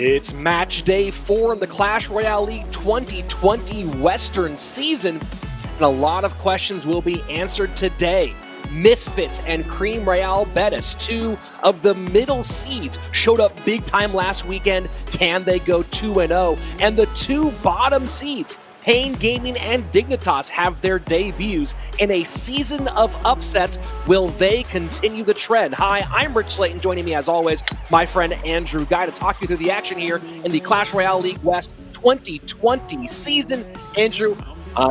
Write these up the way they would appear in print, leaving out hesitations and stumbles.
It's match day 4 in the Clash Royale League 2020 Western season, and a lot of questions will be answered today. Misfits and Cream Real Betis, two of the middle seeds, showed up big time last weekend. Can they go 2-0? And the two bottom seeds, Pain Gaming and Dignitas, have their debuts in a season of upsets. Will they continue the trend? Hi, I'm Rich Slayton. Joining me as always, my friend Andrew Guy, to talk you through the action here in the Clash Royale League West 2020 season. Andrew,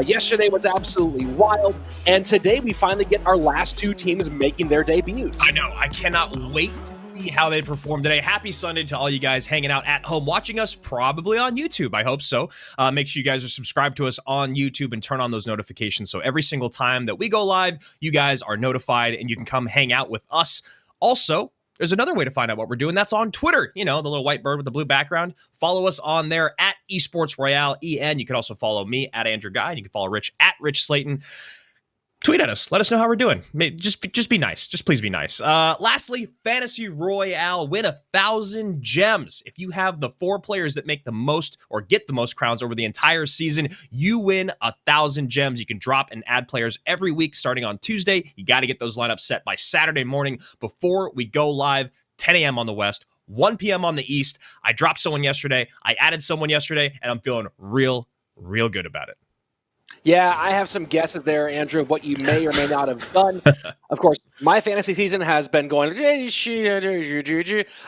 yesterday was absolutely wild, and today we finally get our last two teams making their debuts. I know. I cannot wait to see how they perform today. Happy Sunday to all you guys hanging out at home, watching us probably on YouTube. I hope so. Make sure you guys are subscribed to us on YouTube and turn on those notifications so every single time that we go live, you guys are notified and you can come hang out with us. Also, there's another way to find out what we're doing. That's on Twitter. You know, the little white bird with the blue background. Follow us on there at Esports Royale EN. You can also follow me at Andrew Guy, and you can follow Rich at Rich Slayton. Tweet at us. Let us know how we're doing. Just be nice. Just please be nice. Lastly, Fantasy Royale. Win 1,000 gems. If you have the 4 players that make the most or get the most crowns over the entire season, you win 1,000 gems. You can drop and add players every week starting on Tuesday. You got to get those lineups set by Saturday morning before we go live, 10 a.m. on the West, 1 p.m. on the East. I dropped someone yesterday. I added someone yesterday, and I'm feeling real good about it. Yeah, I have some guesses there, Andrew, of what you may or may not have done. Of course, my fantasy season has been going. I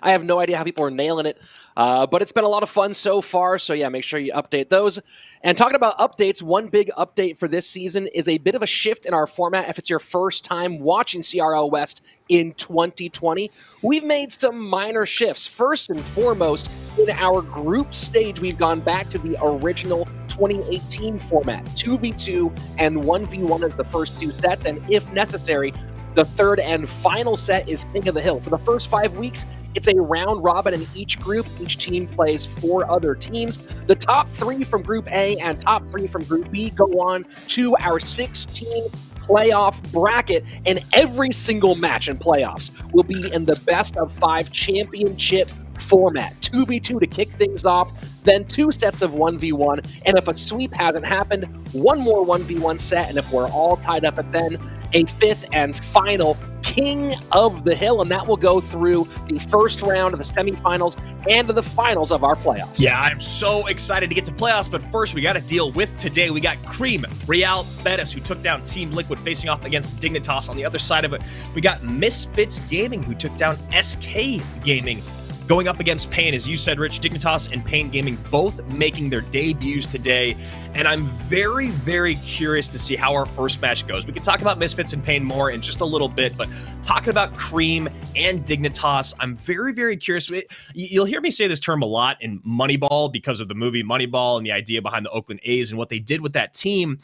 have no idea how people are nailing it, but it's been a lot of fun so far. So yeah, make sure you update those. And talking about updates, one big update for this season is a bit of a shift in our format. If it's your first time watching CRL West in 2020, we've made some minor shifts. First and foremost, in our group stage, we've gone back to the original 2018 format, 2v2 and 1v1 as the first two sets, and if necessary, the third and final set is King of the Hill. For the first 5 weeks, it's a round robin in each group. Each team plays 4 other teams. The top 3 from Group A and top 3 from Group B go on to our 16 playoff bracket, and every single match in playoffs will be in the best of 5 championship format. 2v2 to kick things off, then 2 sets of 1v1, and if a sweep hasn't happened, 1 more 1v1 set, and if we're all tied up at then, a 5th and final King of the Hill, and that will go through the first round of the semifinals and to the finals of our playoffs. Yeah, I'm so excited to get to playoffs, but first we got to deal with today. We got Cream Real Betis, who took down Team Liquid, facing off against Dignitas. On the other side of it, we got Misfits Gaming, who took down SK Gaming. Going up against Pain, as you said, Rich, Dignitas and Pain Gaming both making their debuts today. And I'm very curious to see how our first match goes. We can talk about Misfits and Pain more in just a little bit, but talking about Cream and Dignitas, I'm very curious. You'll hear me say this term a lot in Moneyball because of the movie Moneyball and the idea behind the Oakland A's and what they did with that team.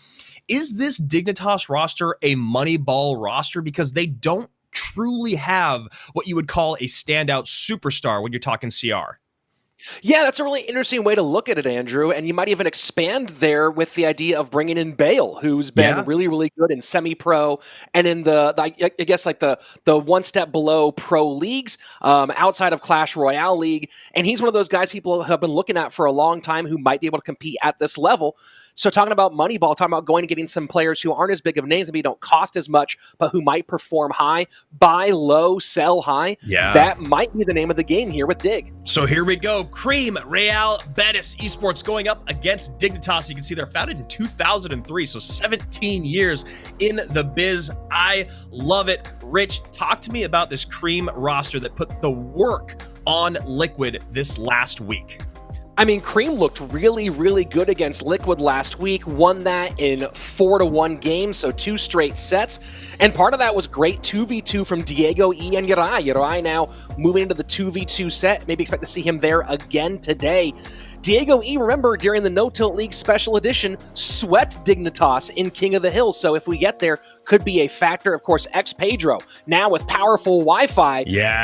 Is this Dignitas roster a Moneyball roster? Because they don't truly have what you would call a standout superstar when you're talking CR. Yeah, that's a really interesting way to look at it, Andrew. And you might even expand there with the idea of bringing in Bale, who's been really good in semi-pro and in the I guess like the one step below pro leagues outside of Clash Royale League. And he's one of those guys people have been looking at for a long time who might be able to compete at this level. So talking about Moneyball, talking about going and getting some players who aren't as big of names, maybe don't cost as much, but who might perform high, buy low, sell high. Yeah. That might be the name of the game here with Dig. So here we go. Cream Real Betis Esports going up against Dignitas. You can see they're founded in 2003, so 17 years in the biz. I love it. Rich, talk to me about this Cream roster that put the work on Liquid this last week. I mean, Cream looked really good against Liquid last week, won that in 4-1 games, so 2 straight sets. And part of that was great 2v2 from Diego E and Uri. Uri now moving into the 2v2 set. Maybe expect to see him there again today. Diego E, remember, during the No Tilt League Special Edition, swept Dignitas in King of the Hill. So if we get there, could be a factor. Of course, Pedro, now with powerful Wi-Fi,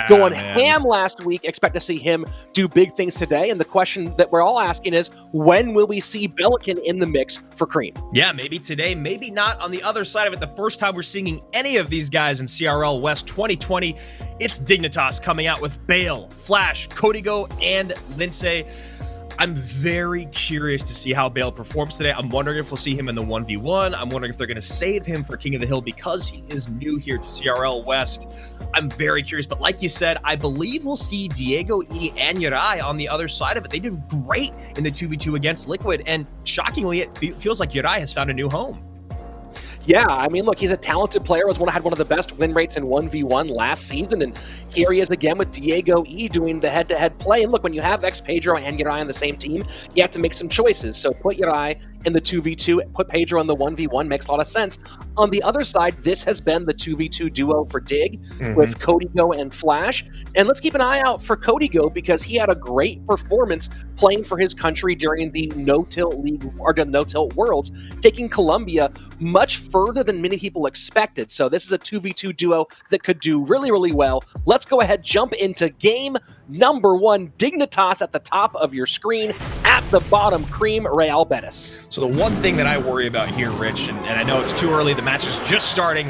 going ham last week. Expect to see him do big things today. And the question that we're all asking is, when will we see Belican in the mix for Cream? Yeah, maybe today, maybe not. On the other side of it, the first time we're seeing any of these guys in CRL West 2020, it's Dignitas coming out with Bale, Flash, Código, and Lindsay. I'm very curious to see how Bale performs today. I'm wondering if we'll see him in the 1v1. I'm wondering if they're going to save him for King of the Hill because he is new here to CRL West. I'm very curious, but like you said, I believe we'll see Diego E and Yurai on the other side of it. They did great in the 2v2 against Liquid, and shockingly, it feels like Yurai has found a new home. Yeah, I mean, look, he's a talented player. Had one of the best win rates in 1v1 last season, and here he is again with Diego E doing the head-to-head play. And look, when you have Pedro and Yurai on the same team, you have to make some choices. So put Yurai in the 2v2, put Pedro in the 1v1, makes a lot of sense. On the other side, this has been the 2v2 duo for Dig with Código and Flash. And let's keep an eye out for Código because he had a great performance playing for his country during the No Tilt League or the No Tilt Worlds, taking Colombia much further than many people expected. So this is a 2v2 duo that could do really, really well. Let's go ahead, jump into game number 1. Dignitas at the top of your screen, at the bottom, Cream, Real Betis. So the one thing that I worry about here, Rich, and I know it's too early, the match is just starting,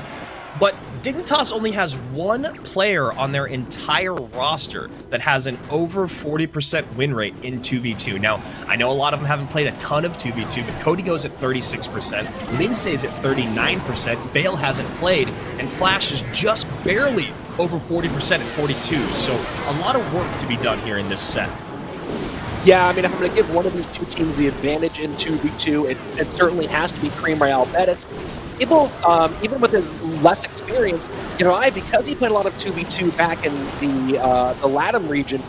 but Dignitas only has one player on their entire roster that has an over 40% win rate in 2v2. Now, I know a lot of them haven't played a ton of 2v2, but Cody goes at 36%, Lindsay's at 39%, Bale hasn't played, and Flash is just barely over 40% at 42. So a lot of work to be done here in this set. Yeah, I mean, if I'm going to give one of these two teams the advantage in 2v2, it certainly has to be Cream Real Betis. People, even with his less experience, because he played a lot of 2v2 back in the LATAM region,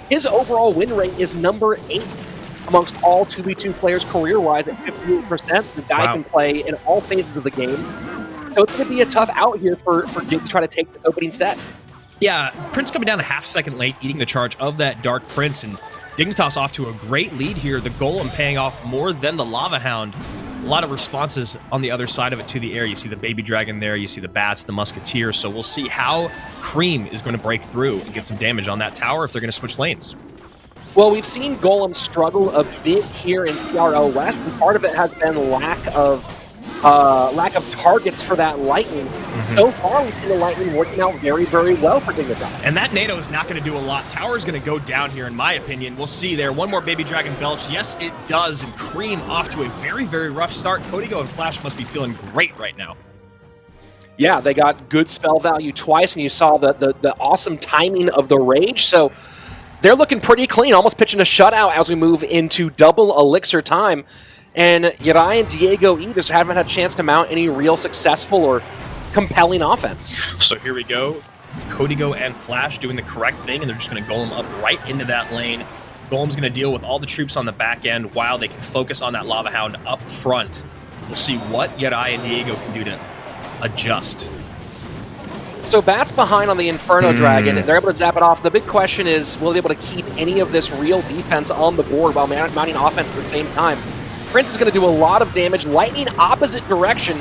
his overall win rate is number 8th amongst all 2v2 players career-wise at 58%. The guy can play in all phases of the game. So it's going to be a tough out here for Dig to try to take this opening set. Yeah, Prince coming down a half-second late, eating the charge of that Dark Prince, and Dignitas off to a great lead here. The Golem paying off more than the Lava Hound. A lot of responses on the other side of it to the air. You see the Baby Dragon there, you see the Bats, the Musketeer, so we'll see how Cream is going to break through and get some damage on that tower if they're going to switch lanes. Well, we've seen Golem struggle a bit here in CRL West, and part of it has been lack of targets for that Lightning. So far, we've seen the Lightning working out very, very well for Dignitas. And that NATO is not going to do a lot. Tower's going to go down here, in my opinion. We'll see there. One more Baby Dragon Belch. Yes, it does. And Cream off to a very, very rough start. Código and Flash must be feeling great right now. Yeah, they got good spell value twice, and you saw the awesome timing of the Rage. So they're looking pretty clean, almost pitching a shutout as we move into double Elixir time. And Yurai and Diego E just haven't had a chance to mount any real successful or compelling offense. So here we go. Código and Flash doing the correct thing, and they're just going to golem up right into that lane. Golem's going to deal with all the troops on the back end while they can focus on that Lava Hound up front. We'll see what Yurai and Diego can do to adjust. So Bat's behind on the Inferno Dragon, and they're able to zap it off. The big question is, will they be able to keep any of this real defense on the board while mounting offense at the same time? Prince is going to do a lot of damage. Lightning opposite direction.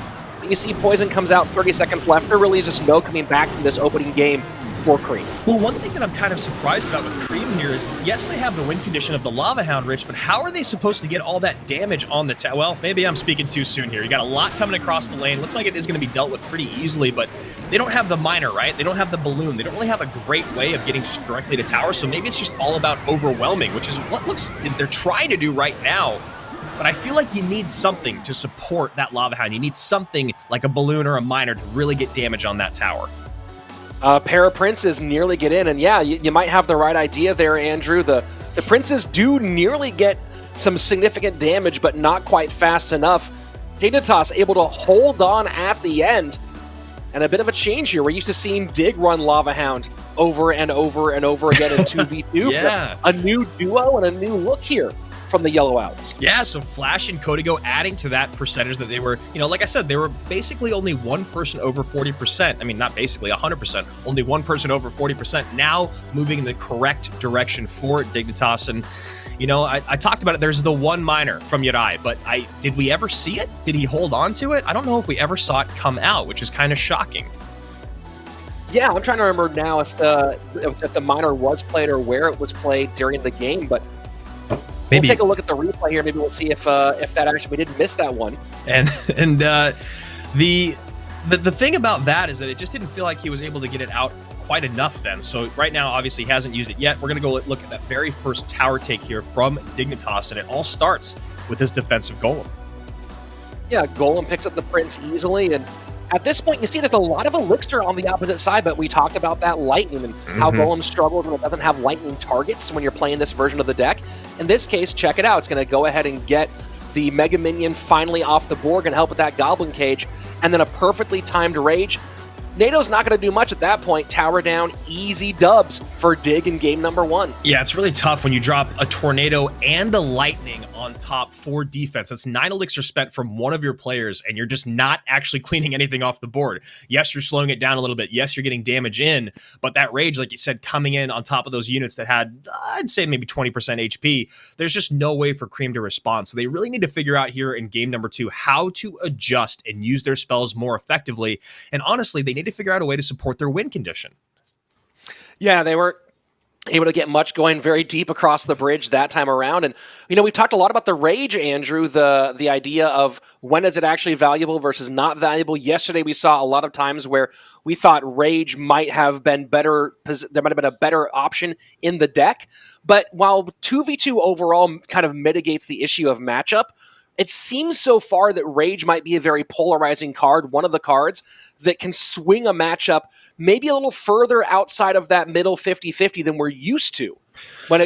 You see Poison comes out, 30 seconds left. There really is just no coming back from this opening game for Cream. Well, one thing that I'm kind of surprised about with Cream here is, yes, they have the win condition of the Lava Hound, Rich, but how are they supposed to get all that damage on the tower? Well, maybe I'm speaking too soon here. You got a lot coming across the lane. Looks like it is going to be dealt with pretty easily, but they don't have the miner, right? They don't have the balloon. They don't really have a great way of getting directly to tower, so maybe it's just all about overwhelming, which is what they're trying to do right now. But I feel like you need something to support that Lava Hound. You need something like a balloon or a miner to really get damage on that tower. Para-Princes nearly get in, and yeah, you might have the right idea there, Andrew. The Princes do nearly get some significant damage, but not quite fast enough. Dignitas able to hold on at the end, and a bit of a change here. We're used to seeing Dig run Lava Hound over and over and over again in 2v2. Yeah. A new duo and a new look here from the Yellow Owls. Yeah, so Flash and Código adding to that percentage that they were, like I said, they were basically only one person over 40%. I mean, not basically, 100%. Only one person over 40%. Now moving in the correct direction for Dignitas. And You know, I talked about it. There's the one miner from Yarai, but did we ever see it? Did he hold on to it? I don't know if we ever saw it come out, which is kind of shocking. Yeah, I'm trying to remember now if the miner was played or where it was played during the game, but maybe we'll take a look at the replay here. Maybe we'll see if that actually we didn't miss that one. And the thing about that is that it just didn't feel like he was able to get it out quite enough then. So right now, obviously, he hasn't used it yet. We're going to go look at that very first tower take here from Dignitas, and it all starts with this defensive golem. Yeah, golem picks up the Prince easily, and at this point, you see there's a lot of elixir on the opposite side, but we talked about that lightning and how golem struggles when it doesn't have lightning targets when you're playing this version of the deck. In this case, check it out. It's going to go ahead and get the Mega Minion finally off the board, going to help with that Goblin Cage, and then a perfectly timed Rage. NATO's not going to do much at that point. Tower down, easy dubs for Dig in game number 1. Yeah, it's really tough when you drop a Tornado and a Lightning on top for defense. That's 9 elixir spent from one of your players, and you're just not actually cleaning anything off the board. Yes, you're slowing it down a little bit. Yes, you're getting damage in, but that Rage, like you said, coming in on top of those units that had, I'd say maybe 20% HP, there's just no way for Cream to respond. So they really need to figure out here in game number 2 how to adjust and use their spells more effectively. And honestly, they need to figure out a way to support their win condition. Yeah, they were able to get much going very deep across the bridge that time around. And, you know, we've talked a lot about the Rage, Andrew, the idea of when is it actually valuable versus not valuable. Yesterday, we saw a lot of times where we thought Rage might have been better. There might have been a better option in the deck. But while 2v2 overall kind of mitigates the issue of matchup, it seems so far that Rage might be a very polarizing card, one of the cards that can swing a matchup maybe a little further outside of that middle 50-50 than we're used to,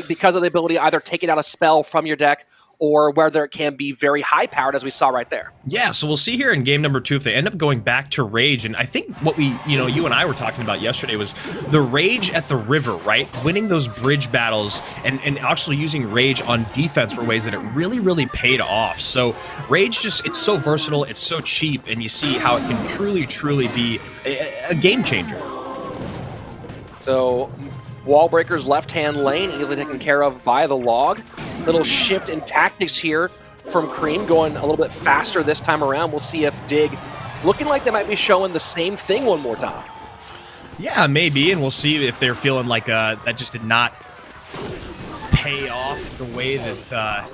because of the ability to either take it out a spell from your deck or whether it can be very high-powered, as we saw right there. Yeah, so we'll see here in game number 2 if they end up going back to Rage. And I think what you and I were talking about yesterday was the Rage at the river, right? Winning those bridge battles and actually using Rage on defense were ways that it really, really paid off. So Rage it's so versatile, it's so cheap, and you see how it can truly, truly be a game changer. So Wallbreaker's left-hand lane easily taken care of by the log. Little shift in tactics here from Cream, going a little bit faster this time around. We'll see if Dig, looking like they might be showing the same thing one more time. Yeah, maybe, and we'll see if they're feeling like that just did not pay off the way that,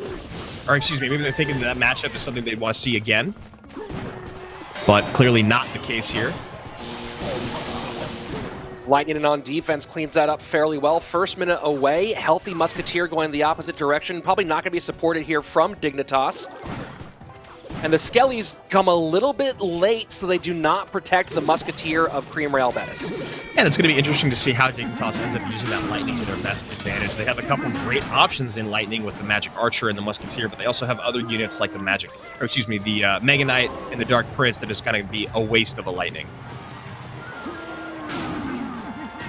or excuse me, maybe they're thinking that matchup is something they want to see again, but clearly not the case here. Lightning on defense cleans that up fairly well. First minute away. Healthy Musketeer going the opposite direction. Probably not going to be supported here from Dignitas. And the Skellies come a little bit late, so they do not protect the Musketeer of Cream Rail Betis. And it's going to be interesting to see how Dignitas ends up using that Lightning to their best advantage. They have a couple of great options in Lightning with the Magic Archer and the Musketeer, but they also have other units like the the Mega Knight and the Dark Prince that is going to be a waste of a Lightning.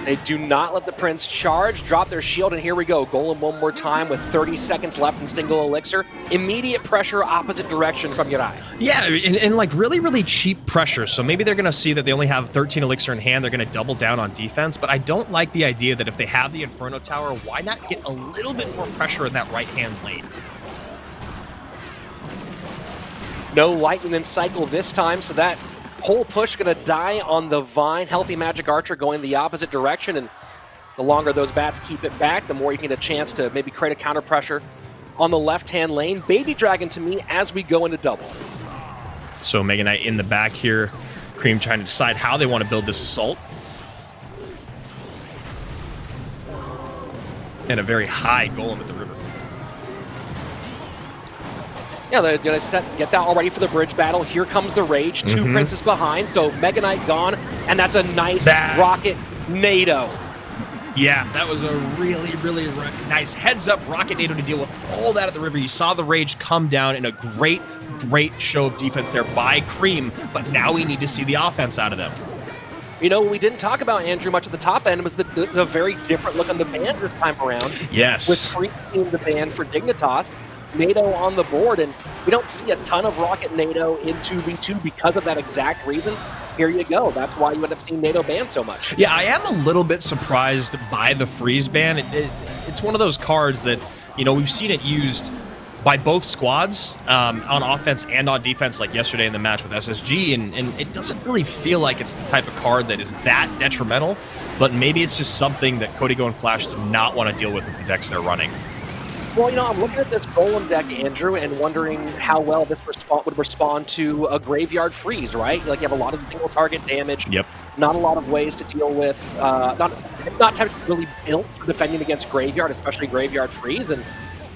They do not let the Prince charge, drop their shield, and here we go. Golem one more time with 30 seconds left in single elixir. Immediate pressure opposite direction from Yarai. Yeah, and like really, really cheap pressure. So maybe they're going to see that they only have 13 elixir in hand. They're going to double down on defense. But I don't like the idea that if they have the Inferno Tower, why not get a little bit more pressure in that right-hand lane? No lightning in cycle this time, so that whole push going to die on the Vine. Healthy Magic Archer going the opposite direction, and the longer those bats keep it back, the more you can get a chance to maybe create a counter pressure on the left-hand lane. Baby Dragon to me as we go into double. So Mega Knight in the back here. Cream trying to decide how they want to build this assault. And a very high golem at the river. Yeah, they're going to get that all ready for the bridge battle. Here comes the Rage. Two Princes behind, so Mega Knight gone, and that's a nice rocket NATO. Yeah, that was a really, really nice heads-up rocket NATO to deal with all that at the river. You saw the Rage come down in a great, great show of defense there by Cream, but now we need to see the offense out of them. You know, we didn't talk about, Andrew, much at the top end was the very different look on the band this time around. Yes. With Cream being the band for Dignitas. NATO on the board, and we don't see a ton of rocket NATO in 2v2 because of that exact reason. Here you go. That's why you end up seeing NATO banned so much. Yeah, I am a little bit surprised by the freeze ban. It's one of those cards that You know, we've seen it used by both squads on offense and on defense, like yesterday in the match with SSG, and it doesn't really feel like it's the type of card that is that detrimental, but maybe it's just something that Código and Flash do not want to deal with the decks they're running. Well, you know, I'm looking at this Golem deck, Andrew, and wondering how well this would respond to a Graveyard Freeze, right? Like, you have a lot of single target damage. Yep. Not a lot of ways to deal with. It's not really built for defending against Graveyard, especially Graveyard Freeze, and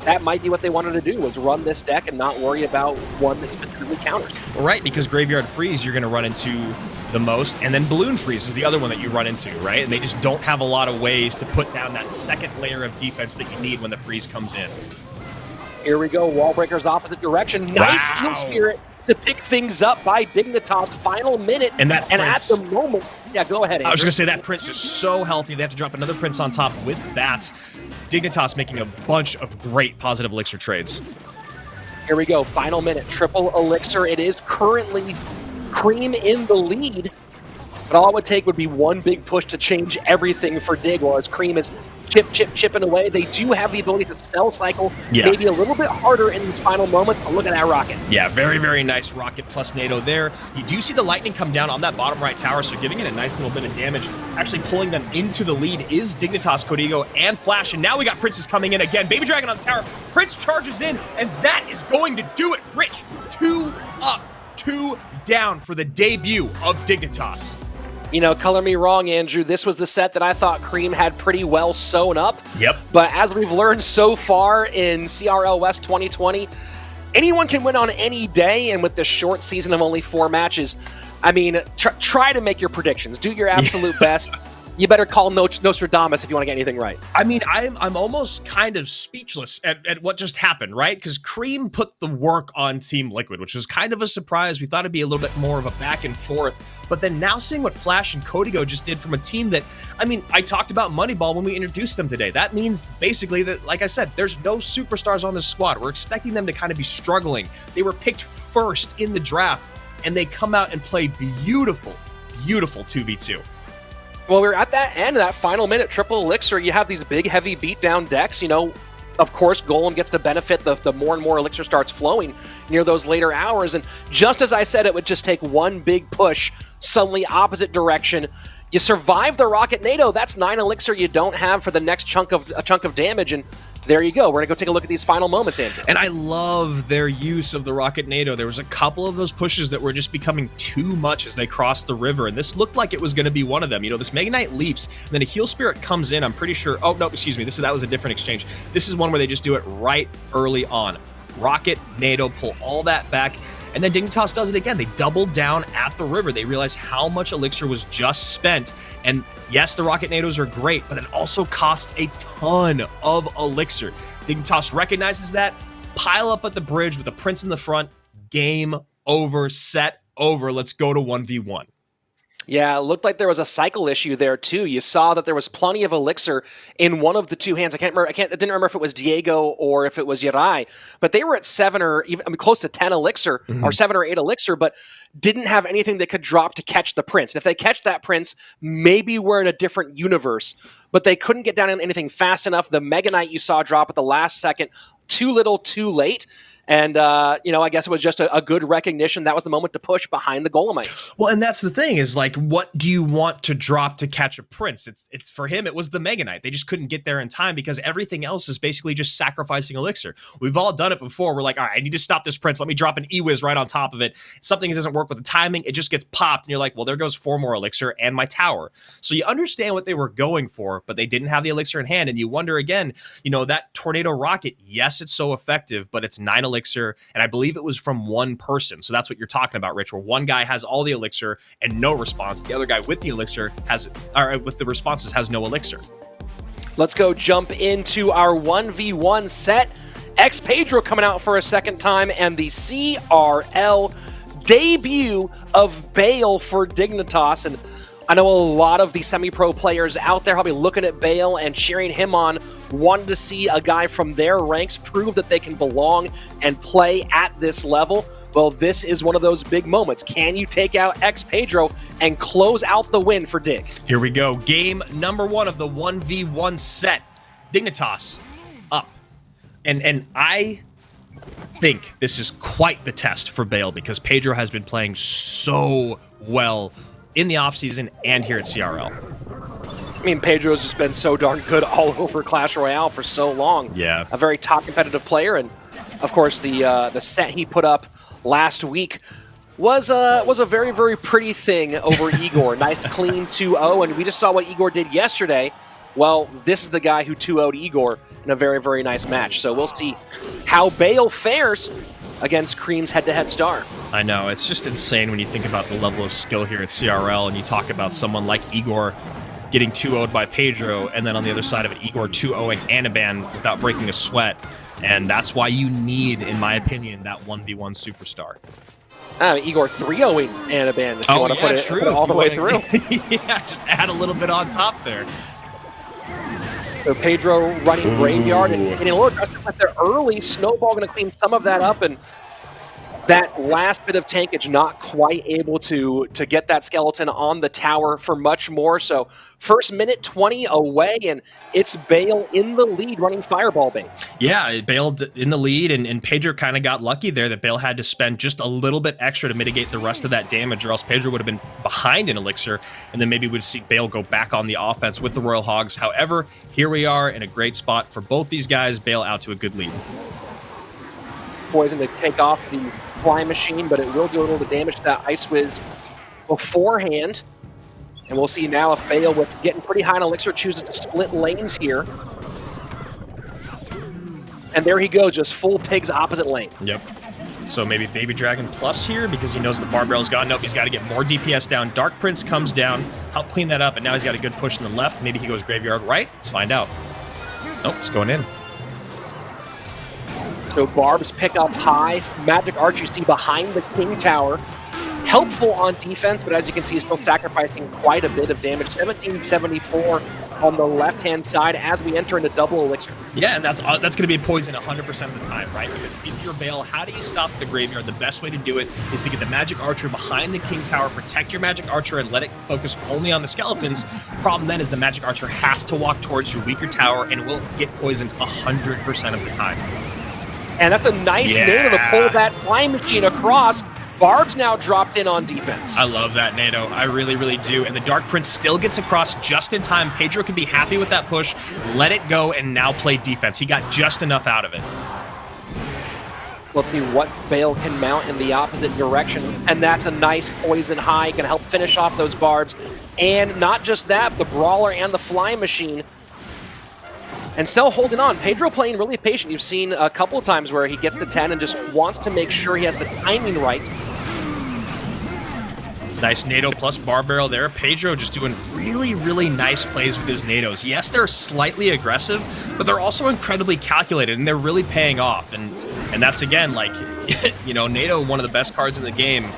that might be what they wanted to do, was run this deck and not worry about one that specifically counters. Right, because Graveyard Freeze you're going to run into the most, and then Balloon Freeze is the other one that you run into, right? And they just don't have a lot of ways to put down that second layer of defense that you need when the freeze comes in. Here we go, Wall Breakers opposite direction. Nice Heal Spirit to pick things up by Dignitas. Final minute, and at the moment, yeah, go ahead, Andrew. I was going to say that Prince is so healthy. They have to drop another Prince on top with Bats. Dignitas making a bunch of great positive elixir trades. Here we go, final minute, triple elixir. It is currently Cream in the lead, but all it would take would be one big push to change everything for Dig, while as Cream is chipping away. They do have the ability to spell cycle, maybe a little bit harder in these final moments, but look at that rocket. Yeah, very, very nice rocket plus NATO there. You do see the lightning come down on that bottom right tower, so giving it a nice little bit of damage. Actually pulling them into the lead is Dignitas, Código, and Flash, and now we got Princes coming in again. Baby Dragon on the tower, Prince charges in, and that is going to do it. Rich, 2 up, 2 down for the debut of Dignitas. You know, color me wrong, Andrew. This was the set that I thought Cream had pretty well sewn up. Yep. But as we've learned so far in CRL West 2020, anyone can win on any day, and with this short season of only 4 matches, I mean, try to make your predictions. Do your absolute best. You better call Nostradamus if you want to get anything right. I mean, I'm almost kind of speechless at what just happened, right? Because Cream put the work on Team Liquid, which was kind of a surprise. We thought it'd be a little bit more of a back and forth. But then now seeing what Flash and Código just did from a team that, I mean, I talked about Moneyball when we introduced them today. That means basically that, like I said, there's no superstars on this squad. We're expecting them to kind of be struggling. They were picked first in the draft, and they come out and play beautiful, beautiful 2v2. Well, we're at that end of that final minute triple elixir. You have these big, heavy beatdown decks. You know, of course, Golem gets to benefit the more and more elixir starts flowing near those later hours. And just as I said, it would just take one big push, suddenly opposite direction. You survive the rocket NATO. That's 9 elixir you don't have for the next chunk of damage. And there you go. We're going to go take a look at these final moments, Andrew. And I love their use of the rocket NATO. There was a couple of those pushes that were just becoming too much as they crossed the river, and this looked like it was going to be one of them. You know, this Mega Knight leaps, and then a Heal Spirit comes in. I'm pretty sure... Oh, no, excuse me. That was a different exchange. This is one where they just do it right early on. Rocket, NATO, pull all that back. And then Dignitas does it again. They double down at the river. They realize how much elixir was just spent. And yes, the rocket NATOs are great, but it also costs a ton of elixir. Dignitas recognizes that, pile up at the bridge with the Prince in the front. Game over, set over. Let's go to 1v1. Yeah, it looked like there was a cycle issue there too. You saw that there was plenty of elixir in one of the 2 hands. I didn't remember if it was Diego or if it was Yirai, but they were at 7 or even close to 10 elixir or 7 or 8 elixir, but didn't have anything that could drop to catch the Prince. And if they catch that Prince, maybe we're in a different universe, but they couldn't get down on anything fast enough. The Mega Knight you saw drop at the last second, too little, too late. And, you know, I guess it was just a good recognition. That was the moment to push behind the Golemites. Well, and that's the thing is, like, what do you want to drop to catch a Prince? It's for him, it was the Mega Knight. They just couldn't get there in time because everything else is basically just sacrificing elixir. We've all done it before. We're like, all right, I need to stop this Prince. Let me drop an E-Wiz right on top of it. Something that doesn't work with the timing. It just gets popped. And you're like, well, there goes 4 more elixir and my tower. So you understand what they were going for, but they didn't have the elixir in hand. And you wonder again, you know, that Tornado Rocket, yes, it's so effective, but it's 9 elixir. And I believe it was from one person. So that's what you're talking about, Rich, where one guy has all the elixir and no response. The other guy with the elixir with the responses has no elixir. Let's go jump into our 1v1 set. Pedro coming out for a second time, and the CRL debut of Bale for Dignitas. And I know a lot of the semi-pro players out there probably looking at Bale and cheering him on, wanting to see a guy from their ranks prove that they can belong and play at this level. Well, this is one of those big moments. Can you take out Pedro and close out the win for Dig? Here we go. Game number 1 of the 1v1 set. Dignitas up. And I think this is quite the test for Bale because Pedro has been playing so well in the offseason and here at CRL. I mean, Pedro's just been so darn good all over Clash Royale for so long. Yeah. A very top competitive player, and of course the set he put up last week was a very, very pretty thing over Igor. Nice clean 2-0, and we just saw what Igor did yesterday. Well, this is the guy who 2-0'd Igor in a very, very nice match. So we'll see how Bale fares against Cream's head-to-head star. I know, it's just insane when you think about the level of skill here at CRL and you talk about someone like Igor getting 2-0'd by Pedro, and then on the other side of it, Igor 2-0'ing Anaban without breaking a sweat. And that's why you need, in my opinion, that 1v1 superstar. Igor 3-0'ing Anaban if you want to put it all the way through. Yeah, just add a little bit on top there. So Pedro running Graveyard and getting a little aggressive with their early snowball, going to clean some of that up, and that last bit of tankage not quite able to get that skeleton on the tower for much more. So first minute 20 away, and it's Bale in the lead running Fireball bait. Yeah, Bale in the lead, and Pedro kind of got lucky there that Bale had to spend just a little bit extra to mitigate the rest of that damage, or else Pedro would have been behind in Elixir, and then maybe we'd see Bale go back on the offense with the Royal Hogs. However, here we are in a great spot for both these guys. Bale out to a good lead. Poison to take off the fly machine, but it will do a little bit of damage to that Ice Wiz beforehand. And we'll see now if Bale, with getting pretty high on Elixir, chooses to split lanes here. And there he goes, just full pigs opposite lane. Yep. So maybe Baby Dragon plus here because he knows the bar barrel's gone. Nope, he's got to get more DPS down. Dark Prince comes down, help clean that up, and now he's got a good push in the left. Maybe he goes Graveyard right. Let's find out. Nope, he's going in. So Barbs pick up high. Magic Arch you see behind the King Tower. Helpful on defense, but as you can see, still sacrificing quite a bit of damage. 1774 on the left-hand side as we enter into double Elixir. Yeah, and that's going to be a poison 100% of the time, right? Because if you're Bale, how do you stop the Graveyard? The best way to do it is to get the Magic Archer behind the King Tower, protect your Magic Archer, and let it focus only on the skeletons. Problem then is the Magic Archer has to walk towards your weaker tower and will get poisoned 100% of the time. And that's a nice NATO to pull that flying machine across. Barb's now dropped in on defense. I love that NATO. I really, really do. And the Dark Prince still gets across just in time. Pedro can be happy with that push, let it go, and now play defense. He got just enough out of it. Let's see what Bale can mount in the opposite direction. And that's a nice poison high. Can help finish off those Barbs. And not just that, the Brawler and the Flying Machine. And still holding on. Pedro playing really patient. You've seen a couple of times where he gets to 10 and just wants to make sure he has the timing right. Nice NATO plus bar barrel there. Pedro just doing really, really nice plays with his NATOs. Yes, they're slightly aggressive, but they're also incredibly calculated, and they're really paying off. And that's, again, like, you know, NATO, one of the best cards in the game,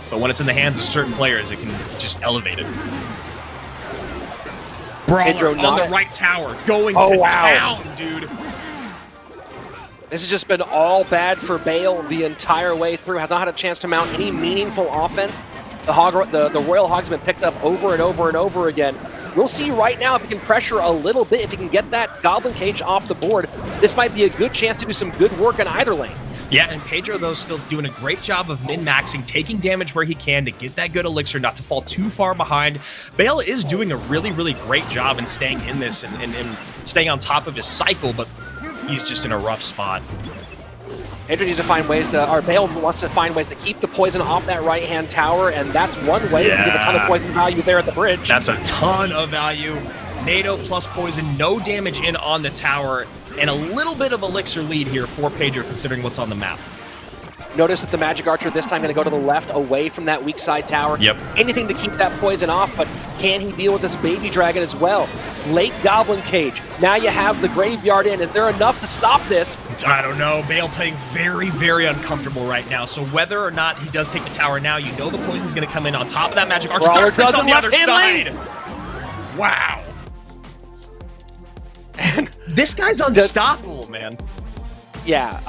but when it's in the hands of certain players, it can just elevate it. Brawler on the right tower, going to town, dude. This has just been all bad for Bale the entire way through. Has not had a chance to mount any meaningful offense. The Royal Hogs have been picked up over and over and over again. We'll see right now if he can pressure a little bit, if he can get that Goblin Cage off the board. This might be a good chance to do some good work in either lane. Yeah, and Pedro, though, still doing a great job of min-maxing, taking damage where he can to get that good Elixir, not to fall too far behind. Bale is doing a really, really great job in staying in this and staying on top of his cycle, but he's just in a rough spot. Pedro needs to find ways to, or Bale wants to find ways to keep the poison off that right-hand tower, and that's one way to get a ton of poison value there at the bridge. That's a ton of value. NATO plus poison, no damage in on the tower, and a little bit of Elixir lead here for Pedro considering what's on the map. Notice that the Magic Archer this time going to go to the left, away from that weak side tower. Yep. Anything to keep that poison off, but can he deal with this Baby Dragon as well? Late Goblin Cage. Now you have the Graveyard in. Is there enough to stop this? I don't know. Bale playing very, very uncomfortable right now. So whether or not he does take the tower now, you know the poison's going to come in on top of that Magic Archer. Dark Prince on the other side. Wow. And this guy's unstoppable, man. Yeah.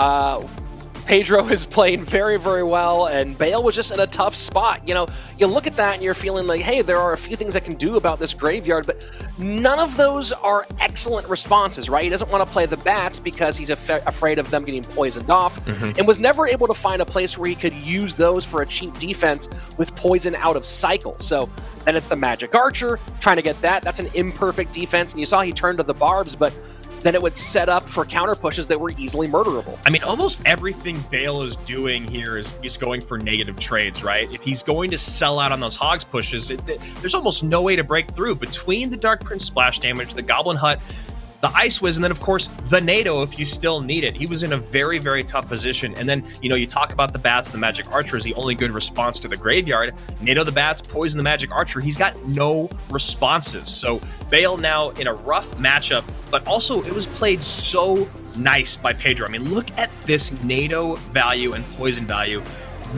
Pedro is playing very, very well, and Bale was just in a tough spot. You know, you look at that and you're feeling like, hey, there are a few things I can do about this graveyard, but none of those are excellent responses, right? He doesn't want to play the bats because he's afraid of them getting poisoned off, and was never able to find a place where he could use those for a cheap defense with poison out of cycle. So then it's the Magic Archer, trying to get that. That's an imperfect defense, and you saw he turned to the barbs, but then it would set up for counter pushes that were easily murderable. I mean, almost everything Bale is doing here is going for negative trades, right? If he's going to sell out on those Hogs pushes, there's almost no way to break through. Between the Dark Prince splash damage, the Goblin Hut, the Ice Wiz, and then, of course, the NATO if you still need it. He was in a very, very tough position. And then, you know, you talk about the Bats, the Magic Archer is the only good response to the graveyard. NATO the Bats, poison the Magic Archer. He's got no responses. So Bale now in a rough matchup, but also it was played so nice by Pedro. I mean, look at this NATO value and poison value.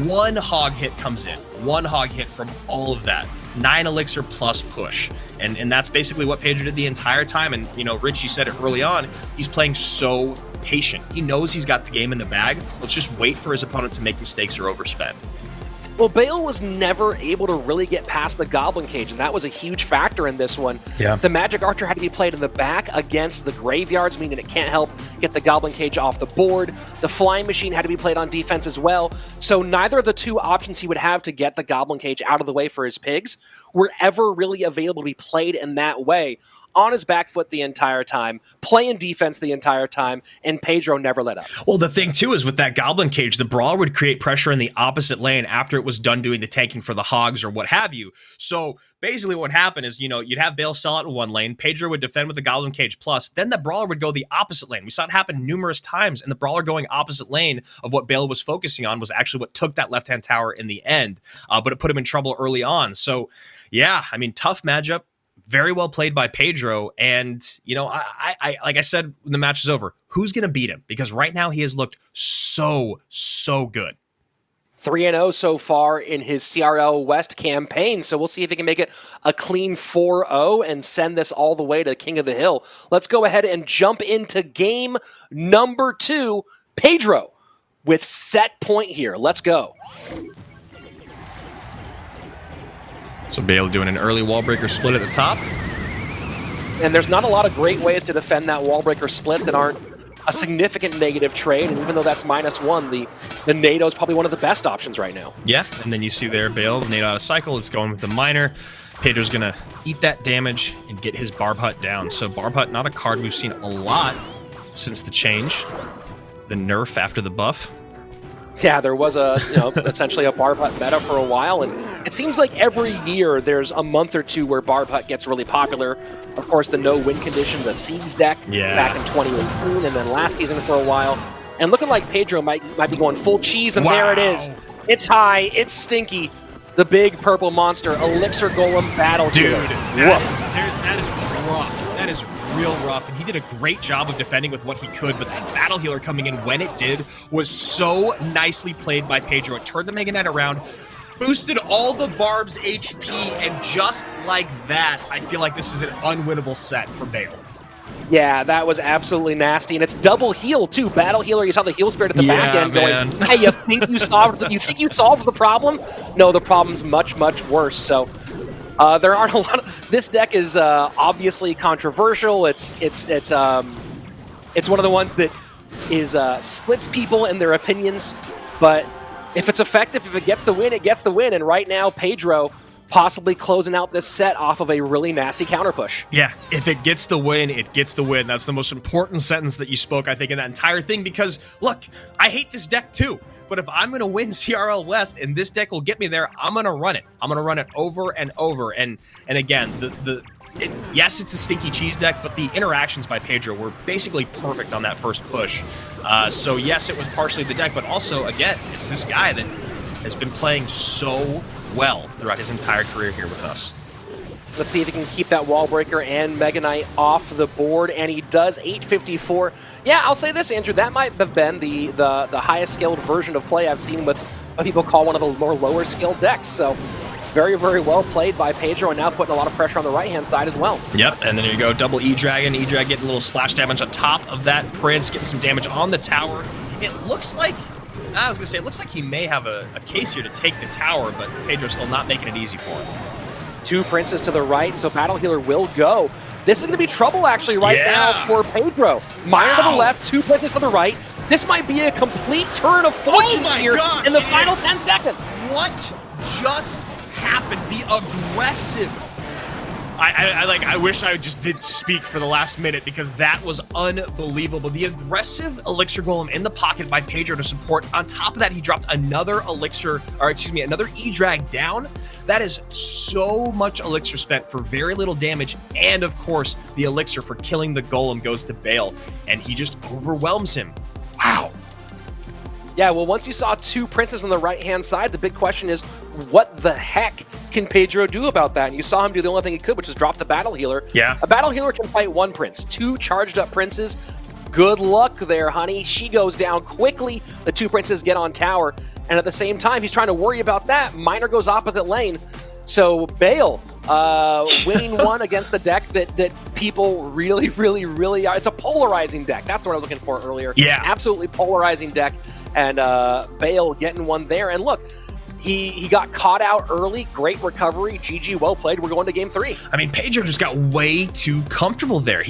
One Hog hit comes in. One Hog hit from all of that. 9 elixir plus push. And that's basically what Pedro did the entire time. And, you know, Rich, you said it early on, he's playing so patient. He knows he's got the game in the bag. Let's just wait for his opponent to make mistakes or overspend. Well, Bale was never able to really get past the Goblin Cage, and that was a huge factor in this one. Yeah. The Magic Archer had to be played in the back against the graveyards, meaning it can't help get the Goblin Cage off the board. The Flying Machine had to be played on defense as well, so neither of the two options he would have to get the Goblin Cage out of the way for his pigs were ever really available to be played in that way. On his back foot the entire time, playing defense the entire time, and Pedro never let up. Well, the thing, too, is with that Goblin Cage, the Brawler would create pressure in the opposite lane after it was done doing the tanking for the Hogs or what have you. So basically what would happen is, you know, you'd have Bale sell out in one lane, Pedro would defend with the Goblin Cage plus, then the Brawler would go the opposite lane. We saw it happen numerous times, and the Brawler going opposite lane of what Bale was focusing on was actually what took that left-hand tower in the end, but it put him in trouble early on. So, yeah, I mean, tough matchup. Very well played by Pedro, and you know, I like I said when the match is over, who's going to beat him? Because right now he has looked so good. 3-0 so far in his CRL West campaign, so we'll see if he can make it a clean 4-0 and send this all the way to King of the Hill. Let's go ahead and jump into game number 2. Pedro with set point here. Let's go. So Bale doing an early wall breaker split at the top. And there's not a lot of great ways to defend that wall breaker split that aren't a significant negative trade. And even though that's -1, the NATO is probably one of the best options right now. Yeah, and then you see there Bale, the NATO out of cycle. It's going with the Miner. Pedro's going to eat that damage and get his Barb Hut down. So Barb Hut, not a card we've seen a lot since the change. The nerf after the buff. Yeah, there was a, you know, essentially a Barb Hut meta for a while, and it seems like every year there's a month or two where Barb Hut gets really popular. Of course, the no-win condition, the Siege deck back in 2018, and then last season for a while. And looking like Pedro might be going full cheese, and there it is. It's high, it's stinky. The big purple monster, Elixir Golem Battle Dude, Killer. that is rough. That is real rough, and he did a great job of defending with what he could, but that Battle Healer coming in when it did was so nicely played by Pedro. It turned the Mega Knight around, boosted all the Barb's HP, and just like that, I feel like this is an unwinnable set for Bale. Yeah, that was absolutely nasty, and it's double heal too. Battle Healer, you saw the heal spirit at the back end going, hey, you think you solved the problem? No, the problem's much much worse. So there aren't a lot of, this deck is obviously controversial. It's one of the ones that is splits people in their opinions, but if it's effective, if it gets the win, it gets the win. And right now, Pedro possibly closing out this set off of a really nasty counter push. Yeah, if it gets the win, it gets the win. That's the most important sentence that you spoke, I think, in that entire thing, because, look, I hate this deck too, but if I'm going to win CRL West and this deck will get me there, I'm going to run it. I'm going to run it over and over. And again, yes, it's a stinky cheese deck, but the interactions by Pedro were basically perfect on that first push. So yes, it was partially the deck, but also, again, it's this guy that has been playing so well throughout his entire career here with us. Let's see if he can keep that Wall Breaker and Mega Knight off the board, and he does. 854. Yeah, I'll say this, Andrew, that might have been the highest skilled version of play I've seen with what people call one of the more lower skilled decks. So very, very well played by Pedro, and now putting a lot of pressure on the right-hand side as well. Yep, and then there you go, double E-Dragon. E-Drag getting a little splash damage on top of that Prince, getting some damage on the tower. It looks like I was going to say, it looks like he may have a case here to take the tower, but Pedro's still not making it easy for him. 2 princes to the right, so Battle Healer will go. This is going to be trouble, actually, right now for Pedro. Miner to the left, 2 princes to the right. This might be a complete turn of fortunes here in the final 10 seconds. What just happened? The aggressive. I wish I just did speak for the last minute because that was unbelievable. The aggressive Elixir Golem in the pocket by Pedro to support. On top of that, he dropped another another E-Drag down. That is so much Elixir spent for very little damage. And of course, the Elixir for killing the Golem goes to Bale, and he just overwhelms him. Wow. Yeah, well, once you saw 2 princes on the right-hand side, the big question is, what the heck can Pedro do about that? And you saw him do the only thing he could, which is drop the Battle Healer. Yeah. A Battle Healer can fight 1 prince. 2 charged-up princes. Good luck there, honey. She goes down quickly. The 2 princes get on tower. And at the same time, he's trying to worry about that. Miner goes opposite lane. So Bale winning one against the deck that people really are. It's a polarizing deck. That's what I was looking for earlier. Yeah. Absolutely polarizing deck. And Bale getting one there. And look, he got caught out early. Great recovery. GG, well played. We're going to game 3. I mean, Pedro just got way too comfortable there.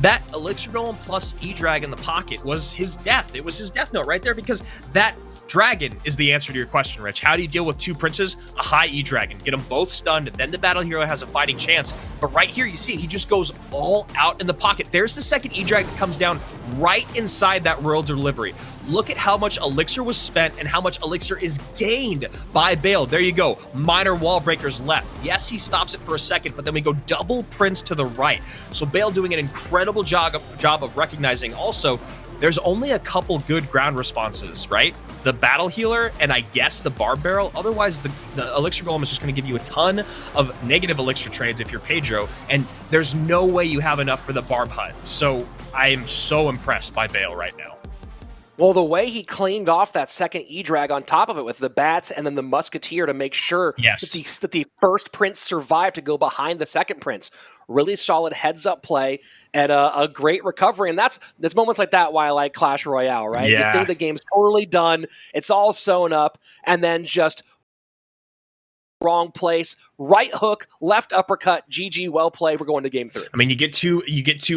That Elixir Golem plus E-Drag in the pocket was his death. It was his death note right there because that Dragon is the answer to your question, Rich. How do you deal with 2 princes? A high E-Dragon. Get them both stunned, and then the Battle Hero has a fighting chance. But right here, you see, he just goes all out in the pocket. There's the second E-Drag that comes down right inside that Royal Delivery. Look at how much Elixir was spent and how much Elixir is gained by Bale. There you go. Minor wall breakers left. Yes, he stops it for a second, but then we go double Prince to the right. So Bale doing an incredible job of recognizing also there's only a couple good ground responses, right? The Battle Healer and I guess the Barb Barrel. Otherwise, the Elixir Golem is just going to give you a ton of negative Elixir trades if you're Pedro, and there's no way you have enough for the Barb Hut. So I am so impressed by Bale right now. Well, the way he cleaned off that second E-Drag on top of it with the bats and then the Musketeer to make sure that the first Prince survived to go behind the second Prince. Really solid heads-up play and a great recovery. And that's moments like that why I like Clash Royale, right? Yeah. You think the game's totally done, it's all sewn up, and then just wrong place, right hook, left uppercut, GG, well played. We're going to game 3. I mean, you get too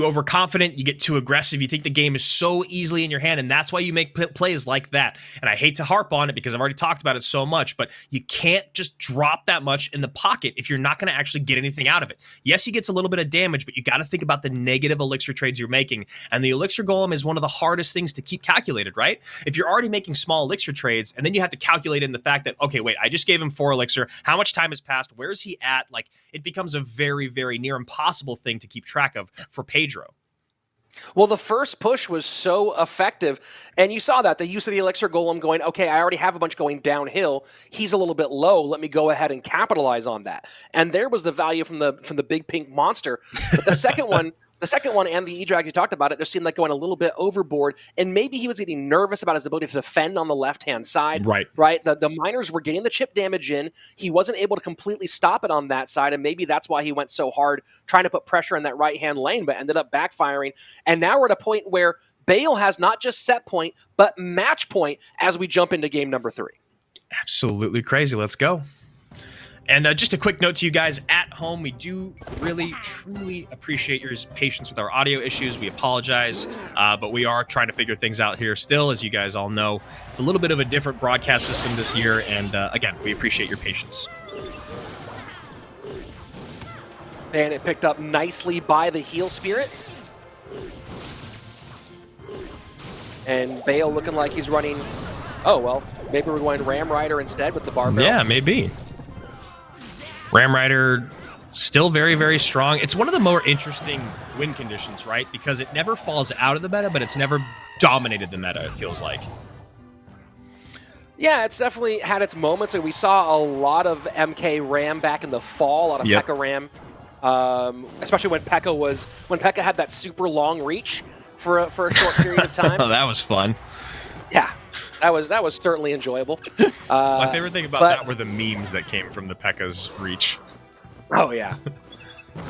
overconfident, you get too aggressive, you think the game is so easily in your hand, and that's why you make plays like that. And I hate to harp on it because I've already talked about it so much, but you can't just drop that much in the pocket if you're not going to actually get anything out of it. Yes, he gets a little bit of damage, but you got to think about the negative Elixir trades you're making. And the Elixir Golem is one of the hardest things to keep calculated, right? If you're already making small Elixir trades, and then you have to calculate in the fact that, okay, wait, I just gave him 4 Elixir. How much time has passed? Where is he at? Like, it becomes a very, very near impossible thing to keep track of for Pedro. Well, the first push was so effective, and you saw that, the use of the Elixir Golem going, okay, I already have a bunch going downhill. He's a little bit low. Let me go ahead and capitalize on that. And there was the value from the big pink monster. But the second one, and the E-Drag you talked about, it just seemed like going a little bit overboard, and maybe he was getting nervous about his ability to defend on the left-hand side. Right? The miners were getting the chip damage in. He wasn't able to completely stop it on that side, and maybe that's why he went so hard trying to put pressure in that right-hand lane, but ended up backfiring. And now we're at a point where Bale has not just set point, but match point as we jump into game number 3. Absolutely crazy. Let's go. And just a quick note to you guys at home, we do really, truly appreciate your patience with our audio issues. We apologize, but we are trying to figure things out here still. As you guys all know, it's a little bit of a different broadcast system this year, and again, we appreciate your patience. And it picked up nicely by the Heal Spirit. And Bale looking like he's running, oh, well, maybe we're going Ram Rider instead with the barbell. Yeah, maybe. Ram Rider still very, very strong. It's one of the more interesting win conditions, right? Because it never falls out of the meta, but it's never dominated the meta, it feels like. Yeah, it's definitely had its moments, and we saw a lot of MK Ram back in the fall, a lot of P.E.K.K.A. Ram, especially when P.E.K.K.A. had that super long reach for a short period of time. Oh, that was fun. Yeah. That was certainly enjoyable. My favorite thing about that were the memes that came from the P.E.K.K.A.'s reach. Oh, yeah.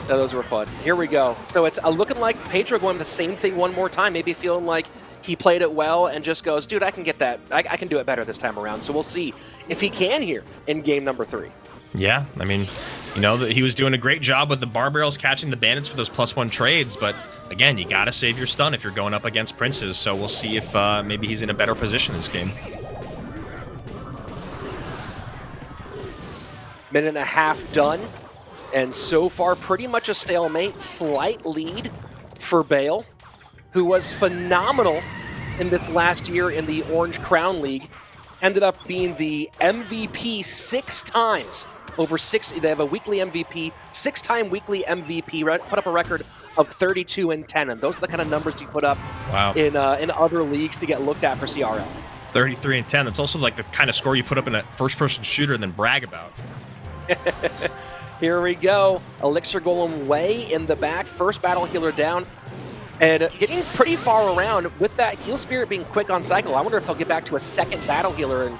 Those were fun. Here we go. So it's looking like Pedro going the same thing one more time, maybe feeling like he played it well and just goes, dude, I can get that. I can do it better this time around. So we'll see if he can here in game number 3. Yeah, I mean, you know, he was doing a great job with the bar barrels catching the bandits for those +1 trades, but again, you got to save your stun if you're going up against princes, so we'll see if maybe he's in a better position this game. Minute and a half done, and so far pretty much a stalemate. Slight lead for Bale, who was phenomenal in this last year in the Orange Crown League. Ended up being the MVP 6 times. Over 6, they have a weekly MVP, 6-time weekly MVP, put up a record of 32-10, and those are the kind of numbers you put up in other leagues to get looked at for CRL. 33-10, that's also like the kind of score you put up in a first-person shooter and then brag about. Here we go. Elixir Golem way in the back. First battle healer down. And getting pretty far around with that Heal Spirit being quick on cycle. I wonder if they'll get back to a second battle healer and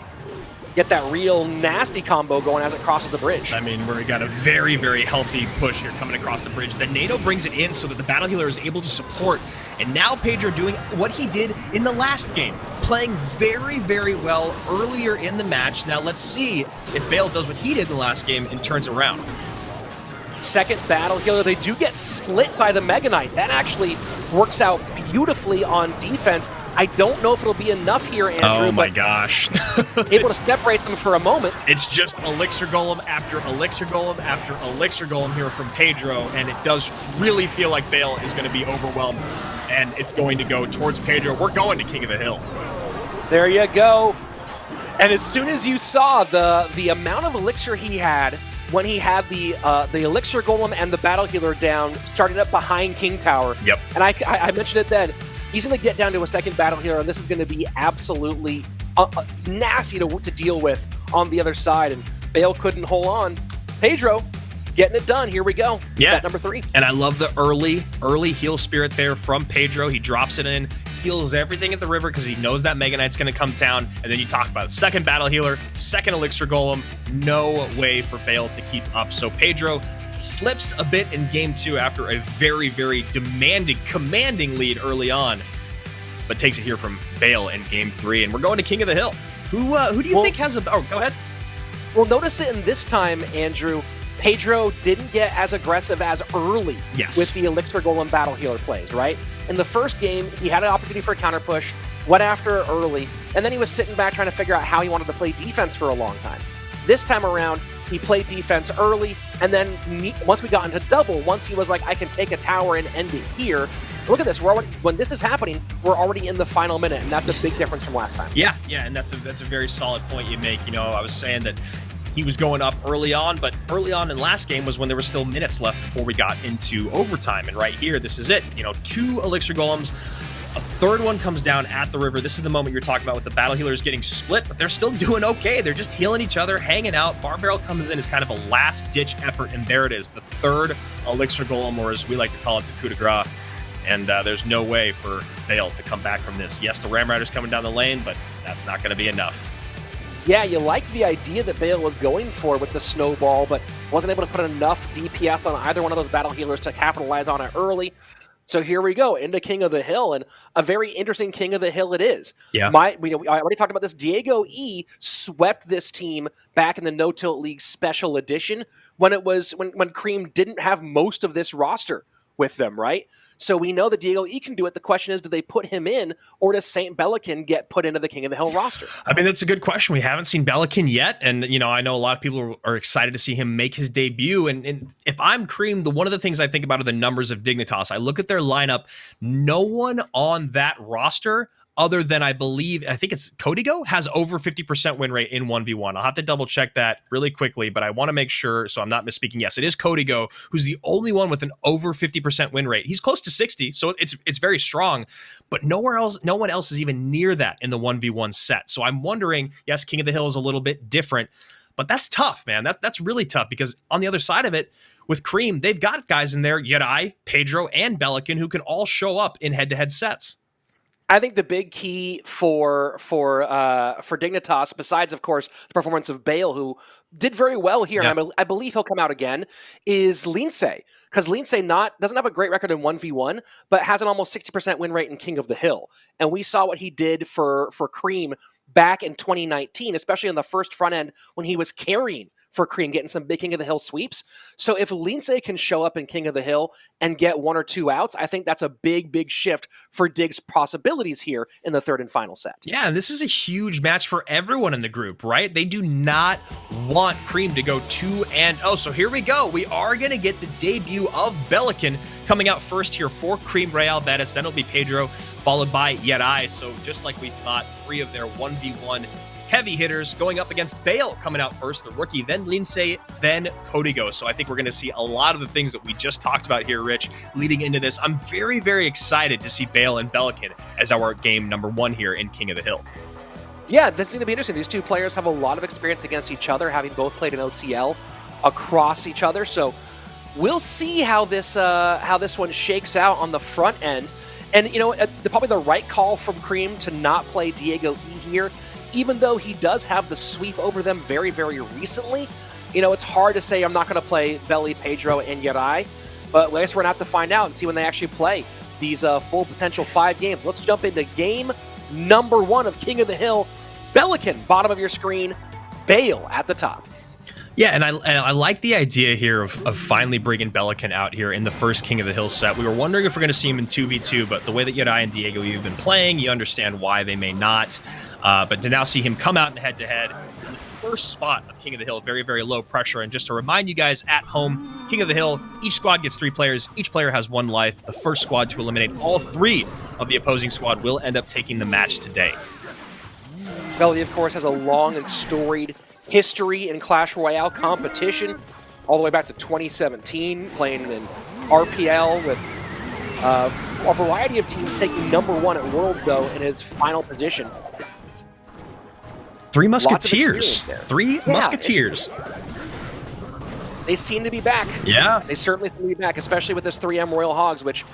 get that real nasty combo going as it crosses the bridge. I mean, we got a very, very healthy push here coming across the bridge. Then NATO brings it in so that the battle healer is able to support. And now Pedro doing what he did in the last game, playing very, very well earlier in the match. Now let's see if Bale does what he did in the last game and turns around. Second battle healer, they do get split by the Mega Knight. That actually works out beautifully on defense. I don't know if it'll be enough here, Andrew. Oh my gosh. Able to separate them for a moment. It's just Elixir Golem after Elixir Golem after Elixir Golem here from Pedro, and it does really feel like Bale is going to be overwhelmed, and it's going to go towards Pedro. We're going to King of the Hill. There you go. And as soon as you saw the amount of elixir he had when he had the Elixir Golem and the Battle Healer down, starting up behind King Tower. Yep. And I mentioned it then. He's going to get down to a second Battle Healer, and this is going to be absolutely nasty to deal with on the other side. And Bale couldn't hold on. Pedro getting it done. Here we go. Yeah. Set number 3. And I love the early heal spirit there from Pedro. He drops it in, heals everything at the river because he knows that Mega Knight's going to come down. And then you talk about second Battle Healer, second Elixir Golem. No way for Bale to keep up. So Pedro slips a bit in game 2 after a very, very commanding lead early on, but takes it here from Bale in game 3. And we're going to King of the Hill. Who do you think has a... Oh, go ahead. Well, notice it in this time, Andrew. Pedro didn't get as aggressive as early with the Elixir Golem Battle Healer plays, right? In the first game, he had an opportunity for a counter push, went after it early, and then he was sitting back trying to figure out how he wanted to play defense for a long time. This time around, he played defense early, and then once we got into double, once he was like, I can take a tower and end it here. Look at this. When this is happening, we're already in the final minute, and that's a big difference from last time. Yeah, and that's a very solid point you make. You know, I was saying that he was going up early on, but early on in last game was when there were still minutes left before we got into overtime. And right here, this is it. You know, 2 Elixir Golems, a third one comes down at the river. This is the moment you're talking about with the Battle Healers getting split, but they're still doing okay. They're just healing each other, hanging out. Bar Barrel comes in as kind of a last-ditch effort, and there it is, the third Elixir Golem, or as we like to call it, the coup de grace. And there's no way for Bale to come back from this. Yes, the Ram Rider's coming down the lane, but that's not going to be enough. Yeah, you like the idea that Bale was going for with the snowball, but wasn't able to put enough DPS on either one of those battle healers to capitalize on it early. So here we go, into King of the Hill, and a very interesting King of the Hill it is. Yeah. I already talked about this. Diego E swept this team back in the No Tilt League Special Edition when Cream didn't have most of this roster with them, right? So we know that Diego E can do it. The question is, do they put him in, or does Saint Belican get put into the King of the Hill roster? I mean, that's a good question. We haven't seen Belican yet, and you know, I know a lot of people are excited to see him make his debut. And if I'm Cream, one of the things I think about are the numbers of Dignitas. I look at their lineup. No one on that roster, other than I think it's Código, has over 50% win rate in 1v1. I'll have to double check that really quickly, but I want to make sure so I'm not misspeaking. Yes, it is Código who's the only one with an over 50% win rate. He's close to 60, so it's very strong, but no one else is even near that in the 1v1 set. So I'm wondering, yes, King of the Hill is a little bit different, but that's tough, man. That's really tough because on the other side of it, with Cream, they've got guys in there, Yadai, Pedro, and Belican, who can all show up in head-to-head sets. I think the big key for Dignitas, besides of course the performance of Bale, who did very well here, Yeah. and I believe he'll come out again, is Lince, because Lince doesn't have a great record in 1v1, but has an almost 60% win rate in King of the Hill, and we saw what he did for Cream back in 2019, especially on the first front end when he was carrying for Cream, getting some big King of the Hill sweeps. So if Lince can show up in King of the Hill and get 1 or 2 outs, I think that's a big shift for Dig's possibilities here in the third and final set. Yeah, and this is a huge match for everyone in the group, right? They do not want Cream to go 2-0. So here we go. We are going to get the debut of Belican coming out first here for Cream Royale Betis. Then it'll be Pedro, followed by Yedai. So just like we thought, 3 of their 1v1 heavy hitters going up against Bale coming out first, the rookie, then Lince, then Código. So I think we're going to see a lot of the things that we just talked about here, Rich, leading into this. I'm very excited to see Bale and Belican as our game number 1 here in King of the Hill. Yeah, this is going to be interesting. These two players have a lot of experience against each other, having both played in OCL across each other. So we'll see how this one shakes out on the front end. And, you know, probably the right call from Cream to not play Diego E here, even though he does have the sweep over them very recently. You know, it's hard to say I'm not going to play Belly, Pedro, and Yedai, but I guess we're going to have to find out and see when they actually play these full potential 5 games. Let's jump into game number 1 of King of the Hill. Belican, bottom of your screen, Bale at the top. Yeah, and I like the idea here of finally bringing Belican out here in the first King of the Hill set. We were wondering if we're going to see him in 2v2, but the way that Yedai and Diego have been playing, you understand why they may not. But to now see him come out in head-to-head in the first spot of King of the Hill, very low pressure. And just to remind you guys at home, King of the Hill, each squad gets 3 players. Each player has 1 life. The first squad to eliminate all 3 of the opposing squad will end up taking the match today. Belly, of course, has a long and storied history in Clash Royale competition, all the way back to 2017, playing in RPL with a variety of teams, taking number 1 at Worlds, though, in his final position. 3 Musketeers. 3 Musketeers. They seem to be back. Yeah. They certainly seem to be back, especially with this 3M Royal Hogs, which,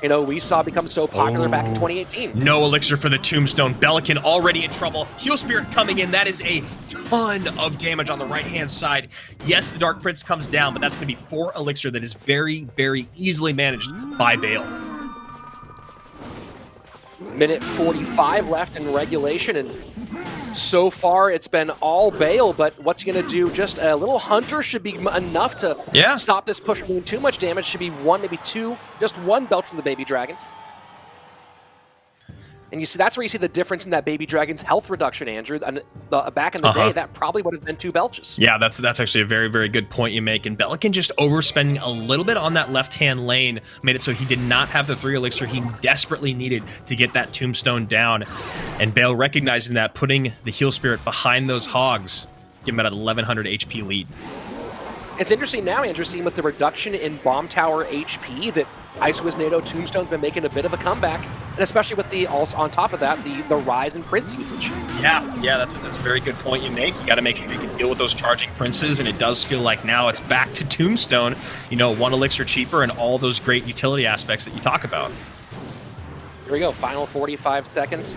you know, we saw become so popular back in 2018. No elixir for the Tombstone. Belican already in trouble. Heal Spirit coming in. That is a ton of damage on the right-hand side. Yes, the Dark Prince comes down, but that's going to be 4 elixir that is very easily managed by Bale. Minute 45 left in regulation, and so far it's been all Bale, but what's he going to do? Just a little Hunter should be enough to stop this push from doing too much damage. Should be 1, maybe 2, just 1 belt from the Baby Dragon. And you see, that's where you see the difference in that Baby Dragon's health reduction, Andrew. And back in the day, that probably would have been 2 belches. Yeah, that's actually a very good point you make. And Belican just overspending a little bit on that left-hand lane made it so he did not have the 3 elixir he desperately needed to get that Tombstone down. And Bale recognizing that, putting the Heal Spirit behind those Hogs, give him about an 1100 HP lead. It's interesting now, Andrew, seeing with the reduction in Bomb Tower HP that Icewiz NATO Tombstone's been making a bit of a comeback, and especially with the, also on top of that, the rise in Prince usage. Yeah, that's a very good point you make. You got to make sure you can deal with those charging Princes, and it does feel like now it's back to Tombstone, you know, 1 elixir cheaper and all those great utility aspects that you talk about. Here we go, final 45 seconds.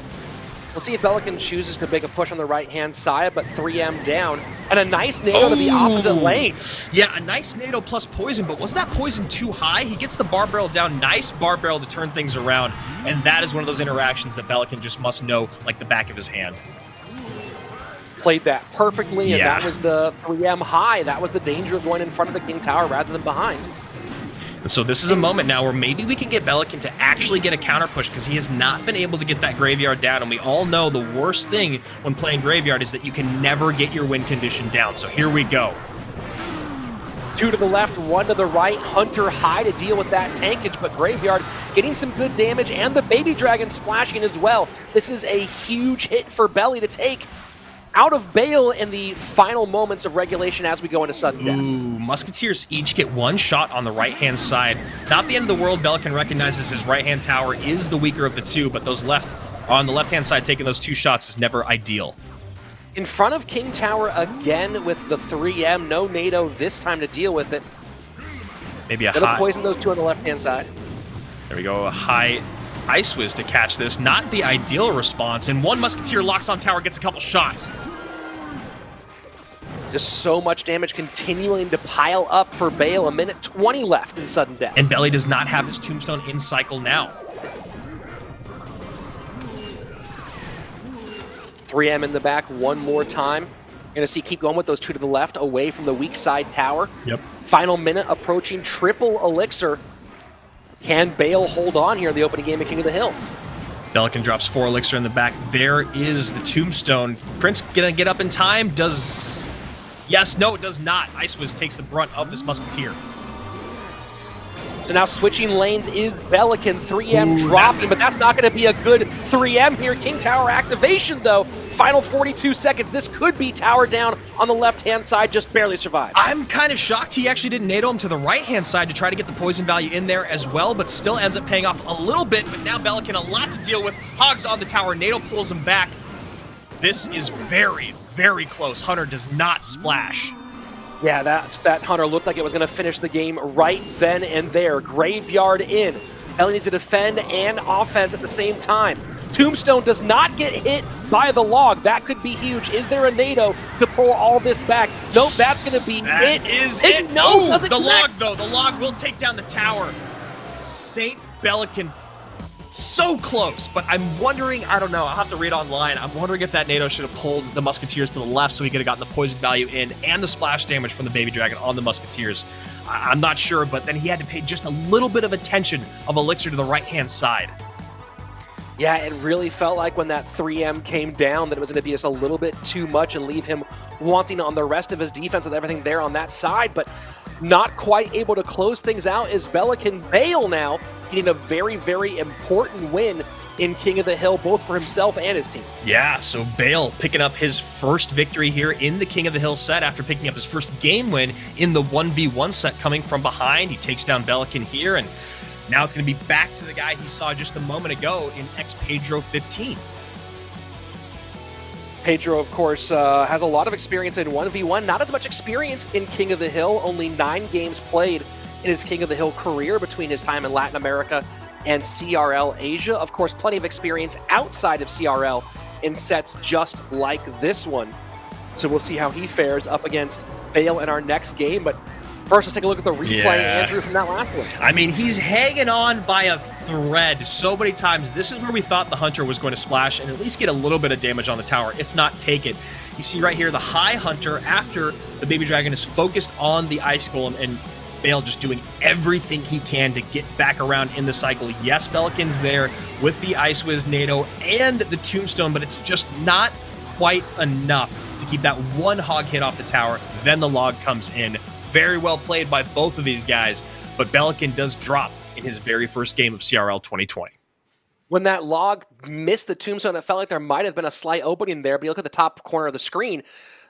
We'll see if Belican chooses to make a push on the right-hand side, but 3M down. And a nice NATO to the opposite lane. Yeah, a nice NATO plus poison, but was that poison too high? He gets the bar barrel down. Nice bar barrel to turn things around. And that is one of those interactions that Belican just must know like the back of his hand. Played that perfectly, and that was the 3M high. That was the danger of going in front of the King Tower rather than behind. And so this is a moment now where maybe we can get Belican to actually get a counter push, because he has not been able to get that Graveyard down. And we all know the worst thing when playing Graveyard is that you can never get your win condition down. So here we go. 2 to the left, 1 to the right. Hunter high to deal with that tankage, but Graveyard getting some good damage, and the Baby Dragon splashing as well. This is a huge hit for Belly to take out of Bale in the final moments of regulation as we go into sudden death. Ooh, Musketeers each get 1 shot on the right-hand side. Not the end of the world. Belican recognizes his right-hand tower is the weaker of the 2, but those on the left-hand side taking those 2 shots is never ideal. In front of King Tower again with the 3M. No NATO this time to deal with it. Maybe a Gonna high. poison those 2 on the left-hand side. There we go. A high Icewiz to catch this. Not the ideal response, and one Musketeer locks on tower, gets a couple shots. Just so much damage continuing to pile up for Bale. A minute 20 left in sudden death. And Belly does not have his tombstone in cycle now. 3M in the back one more time. You're going to see keep going with those two to the left, away from the weak side tower. Yep. Final minute approaching, triple elixir. Can Bale hold on here in the opening game of King of the Hill? Belican drops 4 elixir in the back. There is the tombstone. Prince gonna get up in time. Does... Yes, no, it does not. Icewiz takes the brunt of this Musketeer. So now switching lanes is Belican. 3M dropping, but that's not going to be a good 3M here. King Tower activation, though. Final 42 seconds. This could be tower down on the left-hand side, just barely survives. I'm kind of shocked he actually didn't NATO him to the right-hand side to try to get the poison value in there as well, but still ends up paying off a little bit. But now Belican a lot to deal with. Hogs on the tower. NATO pulls him back. This is very, very close. Hunter does not splash. Yeah, that Hunter looked like it was going to finish the game right then and there. Graveyard in. Ellie needs to defend and offense at the same time. Tombstone does not get hit by the log. That could be huge. Is there a NATO to pull all this back? Nope, that's going to be it. That is it. No, the log, though. The log will take down the tower. St. Belican, so close, but I'm wondering, I don't know, I'll have to read online. I'm wondering if that NATO should have pulled the Musketeers to the left so he could have gotten the poison value in and the splash damage from the Baby Dragon on the Musketeers. I'm not sure, but then he had to pay just a little bit of attention of Elixir to the right-hand side. Yeah, it really felt like when that 3M came down that it was going to be just a little bit too much and leave him wanting on the rest of his defense with everything there on that side, but not quite able to close things out is Belican. Bale now getting a very, very important win in King of the Hill, both for himself and his team. Yeah, so Bale picking up his first victory here in the King of the Hill set after picking up his first game win in the 1v1 set coming from behind. He takes down Belican here, and now it's going to be back to the guy he saw just a moment ago in Pedro 15. Pedro, of course, has a lot of experience in 1v1, not as much experience in King of the Hill, only 9 games played in his King of the Hill career between his time in Latin America and CRL Asia. Of course, plenty of experience outside of CRL in sets just like this one. So we'll see how he fares up against Bale in our next game, but first, let's take a look at the replay, Andrew, from that last one. I mean, he's hanging on by a thread so many times. This is where we thought the Hunter was going to splash and at least get a little bit of damage on the tower, if not take it. You see right here, the high Hunter, after the Baby Dragon is focused on the Ice Golem, and Bale just doing everything he can to get back around in the cycle. Yes, Belican's there with the Icewiz NATO and the Tombstone, but it's just not quite enough to keep that one hog hit off the tower. Then the log comes in. Very well played by both of these guys, but Belican does drop in his very first game of CRL 2020. When that log missed the Tombstone, it felt like there might have been a slight opening there, but you look at the top corner of the screen,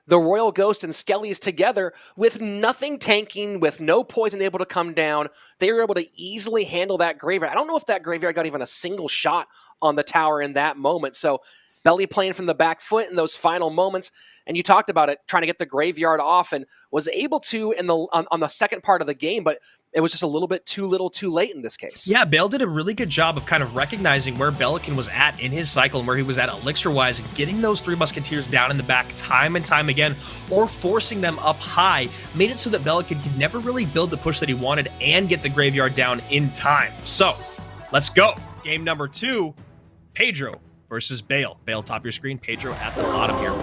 the Royal Ghost and Skellies together with nothing tanking, with no poison able to come down. They were able to easily handle that graveyard. I don't know if that graveyard got even a single shot on the tower in that moment, so Belly playing from the back foot in those final moments, and you talked about it, trying to get the graveyard off, and was able to on the second part of the game, but it was just a little bit too little too late in this case. Yeah, Bale did a really good job of kind of recognizing where Belican was at in his cycle and where he was at elixir-wise, and getting those 3 Musketeers down in the back time and time again, or forcing them up high, made it so that Belican could never really build the push that he wanted and get the graveyard down in time. So, let's go. Game number 2, Pedro versus Bale. Bale top of your screen, Pedro at the bottom here.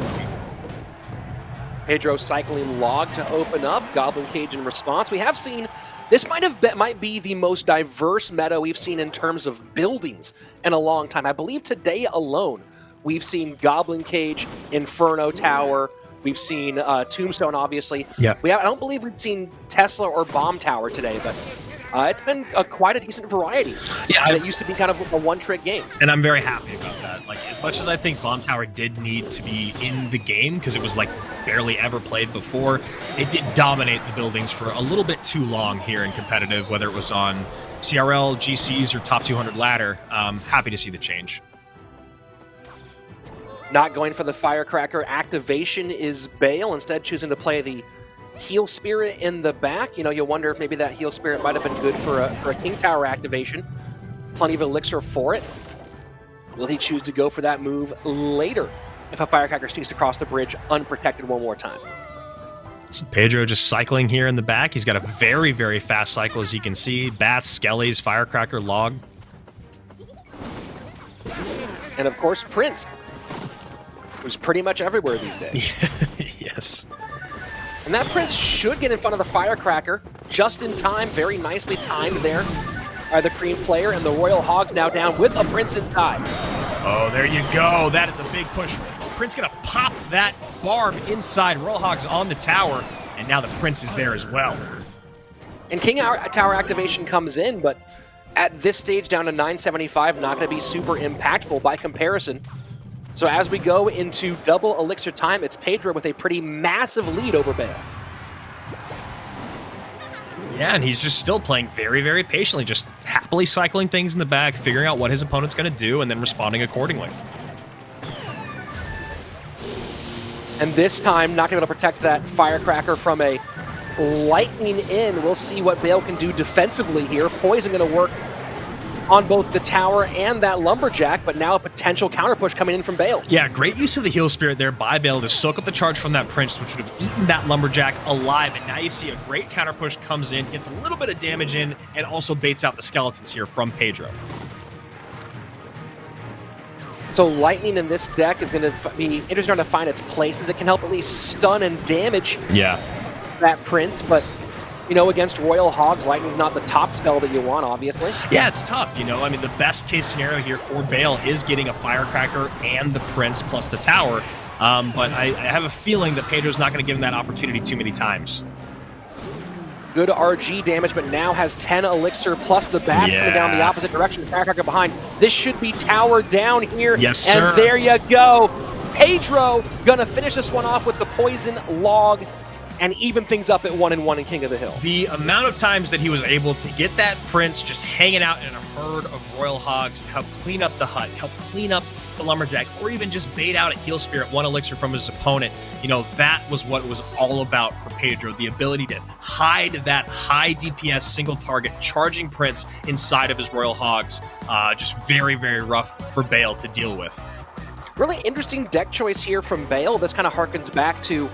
Pedro cycling log to open up, Goblin Cage in response. We have seen, this might be the most diverse meta we've seen in terms of buildings in a long time. I believe today alone, we've seen Goblin Cage, Inferno Tower, we've seen Tombstone, obviously. Yeah. I don't believe we've seen Tesla or Bomb Tower today, but it's been quite a decent variety. Yeah, and it used to be kind of a one-trick game. And I'm very happy about that. Like, as much as I think Bomb Tower did need to be in the game, because it was like barely ever played before, it did dominate the buildings for a little bit too long here in competitive, whether it was on CRL, GCs, or top 200 ladder. Happy to see the change. Not going for the Firecracker activation is Bale, instead choosing to play the Heal Spirit in the back. You know, you'll wonder if maybe that Heal Spirit might have been good for a King Tower activation. plenty of elixir for it. Will he choose to go for that move later if a firecracker sneaks across the bridge unprotected one more time? So Pedro just cycling here in the back. He's got a very, very fast cycle, as you can see. Bats, skellies, firecracker, log. And of course, Prince, who's pretty much everywhere these days. Yes. And that Prince should get in front of the firecracker just in time. Very nicely timed there by the Cream player. And the Royal Hogs now down with a Prince in time. Oh, there you go. That is a big push. Prince gonna pop that barb inside. Royal Hogs on the tower, and now the Prince is there as well. And King Tower activation comes in, but at this stage down to 975, not going to be super impactful by comparison. So as we go into double elixir time, it's Pedro with a pretty massive lead over Bale. Yeah, and he's just still playing very, very patiently, just happily cycling things in the back, figuring out what his opponent's going to do, and then responding accordingly. And this time, not going to be able to protect that firecracker from a lightning in. We'll see what Bale can do defensively here. Poison going to work on both the tower and that lumberjack, but now a potential counter push coming in from Bale. Yeah, great use of the heal spirit there by Bale to soak up the charge from that Prince, which would have eaten that lumberjack alive. And now you see a great counter push comes in, gets a little bit of damage in, and also baits out the skeletons here from Pedro. So lightning in this deck is going to be interesting to find its place, as it can help at least stun and damage that Prince, but you know, against Royal Hogs, lightning's not the top spell that you want, obviously. Yeah, it's tough, you know. I mean, the best case scenario here for Bale is getting a firecracker and the Prince plus the tower, but I have a feeling that Pedro's not going to give him that opportunity too many times. Good RG damage, but now has 10 elixir plus the bats coming down the opposite direction. Firecracker behind. This should be tower down here. Yes, sir. And there you go. Pedro gonna finish this one off with the poison log and even things up at 1-1 in King of the Hill. The amount of times that he was able to get that Prince just hanging out in a herd of Royal Hogs to help clean up the hut, help clean up the lumberjack, or even just bait out a heal spirit, one elixir from his opponent, you know, that was what it was all about for Pedro. The ability to hide that high DPS single target charging Prince inside of his Royal Hogs. Just very, very rough for Bale to deal with. Really interesting deck choice here from Bale. This kind of harkens back to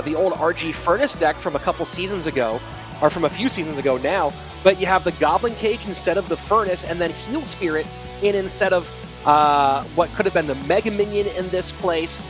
the old RG Furnace deck from a couple seasons ago, or from a few seasons ago now, but you have the Goblin Cage instead of the Furnace, and then Heal Spirit in instead of what could have been the Mega Minion in this place.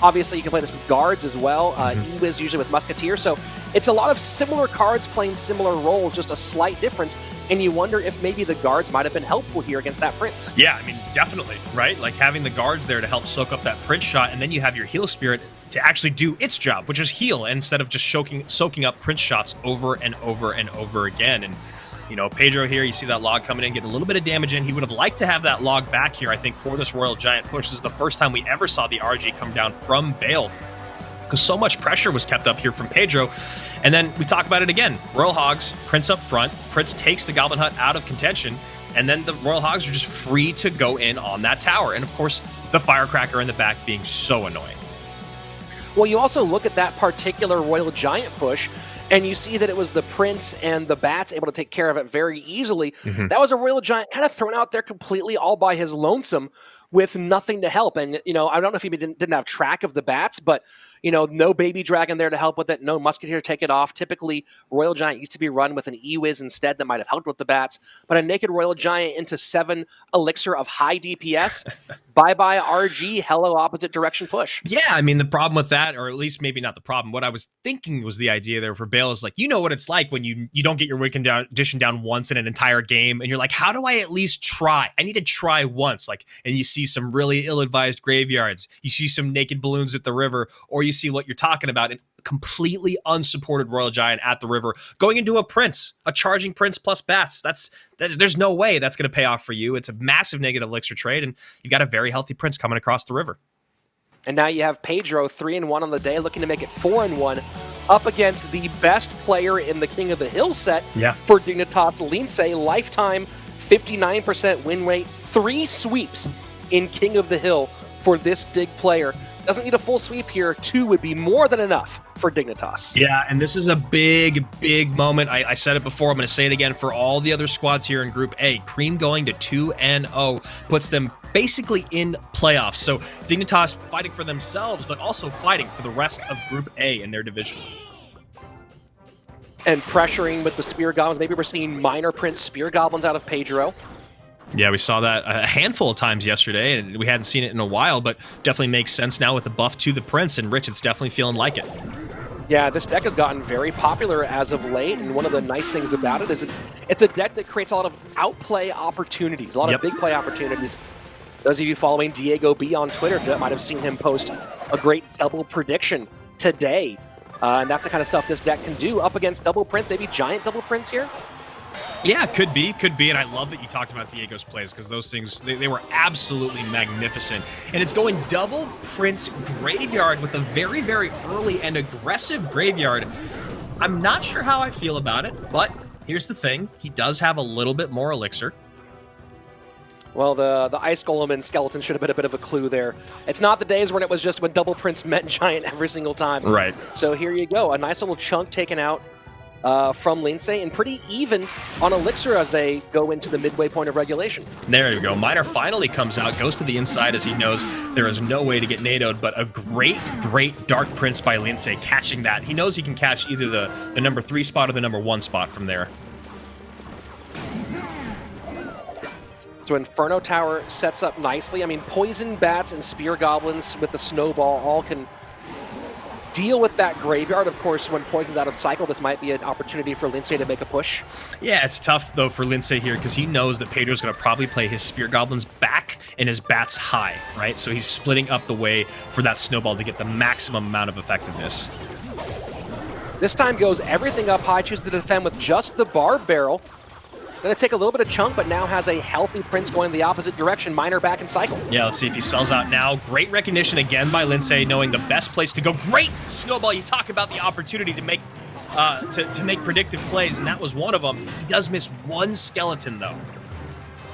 Obviously, you can play this with guards as well. E-Wiz usually with Musketeer. So it's a lot of similar cards playing similar roles, just a slight difference. And you wonder if maybe the guards might have been helpful here against that Prince. Yeah, I mean, definitely, right? Like having the guards there to help soak up that Prince shot, and then you have your Heal Spirit to actually do its job, which is heal, instead of just soaking up Prince shots over and over and over again. And you know, Pedro here, you see that log coming in, getting a little bit of damage in. He would have liked to have that log back here, I think, for this Royal Giant push. This is the first time we ever saw the RG come down from Bale, because so much pressure was kept up here from Pedro. And then we talk about it again. Royal Hogs, Prince up front. Prince takes the Goblin Hut out of contention, and then the Royal Hogs are just free to go in on that tower. And of course, the Firecracker in the back being so annoying. Well, you also look at that particular Royal Giant push, and you see that it was the Prince and the Bats able to take care of it very easily. That was a Royal Giant kind of thrown out there completely all by his lonesome with nothing to help. And, you know, I don't know if he didn't have track of the Bats, but, you know, no Baby Dragon there to help with it, no Musketeer to take it off. Typically, Royal Giant used to be run with an E-Wiz instead that might have helped with the Bats, but a naked Royal Giant into 7 elixir of high DPS. Bye-bye RG, hello opposite direction push. Yeah, I mean, the problem with that, or at least maybe not the problem, what I was thinking was the idea there for Bale is like, you know what it's like when you don't get your addition down once in an entire game, and you're like, how do I at least try? I need to try once. Like, and you see some really ill-advised graveyards, you see some naked balloons at the river, or you see what you're talking about, an completely unsupported Royal Giant at the river going into a Prince, a charging Prince plus Bats. There's no way that's going to pay off for you. It's a massive negative elixir trade, and you got a very healthy Prince coming across the river. And now you have Pedro 3-1 on the day, looking to make it 4-1 up against the best player in the King of the Hill set for Dignitas, Lince, lifetime 59% win rate, 3 sweeps in King of the Hill for this Dig player. Doesn't need a full sweep here. 2 would be more than enough for Dignitas. Yeah, and this is a big, big moment. I said it before. I'm going to say it again for all the other squads here in Group A. Cream going to 2-0 puts them basically in playoffs. So Dignitas fighting for themselves, but also fighting for the rest of Group A in their division. And pressuring with the Spear Goblins. Maybe we're seeing minor print Spear Goblins out of Pedro. Yeah, we saw that a handful of times yesterday, and we hadn't seen it in a while, but definitely makes sense now with the buff to the Prince, and Rich, it's definitely feeling like it. Yeah, this deck has gotten very popular as of late, and one of the nice things about it is it's a deck that creates a lot of outplay opportunities, a lot of big play opportunities. Those of you following Diego B on Twitter might have seen him post a great double prediction today, and that's the kind of stuff this deck can do up against double Prince, maybe giant double Prince here. Yeah, could be, and I love that you talked about Diego's plays, because those things, they were absolutely magnificent. And it's going double Prince Graveyard with a very, very early and aggressive Graveyard. I'm not sure how I feel about it, but here's the thing. He does have a little bit more Elixir. Well, the Ice Golem and Skeleton should have been a bit of a clue there. It's not the days when it was just when double Prince meant giant every single time. Right. So here you go, a nice little chunk taken out from Lindsay, and pretty even on Elixir as they go into the midway point of regulation. There you go. Miner finally comes out, goes to the inside as he knows there is no way to get NATO'd, but a great, great Dark Prince by Lindsay, catching that. He knows he can catch either the number 3 spot or the number 1 spot from there. So Inferno Tower sets up nicely. I mean, Poison Bats and Spear Goblins with the Snowball all can deal with that Graveyard. Of course, when Poison's out of cycle, this might be an opportunity for Lindsay to make a push. Yeah, it's tough, though, for Lindsay here, because he knows that Pedro's going to probably play his Spear Goblins back and his Bats high, right? So he's splitting up the way for that Snowball to get the maximum amount of effectiveness. This time goes everything up high, chooses to defend with just the Barb Barrel. Going to take a little bit of chunk, but now has a healthy Prince going in the opposite direction. Miner back in cycle. Yeah, let's see if he sells out now. Great recognition again by Lindsay, knowing the best place to go. Great Snowball. You talk about the opportunity to make to make predictive plays, and that was one of them. He does miss one Skeleton, though.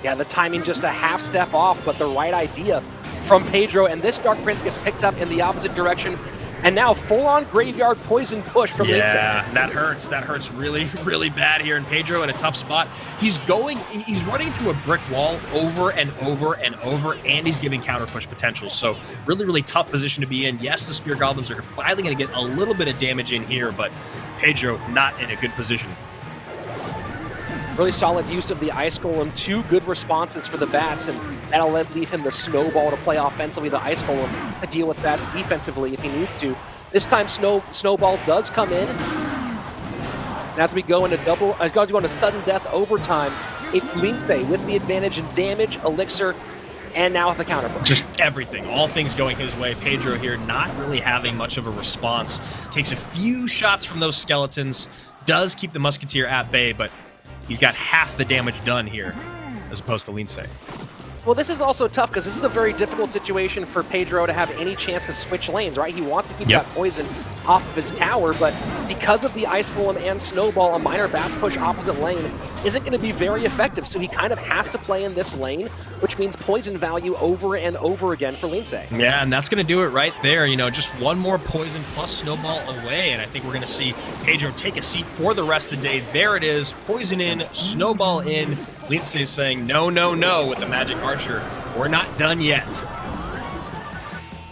Yeah, the timing just a half step off, but the right idea from Pedro, and this Dark Prince gets picked up in the opposite direction. And now full-on Graveyard Poison push from Lindsay. Yeah, that hurts. That hurts really, really bad here. And Pedro in a tough spot. He's running into a brick wall over and over and over, and he's giving counter push potential. So really, really tough position to be in. Yes, the Spear Goblins are finally going to get a little bit of damage in here, but Pedro not in a good position. Really solid use of the Ice Golem. 2 good responses for the Bats, and that'll leave him the Snowball to play offensively, the Ice Golem to deal with that defensively if he needs to. This time Snowball does come in. And as we go into sudden death overtime, it's Lindsay with the advantage in damage, Elixir, and now with the counter push. Just everything, all things going his way. Pedro here not really having much of a response. Takes a few shots from those Skeletons, does keep the Musketeer at bay, but he's got half the damage done here, as opposed to Lindsay. Well, this is also tough because this is a very difficult situation for Pedro to have any chance to switch lanes, right? He wants to keep that poison off of his tower, but because of the Ice Golem and Snowball, a minor Bats push opposite lane isn't going to be very effective, so he kind of has to play in this lane, which means poison value over and over again for Lindsay. Yeah, and that's going to do it right there. You know, just one more poison plus Snowball away, and I think we're going to see Pedro take a seat for the rest of the day. There it is, poison in, Snowball in. Lindsay is saying no, no, no with the Magic Archer. We're not done yet.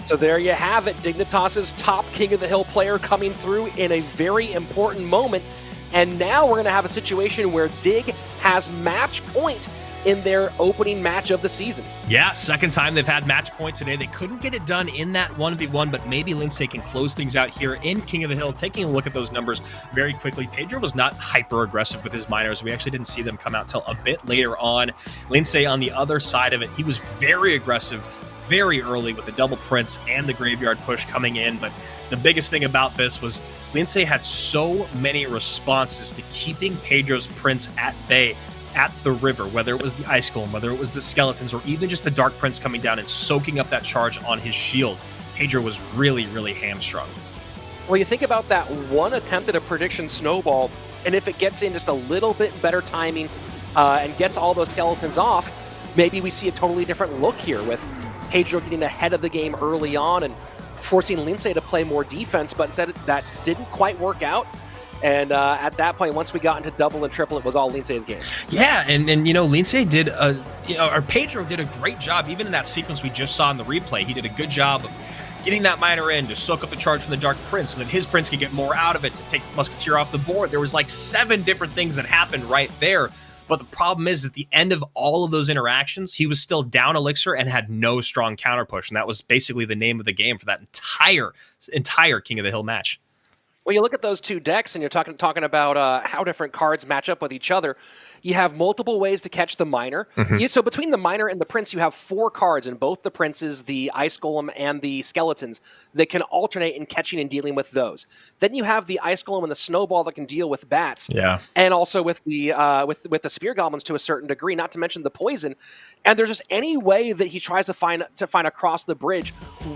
So there you have it, Dignitas' top King of the Hill player coming through in a very important moment. And now we're going to have a situation where Dig has match point in their opening match of the season. Yeah, second time they've had match point today. They couldn't get it done in that 1v1, but maybe Lindsay can close things out here in King of the Hill. Taking a look at those numbers very quickly, Pedro was not hyper aggressive with his miners. We actually didn't see them come out till a bit later on. Lindsay on the other side of it, he was very aggressive very early with the double Prince and the Graveyard push coming in, but the biggest thing about this was Lindsay had so many responses to keeping Pedro's Prince at bay at the river, whether it was the Ice Golem, whether it was the Skeletons, or even just the Dark Prince coming down and soaking up that charge on his shield. Pedro was really, really hamstrung. Well, you think about that one attempt at a prediction Snowball, and if it gets in just a little bit better timing and gets all those Skeletons off, maybe we see a totally different look here with Pedro getting ahead of the game early on and forcing Lindsay to play more defense, but instead that didn't quite work out. And at that point, once we got into double and triple, it was all Lindsay's game. Yeah, and Lindsay did or Pedro did a great job, even in that sequence we just saw in the replay. He did a good job of getting that miner in to soak up the charge from the Dark Prince so that his Prince could get more out of it to take the Musketeer off the board. There was like 7 different things that happened right there. But the problem is, at the end of all of those interactions, he was still down Elixir and had no strong counter push. And that was basically the name of the game for that entire King of the Hill match. Well, you look at those two decks and you're talking about how different cards match up with each other. You have multiple ways to catch the Miner. So between the Miner and the Prince, you have 4 cards in both the Princes, the Ice Golem, and the Skeletons that can alternate in catching and dealing with those. Then you have the Ice Golem and the Snowball that can deal with bats. Yeah. And also with the with the Spear Goblins to a certain degree, not to mention the Poison. And there's just any way that he tries to find across the bridge.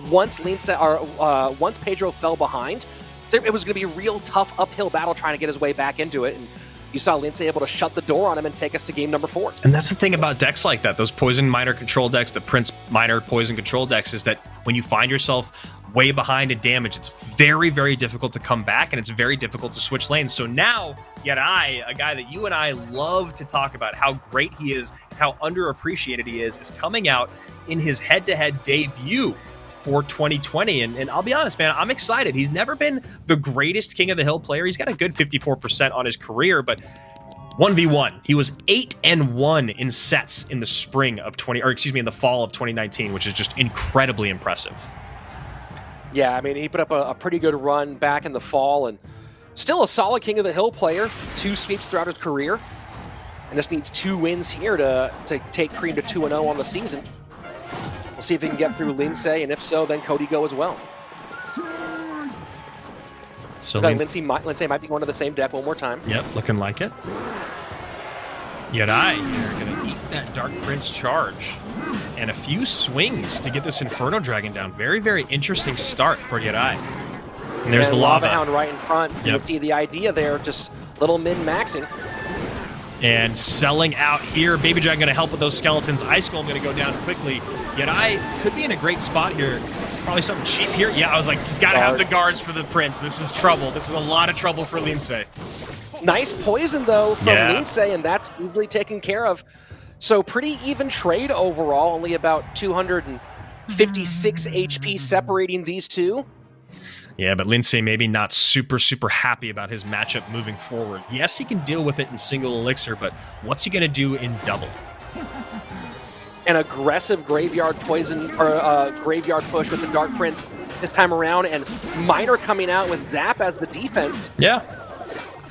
Once Pedro fell behind, it was going to be a real tough uphill battle trying to get his way back into it. And you saw Lindsay able to shut the door on him and take us to game number 4. And that's the thing about decks like that, those Poison Miner control decks, the Prince Miner Poison control decks, is that when you find yourself way behind in damage, it's very, very difficult to come back, and it's very difficult to switch lanes. So now, a guy that you and I love to talk about how great he is, how underappreciated he is coming out in his head-to-head debut for 2020. And I'll be honest, man, I'm excited. He's never been the greatest King of the Hill player. He's got a good 54% on his career, but 1v1, he was 8-1 in sets in the in the fall of 2019, which is just incredibly impressive. Yeah, I mean, he put up a pretty good run back in the fall, and still a solid King of the Hill player. 2 sweeps throughout his career, and just needs 2 wins here to take Cream to 2-0 on the season. We'll see if he can get through Lindsay, and if so, then Cody Go as well. So Lindsay might be going to the same deck one more time. Yep, looking like it. Yadai here going to eat that Dark Prince charge. And a few swings to get this Inferno Dragon down. Very, very interesting start for Yadai. And there's the Lava Hound right in front. You can see the idea there, just little min-maxing. And selling out here. Baby Dragon going to help with those skeletons. Ice Golem going to go down quickly. Yadai could be in a great spot here. Probably something cheap here. Yeah, I was like, he's got to have the guards for the Prince. This is trouble. This is a lot of trouble for Lindsay. Nice poison, though, from Lindsay, and that's easily taken care of. So pretty even trade overall. Only about 256 HP separating these two. Yeah, but Lindsay maybe not super, super happy about his matchup moving forward. Yes, he can deal with it in single elixir, but what's he going to do in double? An aggressive graveyard poison or graveyard push with the Dark Prince this time around, and Miner coming out with Zap as the defense. Yeah.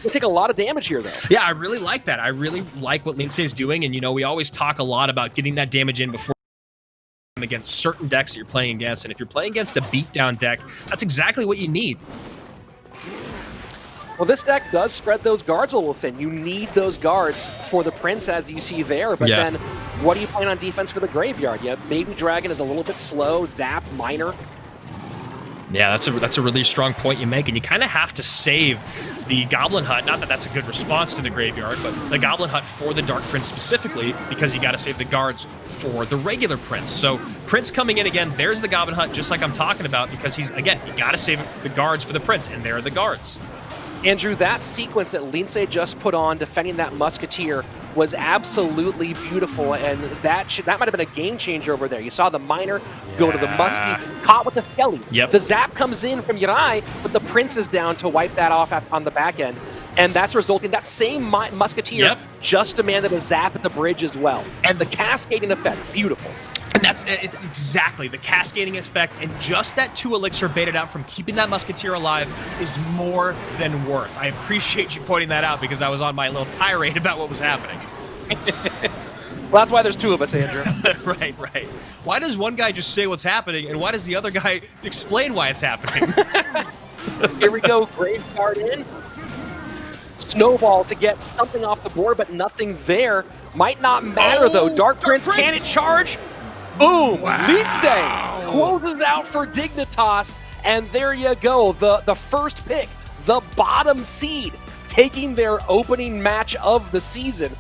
We'll take a lot of damage here, though. Yeah, I really like that. I really like what Lindsay is doing, and we always talk a lot about getting that damage in before against certain decks that you're playing against, and if you're playing against a beatdown deck, that's exactly what you need. Well, this deck does spread those guards a little thin. You need those guards for the Prince, as you see there, but then what are you playing on defense for the graveyard? Yeah, Baby Dragon is a little bit slow, Zap, Miner. Yeah, that's a really strong point you make, and you kind of have to save the Goblin Hut. Not that that's a good response to the graveyard, but the Goblin Hut for the Dark Prince specifically, because you got to save the guards for the regular Prince. So Prince coming in again, there's the Goblin Hut, just like I'm talking about, because you got to save the guards for the Prince, and there are the guards. Andrew, that sequence that Lindsay just put on defending that Musketeer was absolutely beautiful, and that might have been a game changer over there. You saw the Miner go to the Muskie, caught with the Skelly. The Zap comes in from Yirai, but the Prince is down to wipe that off on the back end, and that's resulting that same Musketeer just demanded a Zap at the bridge as well. And the cascading effect, beautiful. And that's exactly the cascading effect, and just that 2 elixir baited out from keeping that Musketeer alive is more than worth. I appreciate you pointing that out, because I was on my little tirade about what was happening. Well, that's why there's 2 of us, Andrew. Right. Why does one guy just say what's happening, and why does the other guy explain why it's happening? Here we go, Graveyard in. Snowball to get something off the board, but nothing there. Might not matter, though. Dark Prince, can it charge? Boom! Wow. Lindsay closes out for Dignitas, and there you go. The first pick, the bottom seed, taking their opening match of the season.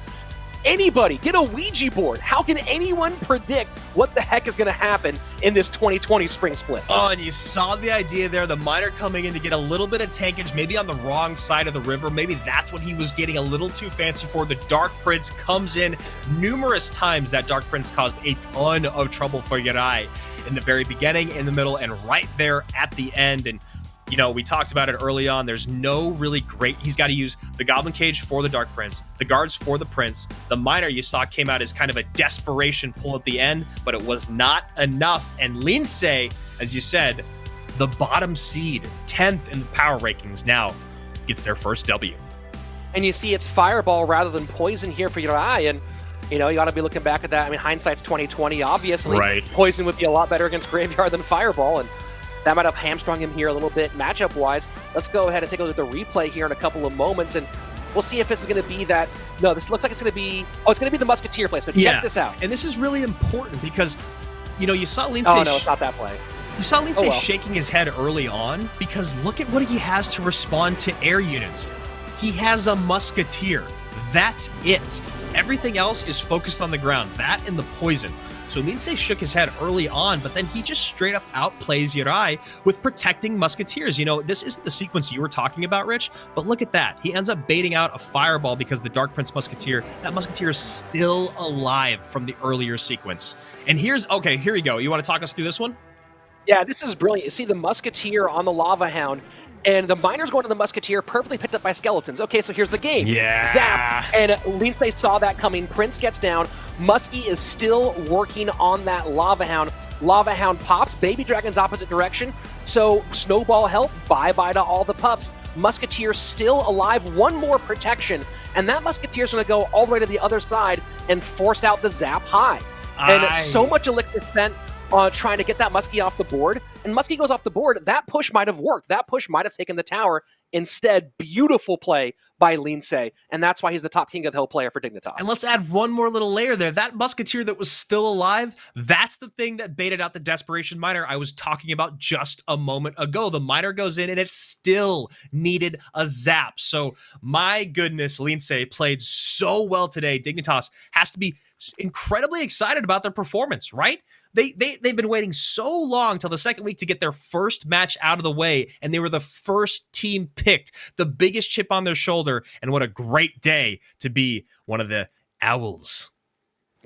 Anybody, get a Ouija board. How can anyone predict what the heck is going to happen in this 2020 spring split? Oh, and you saw the idea there. The miner coming in to get a little bit of tankage, maybe on the wrong side of the river. Maybe that's what he was getting a little too fancy for. The Dark Prince comes in numerous times. That Dark Prince caused a ton of trouble for Yarai in the very beginning, in the middle, and right there at the end. And you know, we talked about it early on. There's no really great... He's got to use the Goblin Cage for the Dark Prince, the guards for the Prince. The Miner you saw came out as kind of a desperation pull at the end, but it was not enough. And Lince, as you said, the bottom seed, 10th in the power rankings now, gets their first W. And you see it's Fireball rather than Poison here for Yarai, and you know, you got to be looking back at that. I mean, hindsight's 2020, obviously. Right. Poison would be a lot better against Graveyard than Fireball, and that might have hamstrung him here a little bit matchup-wise. Let's go ahead and take a look at the replay here in a couple of moments, and we'll see if this is going to be that... No, this looks like it's going to be... Oh, it's going to be the Musketeer play, so check this out. And this is really important because, you know, you saw Lince... Oh, no, it's not that play. You saw Lince shaking his head early on because look at what he has to respond to air units. He has a Musketeer. That's it. Everything else is focused on the ground. That and the Poison. So Lince shook his head early on, but then he just straight up outplays Yarai with protecting Musketeers. You know, this isn't the sequence you were talking about, Rich, but look at that. He ends up baiting out a Fireball because the Dark Prince Musketeer, that Musketeer is still alive from the earlier sequence. And here's, okay, here you go. You want to talk us through this one? Yeah, this is brilliant. You see the Musketeer on the Lava Hound, and the Miner's going to the Musketeer, perfectly picked up by Skeletons. Okay, so here's the game. Yeah. Zap, and Lince saw that coming. Prince gets down. Muskie is still working on that Lava Hound. Lava Hound pops. Baby Dragon's opposite direction. So Snowball help. Bye-bye to all the pups. Musketeer still alive. One more protection, and that Musketeer's going to go all the way to the other side and force out the Zap high. And so much elixir spent trying to get that Muskie off the board, and Muskie goes off the board. That push might have worked. That push might have taken the tower. Instead, beautiful play by Lince, and that's why he's the top King of the Hill player for Dignitas. And let's add one more little layer there. That Musketeer that was still alive, that's the thing that baited out the Desperation Miner I was talking about just a moment ago. The Miner goes in, and it still needed a zap. So, my goodness, Lince played so well today. Dignitas has to be incredibly excited about their performance, right? They've been waiting so long till the second week to get their first match out of the way, and they were the first team picked, the biggest chip on their shoulder, and what a great day to be one of the Owls.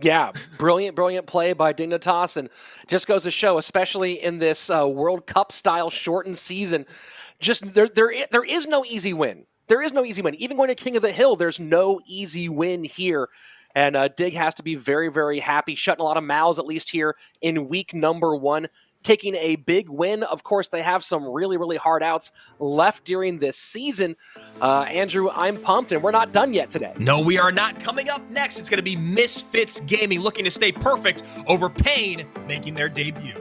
Yeah, brilliant play by Dignitas, and just goes to show, especially in this World Cup-style shortened season, just there is no easy win. There is no easy win. Even going to King of the Hill, there's no easy win here. And Dig has to be very, very happy, shutting a lot of mouths, at least here in week number 1, taking a big win. Of course, they have some really, really hard outs left during this season. Andrew, I'm pumped, and we're not done yet today. No, we are not. Coming up next, it's going to be Misfits Gaming looking to stay perfect over Pain making their debut.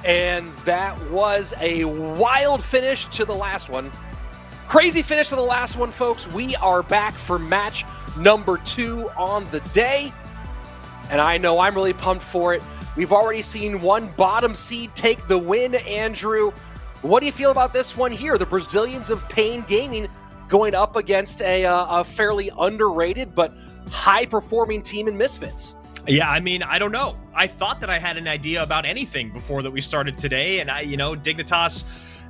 And that was a wild finish to the last one. Crazy finish to the last one, folks. We are back for match number 2 on the day. And I know I'm really pumped for it. We've already seen one bottom seed take the win, Andrew. What do you feel about this one here? The Brazilians of Pain Gaming going up against a fairly underrated but high-performing team in Misfits. Yeah, I mean, I don't know. I thought that I had an idea about anything before that we started today, and Dignitas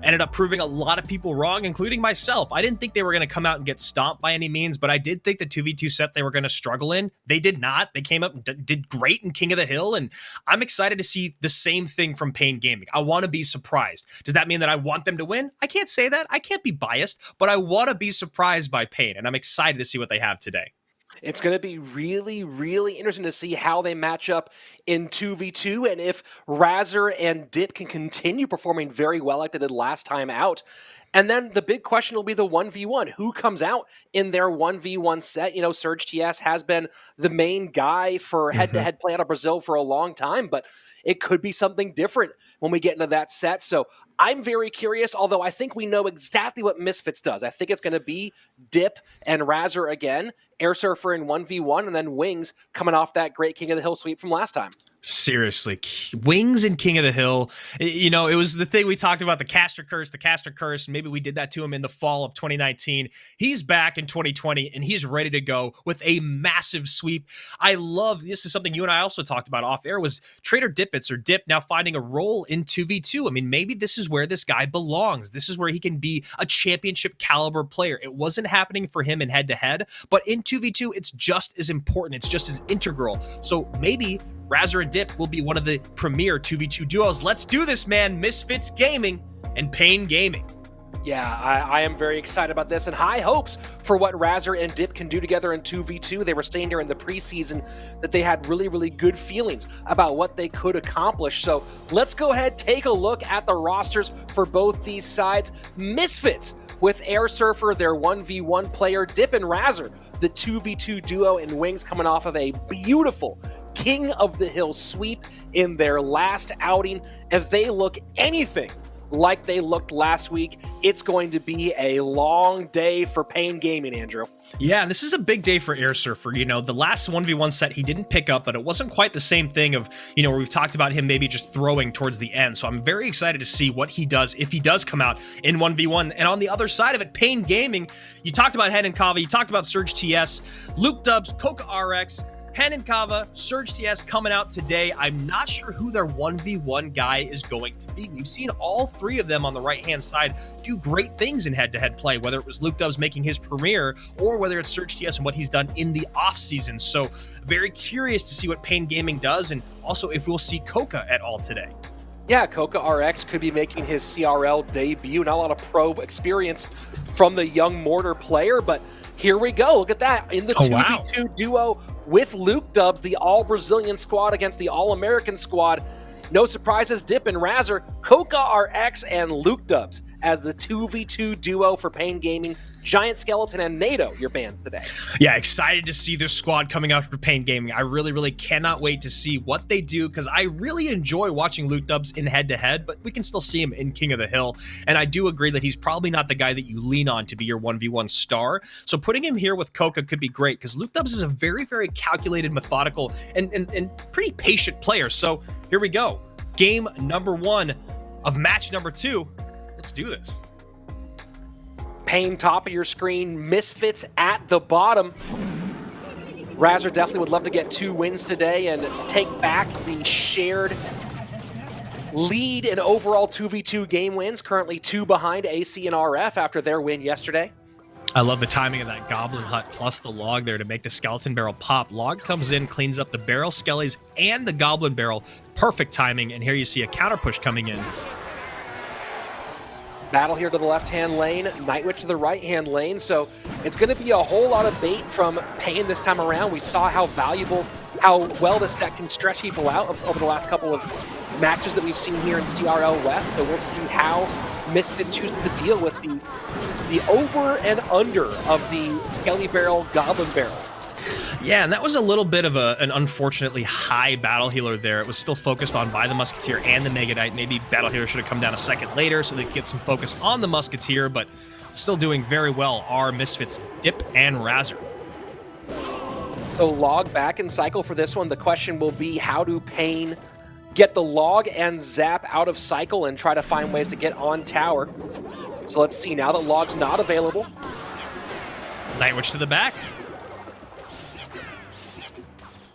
ended up proving a lot of people wrong, including myself. I didn't think they were going to come out and get stomped by any means, but I did think the 2v2 set they were going to struggle in. They did not. They came up and did great in King of the Hill, and I'm excited to see the same thing from Pain Gaming. I want to be surprised. Does that mean that I want them to win? I can't say that. I can't be biased, but I want to be surprised by Pain, and I'm excited to see what they have today. It's going to be really, really interesting to see how they match up in 2v2 and if Razor and Dip can continue performing very well like they did last time out. And then the big question will be the 1v1. Who comes out in their 1v1 set? You know, Surge TS has been the main guy for head-to-head play out of Brazil for a long time, but it could be something different when we get into that set. So I'm very curious, although I think we know exactly what Misfits does. I think it's going to be Dip and Razor again, Air Surfer in 1v1, and then Wings coming off that great King of the Hill sweep from last time. Seriously, Wings and King of the Hill, it was the thing we talked about, the caster curse. Maybe we did that to him in the fall of 2019. He's back in 2020, and he's ready to go with a massive sweep. I love, this is something you and I also talked about off air, was Trader Dippets or Dip now finding a role in 2v2. I mean, maybe this is where this guy belongs. This is where he can be a championship caliber player. It wasn't happening for him in head-to-head, but in 2v2, it's just as important. It's just as integral. So maybe Razor and Dip will be one of the premier 2v2 duos. Let's do this, man. Misfits Gaming and Pain Gaming. Yeah, I am very excited about this and high hopes for what Razor and Dip can do together in 2v2. They were saying during the preseason that they had really, really good feelings about what they could accomplish. So let's go ahead, take a look at the rosters for both these sides. Misfits with Air Surfer, their 1v1 player, Dip and Razor, the 2v2 duo, and Wings coming off of a beautiful King of the Hill sweep in their last outing. If they look anything like they looked last week, it's going to be a long day for Pain Gaming, Andrew. Yeah, this is a big day for Air Surfer. The last 1v1 set he didn't pick up, but it wasn't quite the same thing of, where we've talked about him maybe just throwing towards the end. So I'm very excited to see what he does if he does come out in 1v1. And on the other side of it, Pain Gaming, you talked about Hen and Kava, you talked about Surge TS, Luke Dubs, Coca RX, Hen and Kava, Surge TS coming out today. I'm not sure who their 1v1 guy is going to be. We've seen all three of them on the right-hand side do great things in head-to-head play, whether it was Luke Dubs making his premiere or whether it's Surge TS and what he's done in the off-season. So very curious to see what Pain Gaming does, and also if we'll see Coca at all today. Yeah, Coca RX could be making his CRL debut. Not a lot of pro experience from the young Mortar player, but here we go. Look at that. In the 2v2 duo with Luke Dubs, the all-Brazilian squad against the all-American squad. No surprises, Dip and Razor, Coca RX, and Luke Dubs as the 2v2 duo for Pain Gaming. Giant Skeleton and NATO, your bands today. Yeah, excited to see this squad coming out for Pain Gaming. I really, really cannot wait to see what they do, because I really enjoy watching Luke Dubs in head-to-head, but we can still see him in King of the Hill. And I do agree that he's probably not the guy that you lean on to be your 1v1 star. So putting him here with Coca could be great, because Luke Dubs is a very, very calculated, methodical, and pretty patient player. So here we go. Game number 1 of match number 2. Let's do this. Pain top of your screen, Misfits at the bottom. Razor definitely would love to get 2 wins today and take back the shared lead in overall 2v2 game wins, currently 2 behind AC and RF after their win yesterday. I love the timing of that Goblin Hut plus the Log there to make the Skeleton Barrel pop. Log comes in, cleans up the Barrel Skellies and the Goblin Barrel. Perfect timing, and here you see a counter push coming in. Battle here to the left-hand lane, Nightwitch to the right-hand lane, so it's going to be a whole lot of bait from Pain this time around. We saw how valuable, how well this deck can stretch people out over the last couple of matches that we've seen here in CRL West, so we'll see how Misfits chooses to deal with the over and under of the Skelly Barrel, Goblin Barrel. Yeah, and that was a little bit of an unfortunately high battle healer there. It was still focused on by the Musketeer and the Mega Knight. Maybe battle healer should have come down a second later so they could get some focus on the Musketeer, but still doing very well are Misfits, Dip, and Razzer. So log back and cycle for this one. The question will be, how do Pain get the log and zap out of cycle and try to find ways to get on tower? So let's see, now that log's not available. Nightwitch to the back.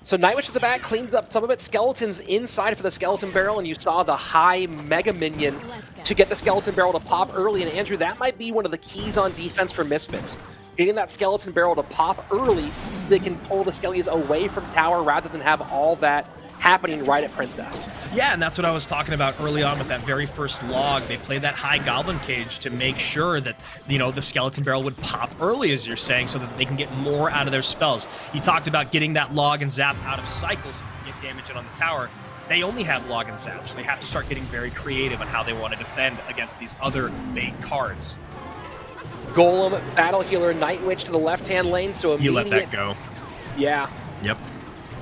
So Nightwitch to the back cleans up some of it. Skeletons inside for the Skeleton Barrel, and you saw the high Mega Minion to get the Skeleton Barrel to pop early. And Andrew, that might be one of the keys on defense for Misfits. Getting that Skeleton Barrel to pop early so they can pull the Skellies away from tower rather than have all that happening right at Prince Nest. Yeah, and that's what I was talking about early on with that very first log. They played that high Goblin Cage to make sure that, you know, the Skeleton Barrel would pop early, as you're saying, so that they can get more out of their spells. You talked about getting that log and zap out of cycles so they can get damage in on the tower. They only have log and zap, so they have to start getting very creative on how they want to defend against these other bait cards. Golem, Battle Healer, Nightwitch to the left-hand lane, so immediate... You let that go. Yeah. Yep.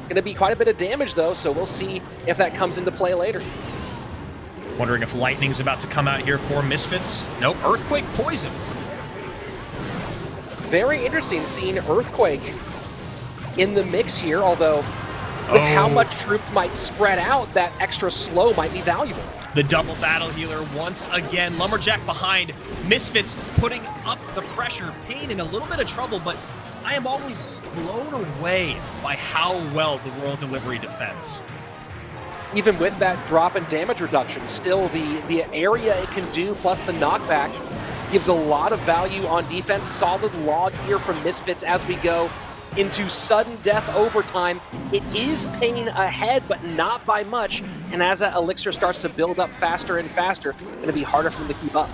Going to be quite a bit of damage, though, so we'll see if that comes into play later. Wondering if Lightning's about to come out here for Misfits. Nope, Earthquake Poison. Very interesting seeing Earthquake in the mix here, although with how much troops might spread out, that extra slow might be valuable. The double battle healer once again. Lumberjack behind. Misfits putting up the pressure. Pain in a little bit of trouble, but I am always blown away by how well the Royal Delivery defends. Even with that drop in damage reduction, still the area it can do plus the knockback gives a lot of value on defense. Solid log here from Misfits as we go into sudden death overtime. It is Pain ahead, but not by much. And as that elixir starts to build up faster and faster, it's going to be harder for them to keep up.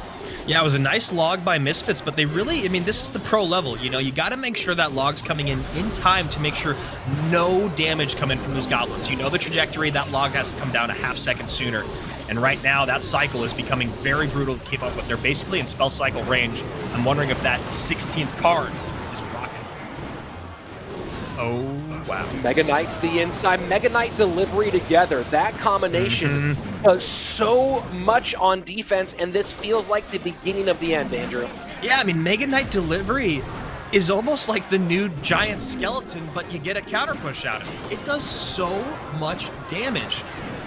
Yeah, it was a nice log by Misfits, but they really, I mean, this is the pro level. You know, you got to make sure that log's coming in time to make sure no damage come in from those goblins. You know the trajectory, that log has to come down a half second sooner. And right now, that cycle is becoming very brutal to keep up with. They're basically in spell cycle range. I'm wondering if that 16th card is rocking. Oh, wow. Mega Knight to the inside, Mega Knight delivery together. That combination does so much on defense, and this feels like the beginning of the end, Andrew. Yeah, I mean, Mega Knight delivery is almost like the new giant skeleton, but you get a counter push out of it. It does so much damage.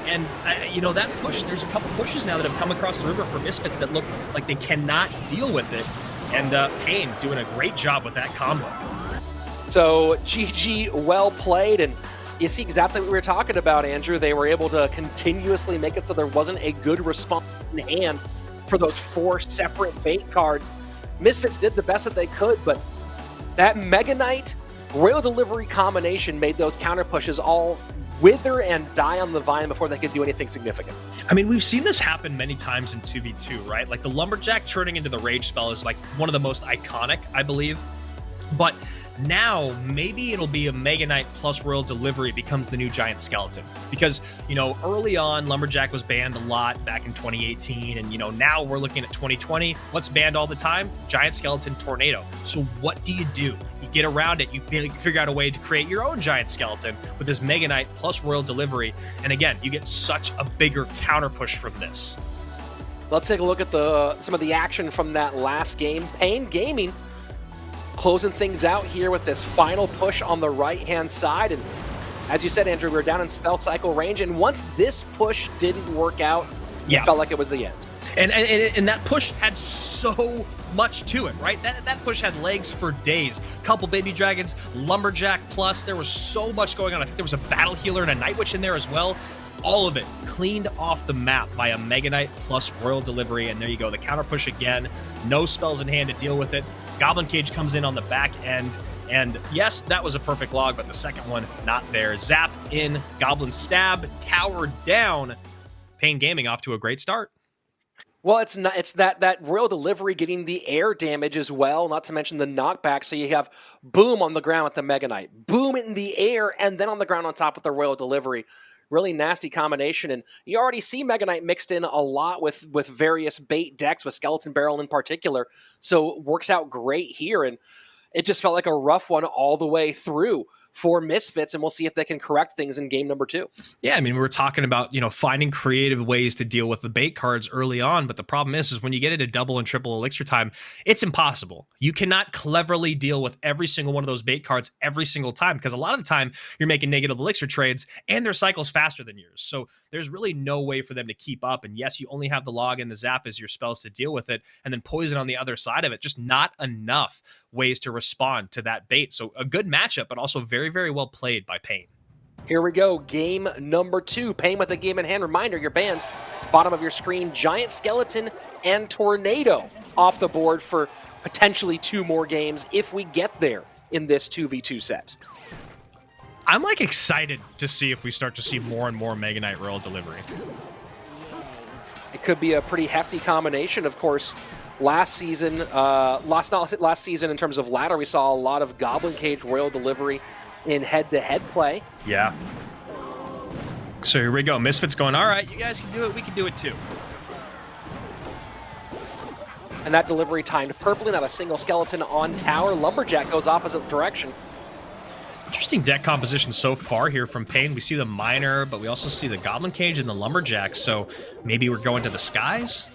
And, you know, that push, there's a couple pushes now that have come across the river for Misfits that look like they cannot deal with it. And Pain doing a great job with that combo. So, GG, well played, and you see exactly what we were talking about, Andrew. They were able to continuously make it so there wasn't a good response in hand for those 4 separate bait cards. Misfits did the best that they could, but that Mega Knight Royal Delivery combination made those counter pushes all wither and die on the vine before they could do anything significant. I mean, we've seen this happen many times in 2v2, right? Like the Lumberjack turning into the Rage spell is like one of the most iconic, I believe. But now, maybe it'll be a Mega Knight plus Royal Delivery becomes the new Giant Skeleton. Because, you know, early on, Lumberjack was banned a lot back in 2018. And, you know, now we're looking at 2020. What's banned all the time? Giant Skeleton Tornado. So what do? You get around it. You figure out a way to create your own Giant Skeleton with this Mega Knight plus Royal Delivery. And again, you get such a bigger counter push from this. Let's take a look at some of the action from that last game. Pain Gaming closing things out here with this final push on the right-hand side. And as you said, Andrew, we were down in spell cycle range. And once this push didn't work out, it felt like it was the end. And that push had so much to it, right? That push had legs for days. Couple baby dragons, Lumberjack plus. There was so much going on. I think there was a battle healer and a Nightwitch in there as well. All of it cleaned off the map by a Mega Knight plus Royal Delivery. And there you go, the counter push again. No spells in hand to deal with it. Goblin Cage comes in on the back end. And yes, that was a perfect log, but the second one, not there. Zap in, Goblin stab, tower down. Pain Gaming off to a great start. Well, it's that Royal Delivery getting the air damage as well, not to mention the knockback. So you have boom on the ground with the Mega Knight, boom in the air, and then on the ground on top with the Royal Delivery. Really nasty combination, and you already see Mega Knight mixed in a lot with various bait decks, with Skeleton Barrel in particular, so it works out great here, and it just felt like a rough one all the way through. for Misfits, and we'll see if they can correct things in game number 2. Yeah, I mean, we were talking about, finding creative ways to deal with the bait cards early on, but the problem is when you get into double and triple elixir time, it's impossible. You cannot cleverly deal with every single one of those bait cards every single time, because a lot of the time you're making negative elixir trades and their cycle's faster than yours. So there's really no way for them to keep up. And yes, you only have the log and the zap as your spells to deal with it, and then poison on the other side of it. Just not enough ways to respond to that bait. So a good matchup, but also very, very well played by Pain. Here we go, game number 2. Pain with a game in hand. Reminder, your bans, bottom of your screen, Giant Skeleton and Tornado off the board for potentially 2 more games if we get there in this 2v2 set. I'm excited to see if we start to see more and more Mega Knight Royal Delivery. It could be a pretty hefty combination. Of course, last season in terms of ladder, we saw a lot of Goblin Cage Royal Delivery in head-to-head play. Yeah. So here we go. Misfits going, all right, you guys can do it. We can do it too. And that delivery timed perfectly. Not a single skeleton on tower. Lumberjack goes opposite direction. Interesting deck composition so far here from Pain. We see the Miner, but we also see the Goblin Cage and the Lumberjack. So maybe we're going to the skies?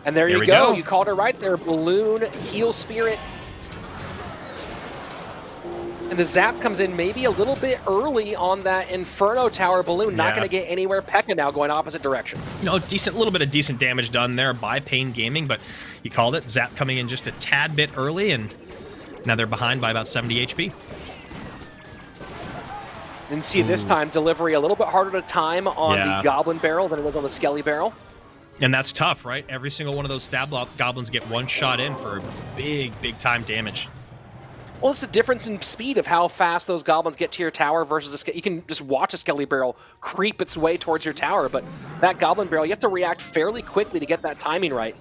And there you go. You called it right there. Balloon, Heal Spirit. And the zap comes in maybe a little bit early on that Inferno Tower. Balloon not going to get anywhere. Pekka now going opposite direction. Little bit of decent damage done there by Pain Gaming, but you called it. Zap coming in just a tad bit early, and now they're behind by about 70 HP. And see this time, delivery a little bit harder to time on the Goblin Barrel than it was on the Skelly Barrel. And that's tough, right? Every single one of those stab goblins get one shot in for big time damage. Well, it's the difference in speed of how fast those goblins get to your tower versus you can just watch a Skelly Barrel creep its way towards your tower, but that Goblin Barrel, you have to react fairly quickly to get that timing right.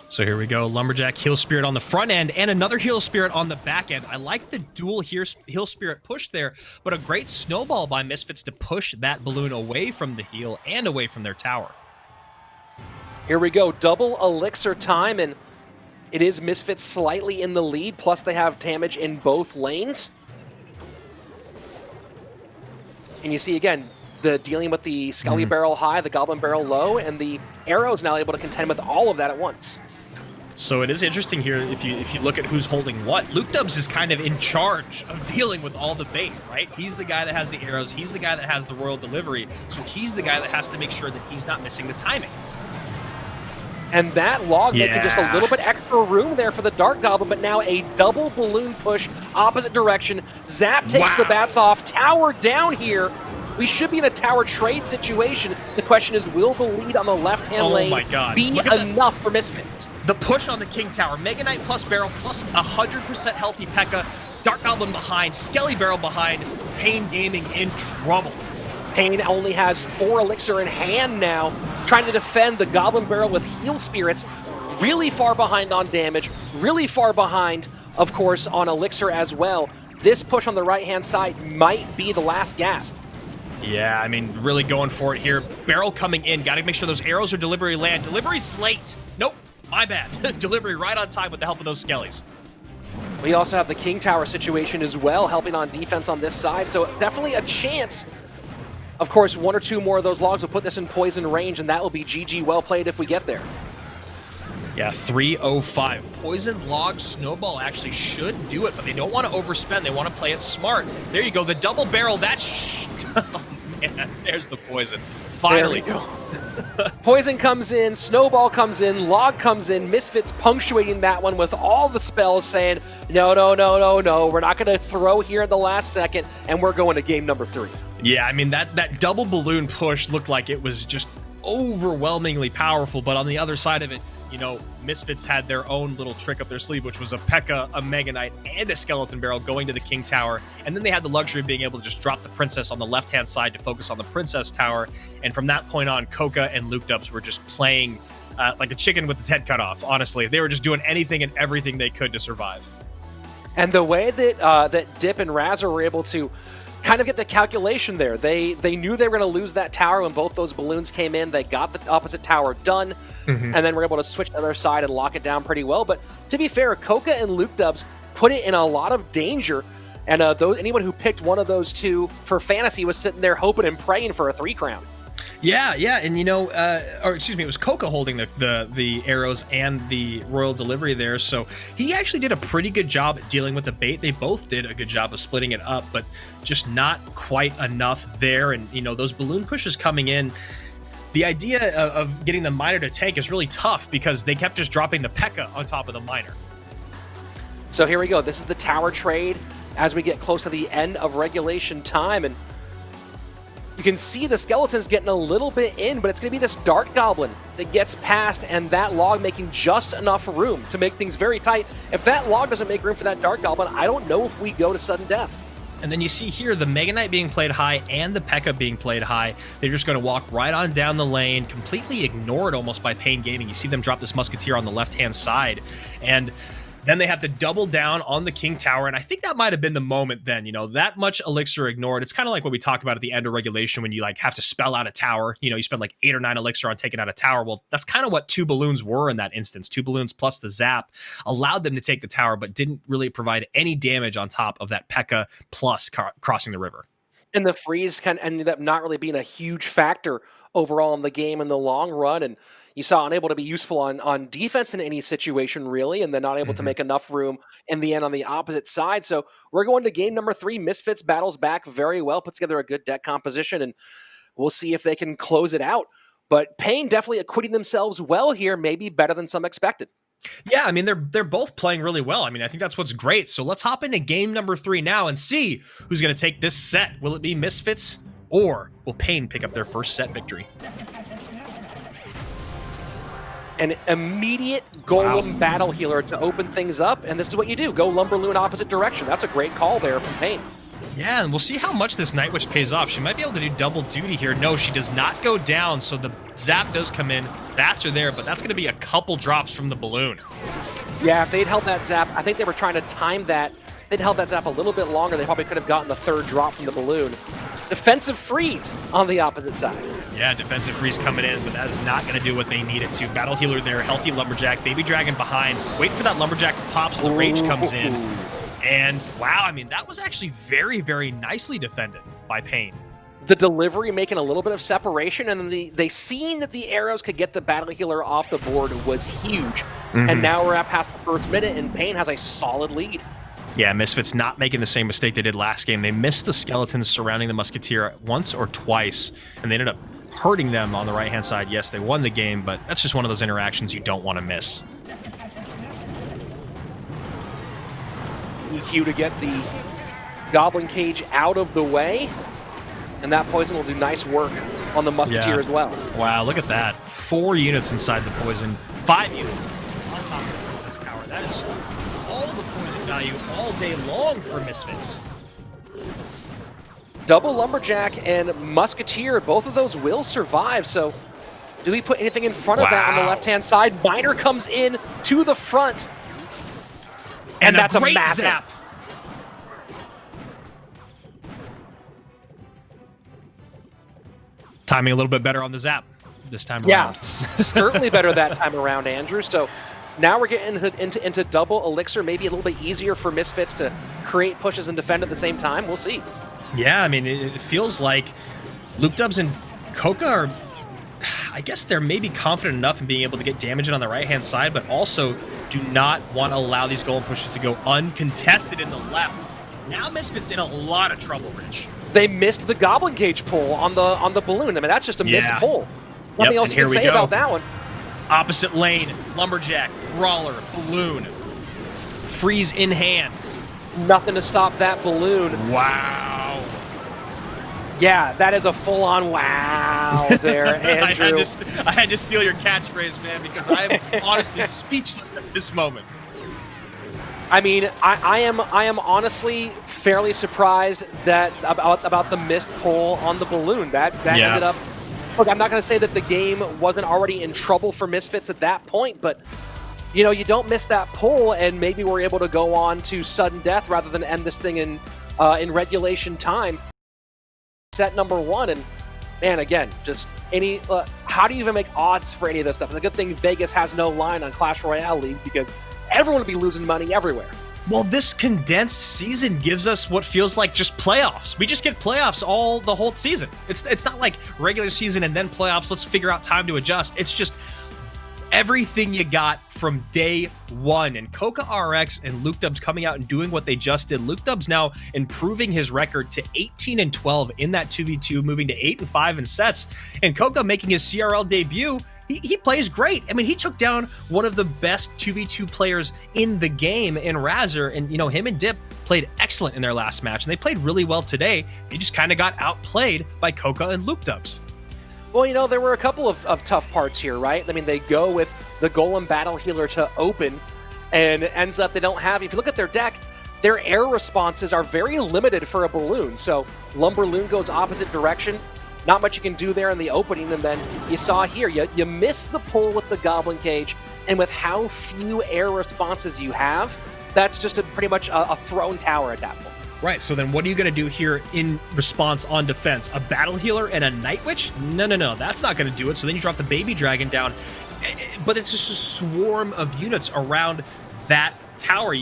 So here we go, Lumberjack, Heal Spirit on the front end, and another Heal Spirit on the back end. I like the dual Heal Spirit push there, but a great snowball by Misfits to push that balloon away from the heal and away from their tower. Here we go, double elixir time, and it is Misfits slightly in the lead, plus they have damage in both lanes. And you see, again, the dealing with the Skelly Barrel high, the Goblin Barrel low, and the Arrow's now able to contend with all of that at once. So it is interesting here, if you look at who's holding what. Luke Dubs is kind of in charge of dealing with all the bait, right? He's the guy that has the arrows, he's the guy that has the Royal Delivery, so he's the guy that has to make sure that he's not missing the timing. And that log making just a little bit extra room there for the Dark Goblin, but now a double balloon push opposite direction. Zap takes the bats off. Tower down here. We should be in a tower trade situation. The question is, will the lead on the left-hand lane be enough for Misfits? The push on the King Tower. Mega Knight plus Barrel plus 100% healthy Pekka. Dark Goblin behind. Skelly Barrel behind. Pain Gaming in trouble. Pain only has 4 elixir in hand now, trying to defend the Goblin Barrel with Heal Spirits. Really far behind on damage, really far behind, of course, on elixir as well. This push on the right-hand side might be the last gasp. Yeah, I mean, really going for it here. Barrel coming in. Got to make sure those arrows are delivery land. Delivery's late. Nope, my bad. Delivery right on time with the help of those Skellies. We also have the King Tower situation as well, helping on defense on this side, so definitely a chance. Of course, 1 or 2 more of those logs will put this in poison range, and that will be GG well played if we get there. Yeah, 305. Poison log snowball actually should do it, but they don't want to overspend. They want to play it smart. There you go, the double barrel. That's oh man, there's the poison. Finally. There we go. Poison comes in, snowball comes in, log comes in. Misfits punctuating that one with all the spells, saying no, no, no, no, no. We're not going to throw here at the last second, and we're going to game number 3. Yeah, I mean, that double balloon push looked like it was just overwhelmingly powerful, but on the other side of it, Misfits had their own little trick up their sleeve, which was a Pekka, a Mega Knight, and a Skeleton Barrel going to the King Tower, and then they had the luxury of being able to just drop the Princess on the left-hand side to focus on the Princess Tower, and from that point on, Coca and Luke Dubs were just playing like a chicken with its head cut off, honestly. They were just doing anything and everything they could to survive. And the way that that Dip and Razor were able to kind of get the calculation there. They knew they were going to lose that tower when both those balloons came in. They got the opposite tower done, and then were able to switch to the other side and lock it down pretty well. But to be fair, Coca and Luke Dubs put it in a lot of danger, and anyone who picked one of those two for fantasy was sitting there hoping and praying for a 3 crown. Yeah, and or excuse me, it was Coca holding the arrows and the royal delivery there, so he actually did a pretty good job at dealing with the bait. They both did a good job of splitting it up, but just not quite enough there. And those balloon pushes coming in, the idea of getting the miner to tank is really tough because they kept just dropping the P.E.K.K.A on top of the miner. So here we go. This is the tower trade as we get close to the end of regulation time, and you can see the skeletons getting a little bit in, but it's going to be this Dart Goblin that gets past, and that log making just enough room to make things very tight. If that log doesn't make room for that Dart Goblin, I don't know if we go to sudden death. And then you see here the Mega Knight being played high and the P.E.K.K.A being played high. They're just going to walk right on down the lane, completely ignored almost by Pain Gaming. You see them drop this Musketeer on the left-hand side, and then they have to double down on the King Tower, and I think that might have been the moment then, that much elixir ignored. It's kind of like what we talk about at the end of regulation when you have to spell out a tower. You spend 8 or 9 elixir on taking out a tower. Well, that's kind of what 2 balloons were in that instance. 2 balloons plus the zap allowed them to take the tower, but didn't really provide any damage on top of that P.E.K.K.A plus crossing the river. And the freeze kind of ended up not really being a huge factor overall in the game in the long run. And you saw unable to be useful on defense in any situation, really, and then not able to make enough room in the end on the opposite side. So we're going to game number 3. Misfits battles back very well, puts together a good deck composition, and we'll see if they can close it out. But Pain definitely acquitting themselves well here, maybe better than some expected. Yeah, I mean, they're both playing really well. I mean, I think that's what's great. So let's hop into game number 3 now and see who's going to take this set. Will it be Misfits, or will Pain pick up their first set victory? An immediate Golem battle healer to open things up, and this is what you do. Go Lumberloon opposite direction. That's a great call there from Pain. Yeah, and we'll see how much this Night Witch pays off. She might be able to do double duty here. No, she does not go down, so the zap does come in. Bats are there, but that's going to be a couple drops from the balloon. Yeah, if they'd held that zap, I think they were trying to time that. If they'd held that zap a little bit longer, they probably could have gotten the 3rd drop from the balloon. Defensive freeze on the opposite side. Yeah, defensive freeze coming in, but that is not going to do what they need it to. Battle healer there, healthy Lumberjack, Baby Dragon behind. Wait for that Lumberjack to pop so the Rage comes in. And wow, I mean, that was actually very, very nicely defended by Pain. The delivery making a little bit of separation, and then they seeing that the arrows could get the battle healer off the board was huge. And now we're at past the 1st minute, and Pain has a solid lead. Yeah, Misfits not making the same mistake they did last game. They missed the skeletons surrounding the Musketeer once or twice, and they ended up hurting them on the right-hand side. Yes, they won the game, but that's just one of those interactions you don't want to miss. EQ to get the Goblin Cage out of the way, and that poison will do nice work on the Musketeer as well. Wow, look at that. 4 units inside the poison, 5 units on top of the Princess Tower. That is all the poison value all day long for Misfits. Double Lumberjack and Musketeer, both of those will survive, so do we put anything in front of that on the left-hand side? Miner comes in to the front, and that's a massive zap. Timing a little bit better on the zap this time around. Yeah, certainly better that time around, Andrew. So now we're getting into double elixir, maybe a little bit easier for Misfits to create pushes and defend at the same time. We'll see. Yeah, I mean, it feels like Luke Dubs and Coca are, I guess they're maybe confident enough in being able to get damage in on the right-hand side, but also do not want to allow these golem pushes to go uncontested in the left. Now Misfits in a lot of trouble, Rich. They missed the Goblin Cage pull on the balloon. I mean, that's just a missed pull. Nothing else you can say about that one. Opposite lane, Lumberjack, Brawler, Balloon. Freeze in hand. Nothing to stop that balloon. Wow. Yeah, that is a full-on wow there, Andrew. I had to steal your catchphrase, man, because I am honestly speechless at this moment. I mean, I am honestly fairly surprised that about the missed pull on the balloon. That ended up. Look, I'm not going to say that the game wasn't already in trouble for Misfits at that point, but you know, you don't miss that pull, and maybe we're able to go on to sudden death rather than end this thing in regulation time. set number 1. And man, again, just how do you even make odds for any of this stuff? It's a good thing Vegas has no line on Clash Royale League, because everyone would be losing money everywhere. Well, this condensed season gives us what feels like just playoffs. We just get playoffs the whole season. It's not like regular season and then playoffs. Let's figure out time to adjust. It's just everything you got from day one. And Coca RX and Luke Dubs coming out and doing what they just did. Luke Dubs now improving his record to 18-12 in that 2v2, moving to 8-5 in sets. And Coca making his CRL debut. He plays great. I mean, he took down one of the best 2v2 players in the game in Razor, and him and Dip played excellent in their last match, and they played really well today. He just kind of got outplayed by Coca and Luke Dubs. Well, there were a couple of tough parts here, right? I mean, they go with the Golem Battle Healer to open, and it ends up they don't have, if you look at their deck, their air responses are very limited for a balloon. So Lumberloon goes opposite direction. Not much you can do there in the opening, and then you saw here, you missed the pull with the Goblin Cage, and with how few air responses you have, that's just pretty much a thrown tower at that point. Right, so then what are you going to do here in response on defense? A Battle Healer and a Night Witch? No, that's not going to do it. So then you drop the Baby Dragon down, but it's just a swarm of units around that tower.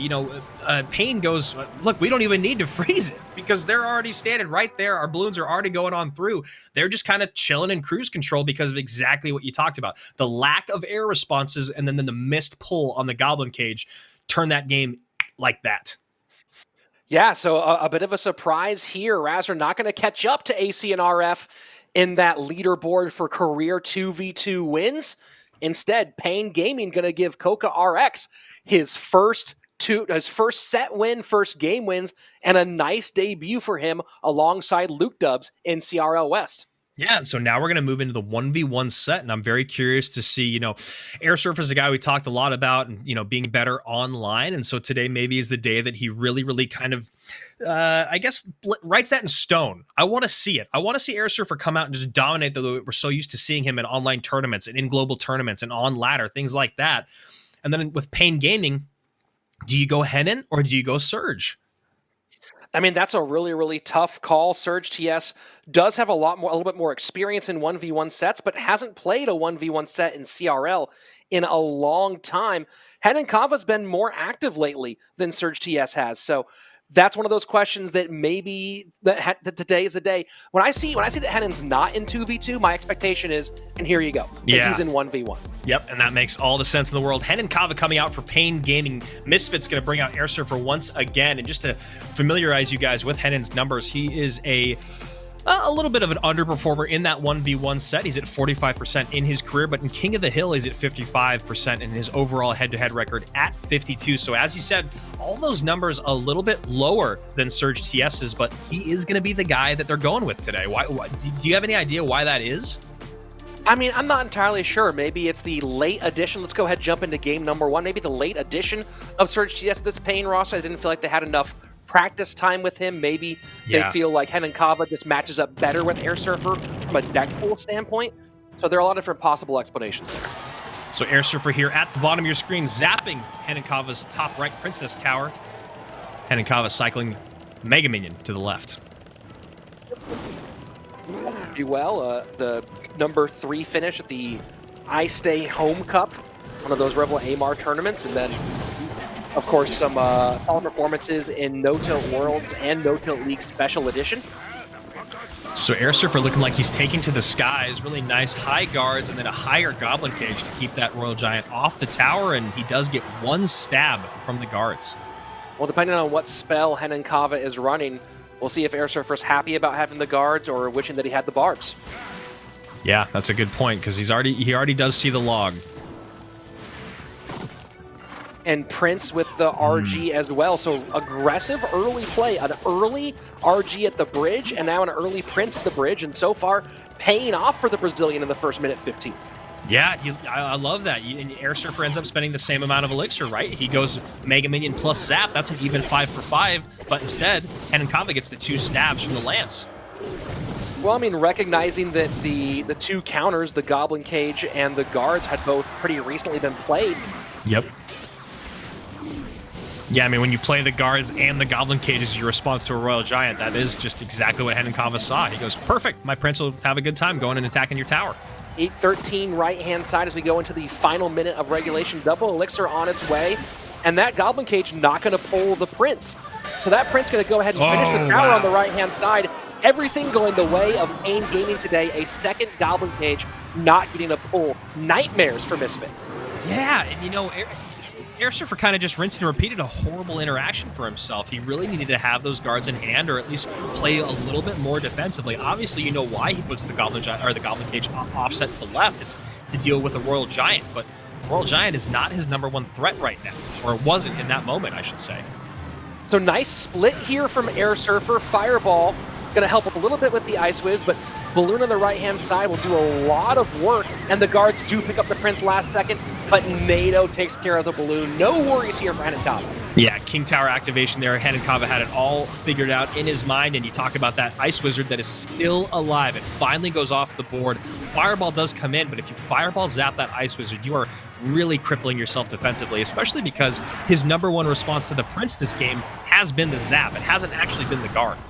Pain goes, look, we don't even need to freeze it because they're already standing right there. Our balloons are already going on through. They're just kind of chilling in cruise control because of exactly what you talked about. The lack of air responses and then the missed pull on the Goblin Cage turn that game like that. Yeah, so a bit of a surprise here. Razor not going to catch up to AC and RF in that leaderboard for career 2v2 wins. Instead, Pain Gaming going to give Coca RX his first set win, first game wins, and a nice debut for him alongside Luke Dubs in CRL West. Yeah, so now we're going to move into the 1v1 set, and I'm very curious to see, Airsurfer is a guy we talked a lot about and, being better online, and so today maybe is the day that he really, really kind of, writes that in stone. I want to see it. I want to see Airsurfer come out and just dominate the way we're so used to seeing him in online tournaments and in global tournaments and on ladder, things like that. And then with Pain Gaming, do you go Henan or do you go Surge? I mean, that's a really, really tough call. Surge TS does have a little bit more experience in 1v1 sets, but hasn't played a 1v1 set in CRL in a long time. Henan Kava's been more active lately than Surge TS has. So that's one of those questions that maybe that today is the day. When I see that Henan's not in 2v2, my expectation is, and here you go, he's in 1v1. Yep, and that makes all the sense in the world. Henan Kava coming out for Pain Gaming. Misfits going to bring out Airsurfer once again. And just to familiarize you guys with Henan's numbers, he is a little bit of an underperformer in that 1v1 set. He's at 45% in his career, but in King of the Hill, he's at 55% in his overall head-to-head record at 52. So as you said, all those numbers a little bit lower than Surge TS's, but he is going to be the guy that they're going with today. Why do you have any idea why that is? I mean, I'm not entirely sure. Maybe it's the late addition. Let's go ahead and jump into game number 1. Maybe the late addition of Surge TS, this Pain roster. I didn't feel like they had enough practice time with him. Maybe they feel like Henan Kava just matches up better with Airsurfer from a deck pool standpoint. So there are a lot of different possible explanations there. So Airsurfer here at the bottom of your screen, zapping Henan Kava's top right Princess Tower. Henan Kava cycling Mega Minion to the left. Do well. The number 3 finish at the I Stay Home Cup, one of those Revel Amar tournaments, and then of course, some solid performances in No Tilt Worlds and No Tilt League Special Edition. So Airsurfer looking like he's taking to the skies. Really nice high guards and then a higher Goblin Cage to keep that Royal Giant off the tower, and he does get one stab from the guards. Well, depending on what spell Henan Kava is running, we'll see if Airsurfer's happy about having the guards or wishing that he had the barbs. Yeah, that's a good point, because he already does see the log. And Prince with the RG as well. So aggressive early play, an early RG at the bridge, and now an early Prince at the bridge, and so far paying off for the Brazilian in the first minute 15. Yeah, I love that. And Airsurfer ends up spending the same amount of elixir, right? He goes Mega Minion plus Zap. That's an even 5 for 5, but instead, Henan Kava gets the 2 stabs from the Lance. Well, I mean, recognizing that the 2 counters, the Goblin Cage and the guards, had both pretty recently been played. Yep. Yeah, I mean, when you play the guards and the Goblin Cage as your response to a Royal Giant, that is just exactly what Henenkava saw. He goes, perfect, my Prince will have a good time going and attacking your tower. 8-13 right-hand side as we go into the final minute of regulation. Double Elixir on its way, and that Goblin Cage not going to pull the Prince. So that Prince going to go ahead and finish the tower on the right-hand side. Everything going the way of AIM Gaming today. A second Goblin Cage not getting a pull. Nightmares for Misfits. Yeah, and you know, Air Surfer kind of just rinsed and repeated a horrible interaction for himself. He really needed to have those guards in hand, or at least play a little bit more defensively. Obviously, you know why he puts the Goblin Cage offset to the left. It's to deal with the Royal Giant, but Royal Giant is not his #1 threat right now, or it wasn't in that moment, I should say. So nice split here from Air Surfer. Fireball going to help a little bit with the Ice Wiz, but Balloon on the right-hand side will do a lot of work, and the guards do pick up the Prince last second, but NATO takes care of the Balloon. No worries here for Henenkava. Yeah, King Tower activation there. Henenkava had it all figured out in his mind, and you talk about that Ice Wizard that is still alive. It finally goes off the board. Fireball does come in, but if you Fireball zap that Ice Wizard, you are really crippling yourself defensively, especially because his #1 response to the Prince this game has been the zap. It hasn't actually been the guards.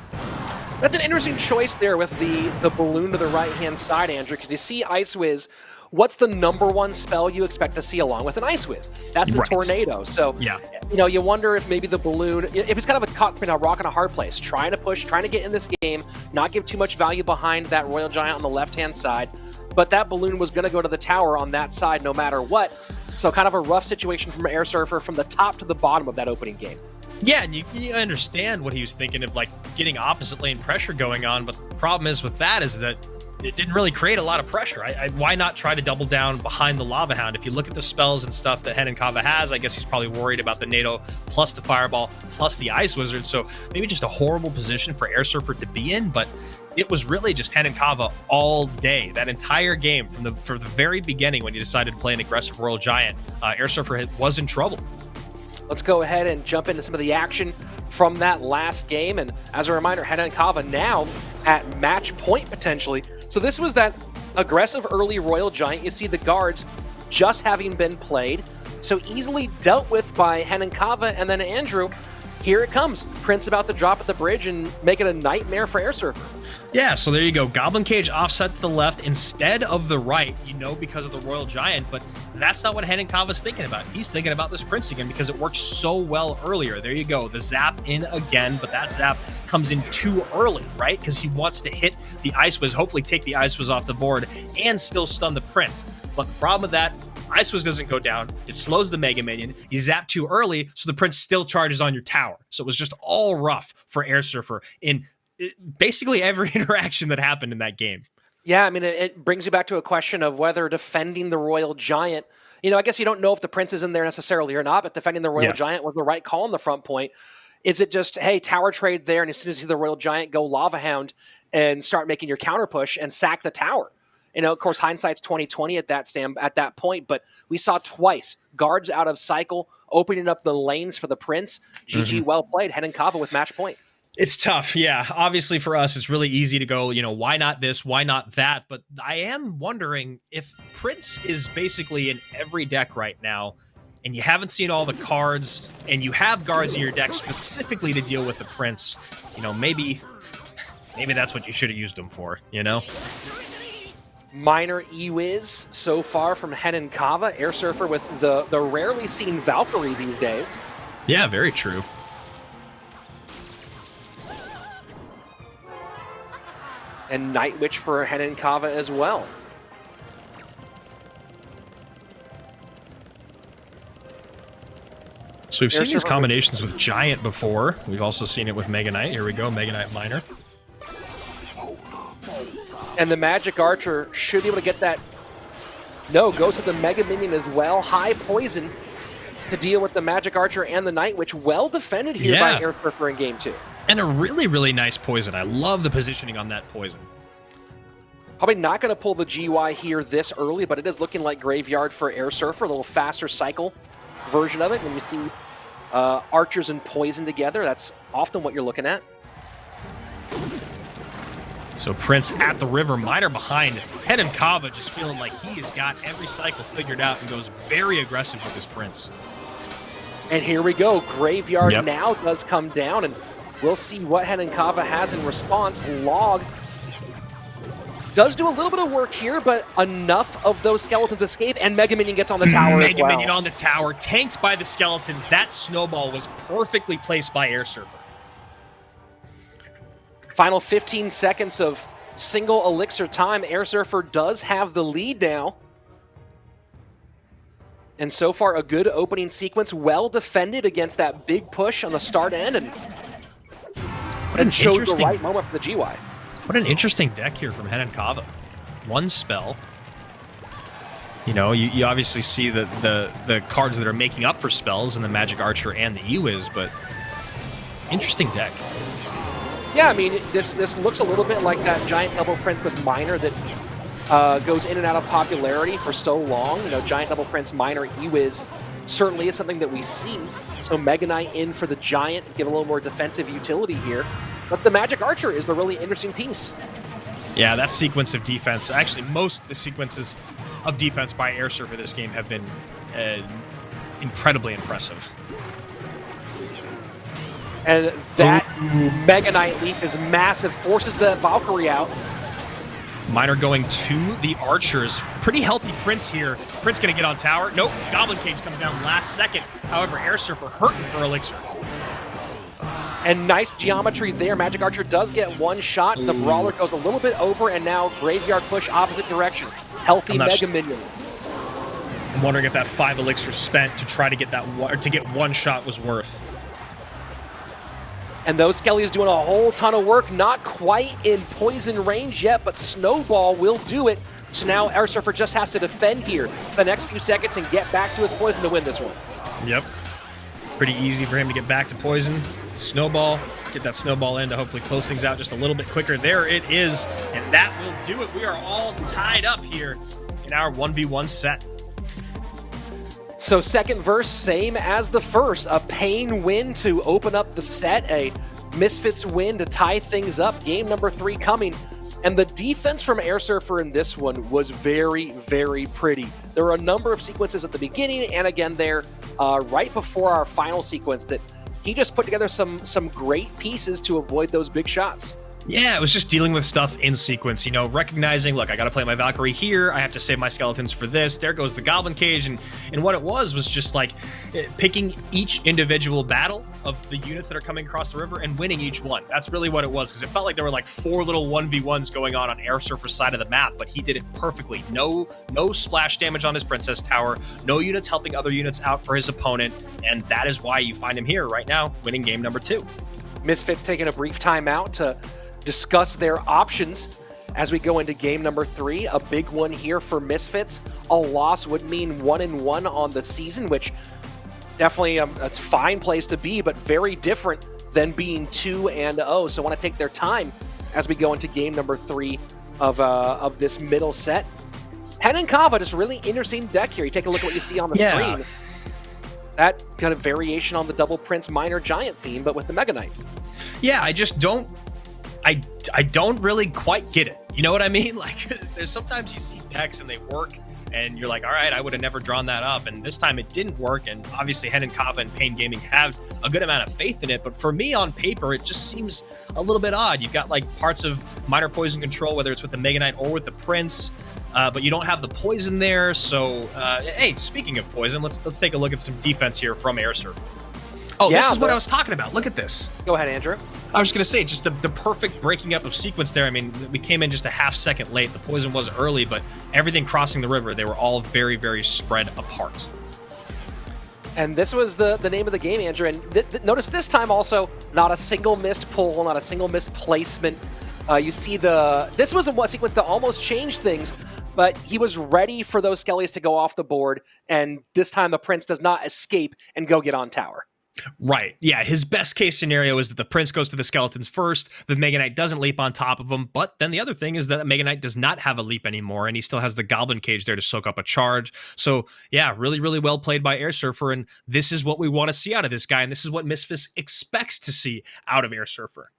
That's an interesting choice there with the Balloon to the right-hand side, Andrew, because you see Ice Wiz. What's the #1 spell you expect to see along with an Ice Wiz? That's the Tornado. So, yeah, you know, you wonder if maybe the Balloon, if it's kind of a caught between a rock and a hard place, trying to push, trying to get in this game, not give too much value behind that Royal Giant on the left-hand side, but that Balloon was going to go to the tower on that side no matter what. So kind of a rough situation from Air Surfer from the top to the bottom of that opening game. Yeah, and you understand what he was thinking of, like, getting opposite lane pressure going on, but the problem is with that is that it didn't really create a lot of pressure. Why not try to double down behind the Lava Hound? If you look at the spells and stuff that Henenkava has, I guess he's probably worried about the NATO plus the Fireball plus the Ice Wizard, so maybe just a horrible position for Air Surfer to be in, but it was really just Henenkava all day. That entire game, from the very beginning when he decided to play an aggressive Royal Giant, Air Surfer was in trouble. Let's go ahead and jump into some of the action from that last game. And as a reminder, Henenkava now at match point potentially. So this was that aggressive early Royal Giant. You see the guards just having been played. So easily dealt with by Henenkava. And then Andrew, here it comes. Prince about to drop at the bridge and make it a nightmare for Air Surfer. Yeah, so there you go. Goblin Cage offset to the left instead of the right, you know, because of the Royal Giant, but that's not what Henenkava's thinking about. He's thinking about this Prince again because it worked so well earlier. There you go. The zap in again, but that zap comes in too early, right? Because he wants to hit the Ice Wiz, hopefully take the Ice Wiz off the board and still stun the Prince. But the problem with that, Ice Wiz doesn't go down. It slows the Mega Minion. You zap too early, so the Prince still charges on your tower. So it was just all rough for Air Surfer in basically every interaction that happened in that game. Yeah, I mean, it brings you back to a question of whether defending the Royal Giant, you know, I guess you don't know if the Prince is in there necessarily or not, but defending the Royal Giant was the right call on the front point. Is it just, hey, tower trade there, and as soon as you see the Royal Giant, go Lava Hound and start making your counter push and sack the tower? You know, of course, hindsight's 20/20 at that point, but we saw twice guards out of cycle, opening up the lanes for the Prince. GG, well played. Henenkava with match point. It's tough. Yeah. Obviously for us, it's really easy to go, you know, why not this? Why not that? But I am wondering if Prince is basically in every deck right now and you haven't seen all the cards and you have guards in your deck specifically to deal with the Prince, you know, maybe that's what you should have used them for, you know? Minor E-Wiz so far from Henenkava. Air Surfer with the rarely seen Valkyrie these days. Yeah, very true. And Night Witch for Henenkava as well. So we've seen these combinations with Giant before. We've also seen it with Mega Knight. Here we go, Mega Knight Minor. And the Magic Archer should be able to get that. No, goes to the Mega Minion as well. High poison to deal with the Magic Archer and the Night Witch. Well defended here by Air Surfer in game 2. And a really, really nice poison. I love the positioning on that poison. Probably not going to pull the GY here this early, but it is looking like Graveyard for Air Surfer. A little faster cycle version of it. When you see Archers and Poison together, that's often what you're looking at. So Prince at the river, Minor behind. Henenkava just feeling like he has got every cycle figured out and goes very aggressive with his Prince. And here we go. Graveyard Yep. now does come down, and we'll see what Henenkava has in response. Log does do a little bit of work here, but enough of those skeletons escape, and Mega Minion gets on the tower as Mega well. Minion on the tower, tanked by the skeletons. That snowball was perfectly placed by Air Surfer. Final 15 seconds of single elixir time. Air Surfer does have the lead now. And so far, a good opening sequence, well defended against that big push on the start end, and showed the right moment for the GY. What an interesting deck here from Henenkava. One spell. You know, you obviously see the cards that are making up for spells in the Magic Archer and the Ewiz, but interesting deck. Yeah, I mean, this looks a little bit like that Giant Double Prince with Miner that goes in and out of popularity for so long. You know, Giant Double Prince, Miner, Ewiz certainly is something that we see. So Mega Knight in for the Giant, give a little more defensive utility here. But the Magic Archer is the really interesting piece. Yeah, that sequence of defense, actually most of the sequences of defense by Air Surfer this game have been incredibly impressive. And that Mega Knight leap is massive, forces the Valkyrie out. Miner going to the Archers. Pretty healthy Prince here. Prince going to get on tower. Nope, Goblin Cage comes down last second. However, Air Surfer hurting for Elixir. And nice geometry there. Magic Archer does get one shot. The Brawler goes a little bit over, and now Graveyard push opposite direction. Healthy Mega Minion. I'm wondering if that 5 Elixir spent to try to get that to get one shot was worth. And those Skellies doing a whole ton of work, not quite in poison range yet, but Snowball will do it. So now Air Surfer just has to defend here for the next few seconds and get back to its poison to win this one. Yep. Pretty easy for him to get back to poison. Snowball, get that snowball in to hopefully close things out just a little bit quicker. There it is, and that will do it. We are all tied up here in our 1v1 set. So second verse, same as the first. A Pain win to open up the set, a Misfits win to tie things up. Game number 3 coming. And the defense from Air Surfer in this one was very, very pretty. There were a number of sequences at the beginning and again there right before our final sequence that he just put together some great pieces to avoid those big shots. Yeah, it was just dealing with stuff in sequence, you know, recognizing, look, I got to play my Valkyrie here, I have to save my skeletons for this, there goes the Goblin Cage, and what it was just like picking each individual battle of the units that are coming across the river and winning each one. That's really what it was, because it felt like there were like 4 little 1v1s going on Air Surfer's side of the map, but he did it perfectly. No splash damage on his Princess Tower, no units helping other units out for his opponent, and that is why you find him here right now, winning game number 2. Misfits taking a brief timeout to discuss their options as we go into game number 3. A big one here for Misfits. A loss would mean 1-1 on the season, which definitely a fine place to be, but very different than being 2-0. So want to take their time as we go into game number 3 of this middle set. Henenkava, just really interesting deck here. You take a look at what you see on the screen. That kind of variation on the Double Prince Minor Giant theme, but with the Mega Knight. Yeah, I just don't I don't really quite get it. You know what I mean? Like, there's sometimes you see decks and they work, and you're like, all right, I would have never drawn that up. And this time it didn't work. And obviously, Henenkava and Pain Gaming have a good amount of faith in it. But for me, on paper, it just seems a little bit odd. You've got like parts of minor poison control, whether it's with the Mega Knight or with the Prince, but you don't have the poison there. So, hey, speaking of poison, let's take a look at some defense here from Air Surfer. Oh, yeah, this is what I was talking about. Look at this. Go ahead, Andrew. I was going to say, just the perfect breaking up of sequence there. I mean, we came in just a half second late. The poison was early, but everything crossing the river, they were all very, very spread apart. And this was the name of the game, Andrew. And notice this time also, not a single missed pull, not a single missed placement. You see this was a sequence that almost changed things, but he was ready for those Skellies to go off the board, and this time the Prince does not escape and go get on tower. Right. Yeah, his best case scenario is that the Prince goes to the skeletons first, the Mega Knight doesn't leap on top of him, but then the other thing is that the Mega Knight does not have a leap anymore, and he still has the Goblin Cage there to soak up a charge. So, yeah, really, really well played by Air Surfer, and this is what we want to see out of this guy, and this is what Misfits expects to see out of Air Surfer.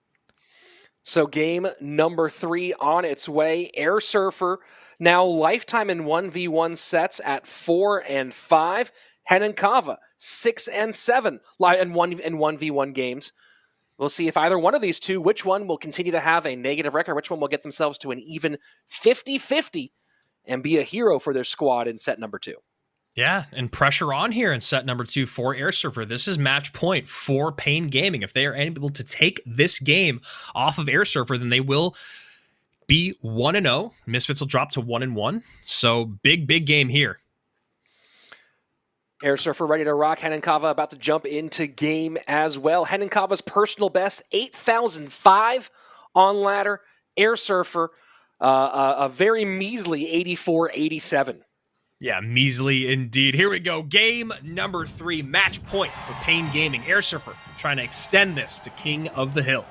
So game number 3 on its way. Air Surfer Now lifetime in 1v1 sets at 4 and 5. Hen and Kava 6 and 7 in 1v1 games. We'll see if either one of these two, which one will continue to have a negative record, which one will get themselves to an even 50-50 and be a hero for their squad in set number 2. Yeah, and pressure on here in set number 2 for Air Surfer. This is match point for Pain Gaming. If they are able to take this game off of Air Surfer, then they will be 1-0. Misfits will drop to 1-1. So big game here. Air Surfer ready to rock. Hen and Kava about to jump into game as well. Hen and Kava's personal best, 8,005 on ladder. Air Surfer, a very measly 84-87. Yeah, measly indeed. Here we go. Game number 3, match point for Pain Gaming. Air Surfer trying to extend this to King of the Hill.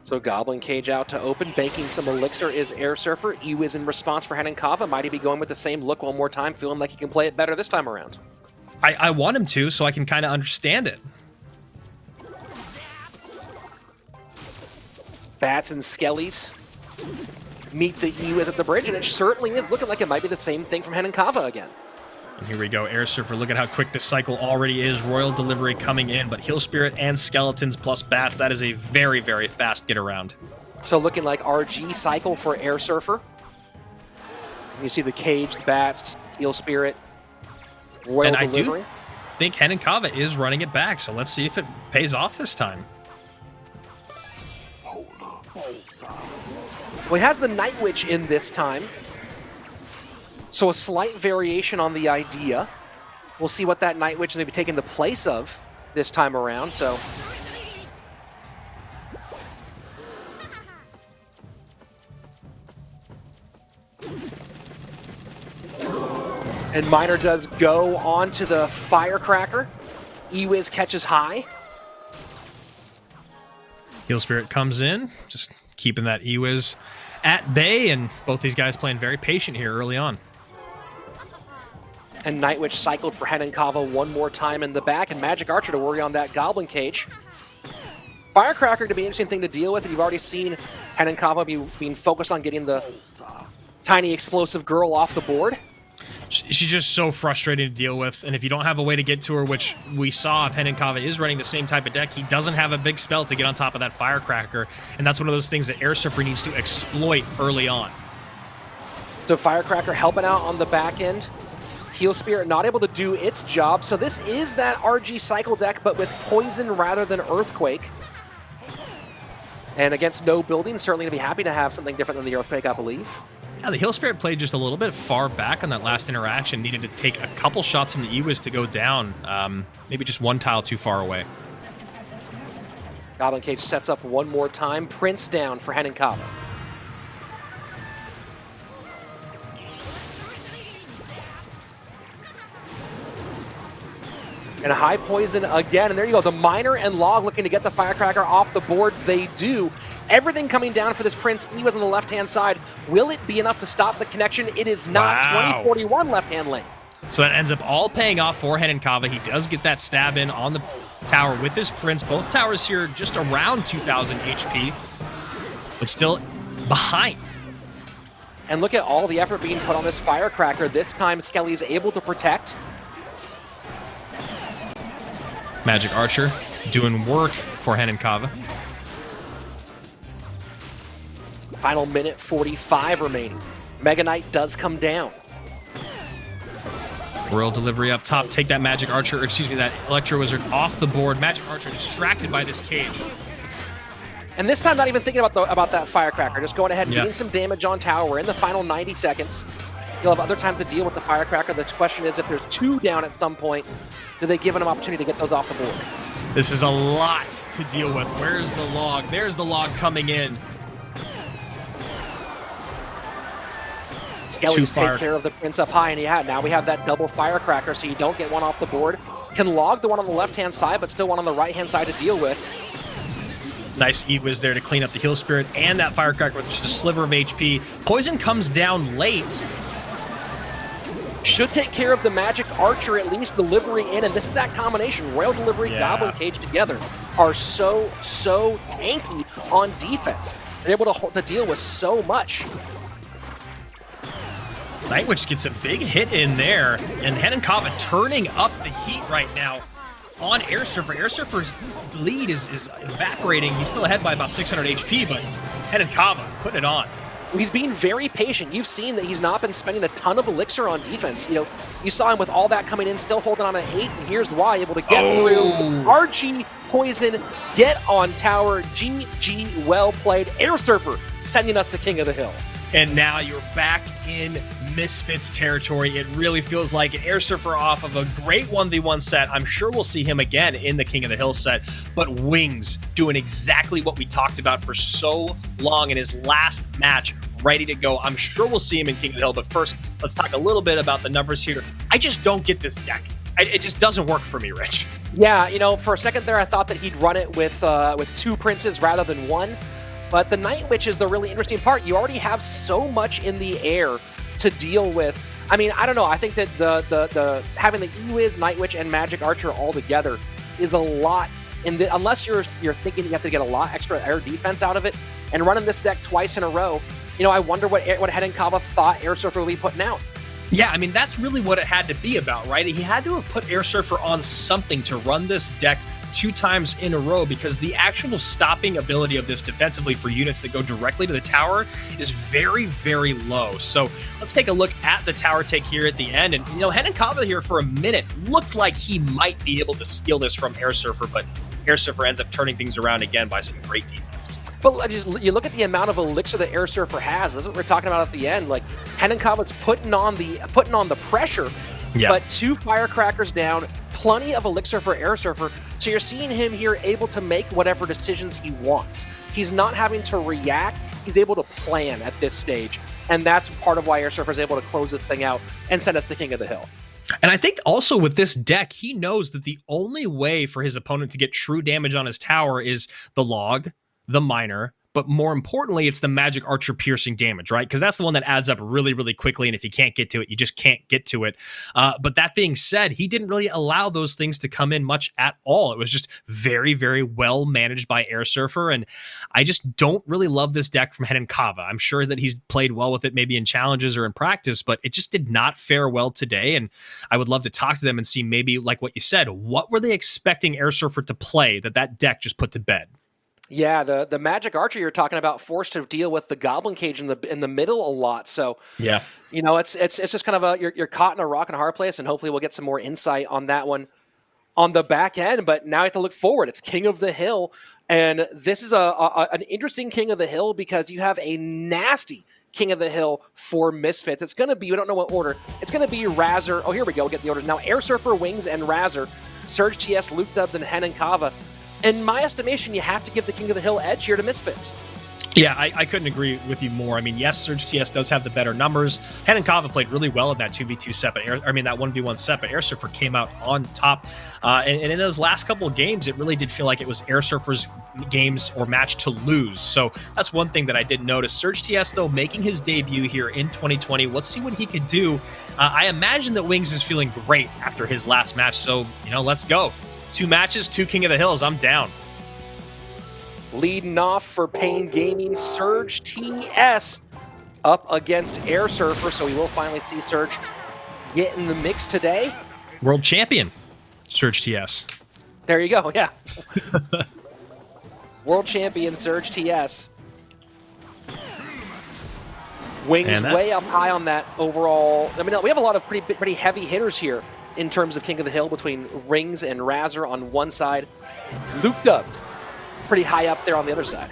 So Goblin Cage out to open, banking some elixir is Air Surfer. Ewiz in response for Hen and Kava. Might he be going with the same look one more time, feeling like he can play it better this time around? I want him to, so I can kind of understand it. Bats and Skellies meet the Ewiz at the bridge, and it certainly is looking like it might be the same thing from Hen and Kava again. And here we go, Air Surfer. Look at how quick this cycle already is. Royal Delivery coming in, but Heal Spirit and Skeletons plus Bats, that is a very fast get around. So looking like RG cycle for Air Surfer. You see the Cage, the Bats, Heal Spirit, Royal Delivery. I do think Hen and Kava is running it back, so let's see if it pays off this time. Well, he has the Night Witch in this time. So a slight variation on the idea. We'll see what that Night Witch may be taking the place of this time around. So and Miner does go on to the Firecracker. Ewiz catches high. Heal Spirit comes in, just keeping that Ewiz at bay, and both these guys playing very patient here early on. And Night Witch cycled for Hen and Kava one more time in the back, and Magic Archer to worry on that Goblin Cage. Firecracker to be an interesting thing to deal with, and you've already seen Hen and Kava being focused on getting the tiny explosive girl off the board. She's just so frustrating to deal with, and if you don't have a way to get to her, which we saw if Hen and Kava is running the same type of deck, he doesn't have a big spell to get on top of that Firecracker, and that's one of those things that Air Surfer needs to exploit early on. So Firecracker helping out on the back end. Heal Spirit not able to do its job, so this is that RG cycle deck, but with Poison rather than Earthquake. And against no building, certainly going to be happy to have something different than the Earthquake, I believe. Yeah, the Heal Spirit played just a little bit far back on that last interaction. Needed to take a couple shots from the Ewiz to go down. Maybe just one tile too far away. Goblin Cage sets up one more time. Prince down for Hen and Kava. And a high poison again. And there you go. The Miner and Log looking to get the Firecracker off the board. They do. Everything coming down for this Prince. He was on the left-hand side. Will it be enough to stop the connection? It is not. Wow. 2041 left-hand lane. So that ends up all paying off for Hen and Kava. He does get that stab in on the tower with his Prince. Both towers here just around 2,000 HP, but still behind. And look at all the effort being put on this Firecracker. This time, Skelly is able to protect. Magic Archer doing work for Hen and Kava. Final minute 45 remaining. Mega Knight does come down. Royal Delivery up top. Take that Magic Archer, or excuse me, that Electro Wizard off the board. Magic Archer distracted by this cage. And this time, not even thinking about that Firecracker. Just going ahead and getting some damage on tower. We're in the final 90 seconds. You'll have other times to deal with the Firecracker. The question is, if there's two down at some point, do they give him an opportunity to get those off the board? This is a lot to deal with. Where's the log? There's the log coming in. Skellies take care of the Prince up high, and yeah, now we have that double Firecracker, so you don't get one off the board. Can log the one on the left-hand side, but still one on the right-hand side to deal with. Nice Ewiz there to clean up the Heal Spirit and that Firecracker with just a sliver of HP. Poison comes down late. Should take care of the Magic Archer, at least delivery in, and this is that combination. Royal Delivery, Goblin Cage together are so tanky on defense. They're able to deal with so much. Nightwitch gets a big hit in there, and Henenkava turning up the heat right now on Air Surfer. Air Surfer's lead is evaporating. He's still ahead by about 600 HP, but Henenkava putting it on. He's being very patient. You've seen that he's not been spending a ton of elixir on defense. You know, you saw him with all that coming in, still holding on an 8, and here's why, able to get through. RG, Poison, get on tower. GG, well played. Air Surfer sending us to King of the Hill. And now you're back in Misfits territory. It really feels like an Air Surfer off of a great 1v1 set. I'm sure we'll see him again in the King of the Hill set, but Wings doing exactly what we talked about for so long in his last match, ready to go. I'm sure we'll see him in King of the Hill, but first, let's talk a little bit about the numbers here. I just don't get this deck. It just doesn't work for me, Rich. Yeah, you know, for a second there, I thought that he'd run it with 2 princes rather than 1. But the Night Witch is the really interesting part. You already have so much in the air to deal with. I mean, I don't know. I think that the having the Ewiz, Night Witch, and Magic Archer all together is a lot. Unless you're thinking you have to get a lot extra air defense out of it, and running this deck twice in a row, you know, I wonder what Henenkava thought Air Surfer would be putting out. Yeah, I mean, that's really what it had to be about, right? He had to have put Air Surfer on something to run this deck 2 times in a row, because the actual stopping ability of this defensively for units that go directly to the tower is very, very low. So let's take a look at the tower take here at the end. And, you know, Henenkava here for a minute looked like he might be able to steal this from Air Surfer, but Air Surfer ends up turning things around again by some great defense. But you look at the amount of elixir that Air Surfer has. That's what we're talking about at the end. Like, Henenkava's putting on the pressure, but 2 firecrackers down, plenty of elixir for Air Surfer. So you're seeing him here able to make whatever decisions he wants. He's not having to react. He's able to plan at this stage. And that's part of why Air Surfer is able to close this thing out and send us to King of the Hill. And I think also with this deck, he knows that the only way for his opponent to get true damage on his tower is the log, the miner, but more importantly, it's the Magic Archer piercing damage, right? Because that's the one that adds up really, really quickly, and if you can't get to it, you just can't get to it. But that being said, he didn't really allow those things to come in much at all. It was just very, very well managed by Air Surfer, and I just don't really love this deck from Henenkava. I'm sure that he's played well with it maybe in challenges or in practice, but it just did not fare well today, and I would love to talk to them and see maybe, like what you said, what were they expecting Air Surfer to play that deck just put to bed? Yeah, the Magic Archer you're talking about forced to deal with the Goblin Cage in the middle a lot. So yeah, you know, it's just kind of you're caught in a rock and a hard place, and hopefully we'll get some more insight on that one on the back end. But now you have to look forward. It's King of the Hill, and this is an interesting King of the Hill because you have a nasty King of the Hill for Misfits. It's going to be, we don't know what order. It's going to be Razor. Oh, here we go. We'll get the orders now. Air Surfer, Wings, and Razor. Surge TS, Luke Dubs, and Henenkava. In my estimation, you have to give the King of the Hill edge here to Misfits. Yeah, I couldn't agree with you more. I mean, yes, Surge TS does have the better numbers. Henenkava played really well in that 2v2 set, but that 1v1 set, but Air Surfer came out on top. And in those last couple of games, it really did feel like it was Air Surfer's games or match to lose. So that's one thing that I did notice. Surge TS, though, making his debut here in 2020. Let's see what he could do. I imagine that Wings is feeling great after his last match. So, you know, let's go. 2 matches, 2 King of the Hills. I'm down. Leading off for Pain Gaming, Surge TS up against Air Surfer. So we will finally see Surge get in the mix today. World champion, Surge TS. There you go, yeah. World champion, Surge TS. Wings way up high on that overall. I mean, we have a lot of pretty heavy hitters here in terms of King of the Hill between Rings and Razor on one side. Luke Dubs pretty high up there on the other side.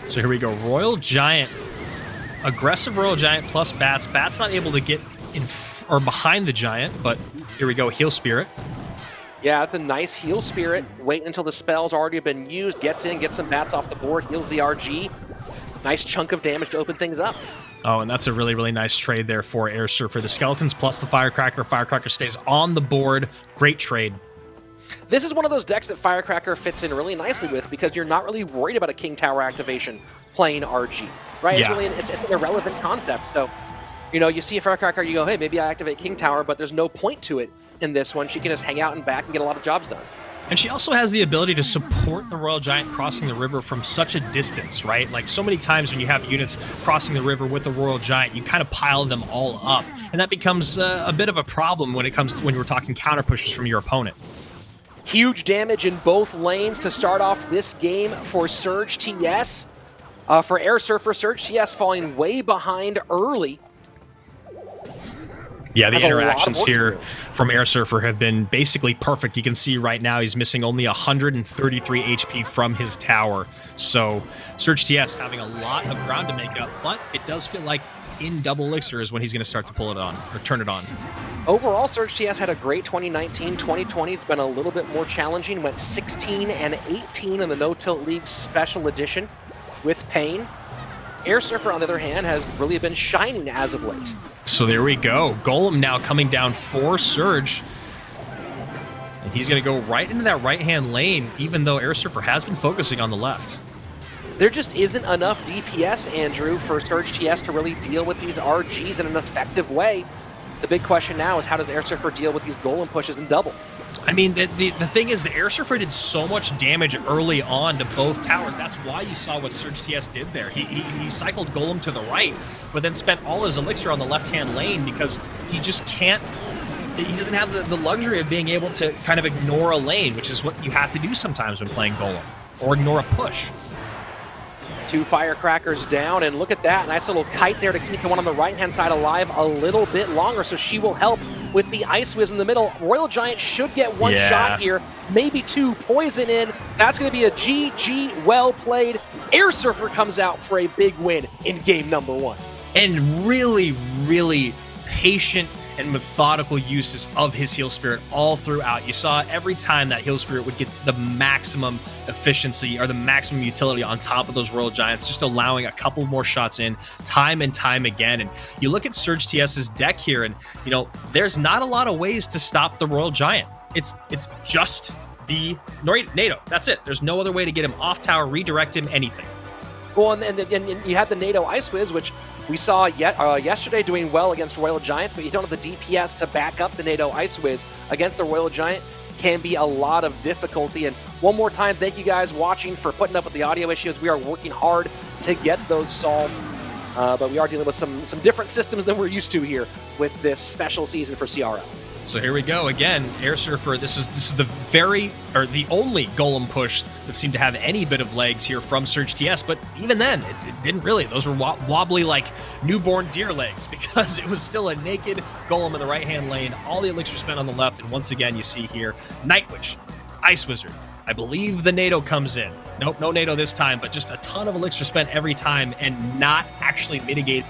So here we go. Royal Giant. Aggressive Royal Giant plus Bats. Bats not able to get in or behind the Giant, but here we go. Heal Spirit. Yeah, it's a nice Heal Spirit. Wait until the spell's already been used. Gets in, gets some Bats off the board, heals the RG. Nice chunk of damage to open things up. Oh, and that's a really, really nice trade there for Air Surfer. The Skeletons plus the Firecracker. Firecracker stays on the board. Great trade. This is one of those decks that Firecracker fits in really nicely with because you're not really worried about a King Tower activation playing RG, right? Yeah. It's an irrelevant concept. So, you know, you see a Firecracker, you go, hey, maybe I activate King Tower, but there's no point to it in this one. She can just hang out and back and get a lot of jobs done. And she also has the ability to support the Royal Giant crossing the river from such a distance, right? Like so many times when you have units crossing the river with the Royal Giant, you kind of pile them all up. And that becomes a bit of a problem when we're talking counter pushes from your opponent. Huge damage in both lanes to start off this game for Surge TS. For Air Surfer, Surge TS falling way behind early. Yeah, the interactions here from Air Surfer have been basically perfect. You can see right now he's missing only 133 HP from his tower. So Surge TS having a lot of ground to make up, but it does feel like in double elixir is when he's going to start to pull it on, or turn it on. Overall, Surge TS had a great 2019. 2020 it's been a little bit more challenging. Went 16 and 18 in the No Tilt League Special Edition with Pain. Air Surfer, on the other hand, has really been shining as of late. So there we go. Golem now coming down for Surge. And he's going to go right into that right-hand lane, even though Air Surfer has been focusing on the left. There just isn't enough DPS, Andrew, for Surge TS to really deal with these RGs in an effective way. The big question now is how does Air Surfer deal with these Golem pushes in double? I mean, the thing is, the Air Surfer did so much damage early on to both towers. That's why you saw what Surge TS did there. He cycled Golem to the right, but then spent all his elixir on the left-hand lane because he just can't... He doesn't have the luxury of being able to kind of ignore a lane, which is what you have to do sometimes when playing Golem, or ignore a push. 2 firecrackers down, and look at that. Nice little kite there to keep the one on the right-hand side alive a little bit longer, so she will help with the Ice Whiz in the middle. Royal Giant should get one shot here, maybe 2. Poison in. That's going to be a GG. Well played. Air Surfer comes out for a big win in game number 1. And really, really patient and methodical uses of his Heal Spirit all throughout. You saw every time that Heal Spirit would get the maximum efficiency or the maximum utility on top of those Royal Giants, just allowing a couple more shots in time and time again. And you look at Surge TS's deck here, and you know there's not a lot of ways to stop the Royal Giant. It's just the NATO. That's it. There's no other way to get him off tower, redirect him, anything. Well, and you had the NATO Ice Whiz, which we saw yesterday doing well against Royal Giants, but you don't have the DPS to back up the NATO Ice Whiz against the Royal Giant. Can be a lot of difficulty. And one more time, thank you guys watching for putting up with the audio issues. We are working hard to get those solved, but we are dealing with some different systems than we're used to here with this special season for CRL. So here we go again. Air Surfer, this is the only Golem push that seemed to have any bit of legs here from Surge TS, but even then, it didn't really. Those were wobbly like newborn deer legs because it was still a naked Golem in the right-hand lane, all the elixir spent on the left, and once again, you see here, Night Witch, Ice Wizard. I believe the NATO comes in. Nope, no NATO this time, but just a ton of elixir spent every time and not actually mitigate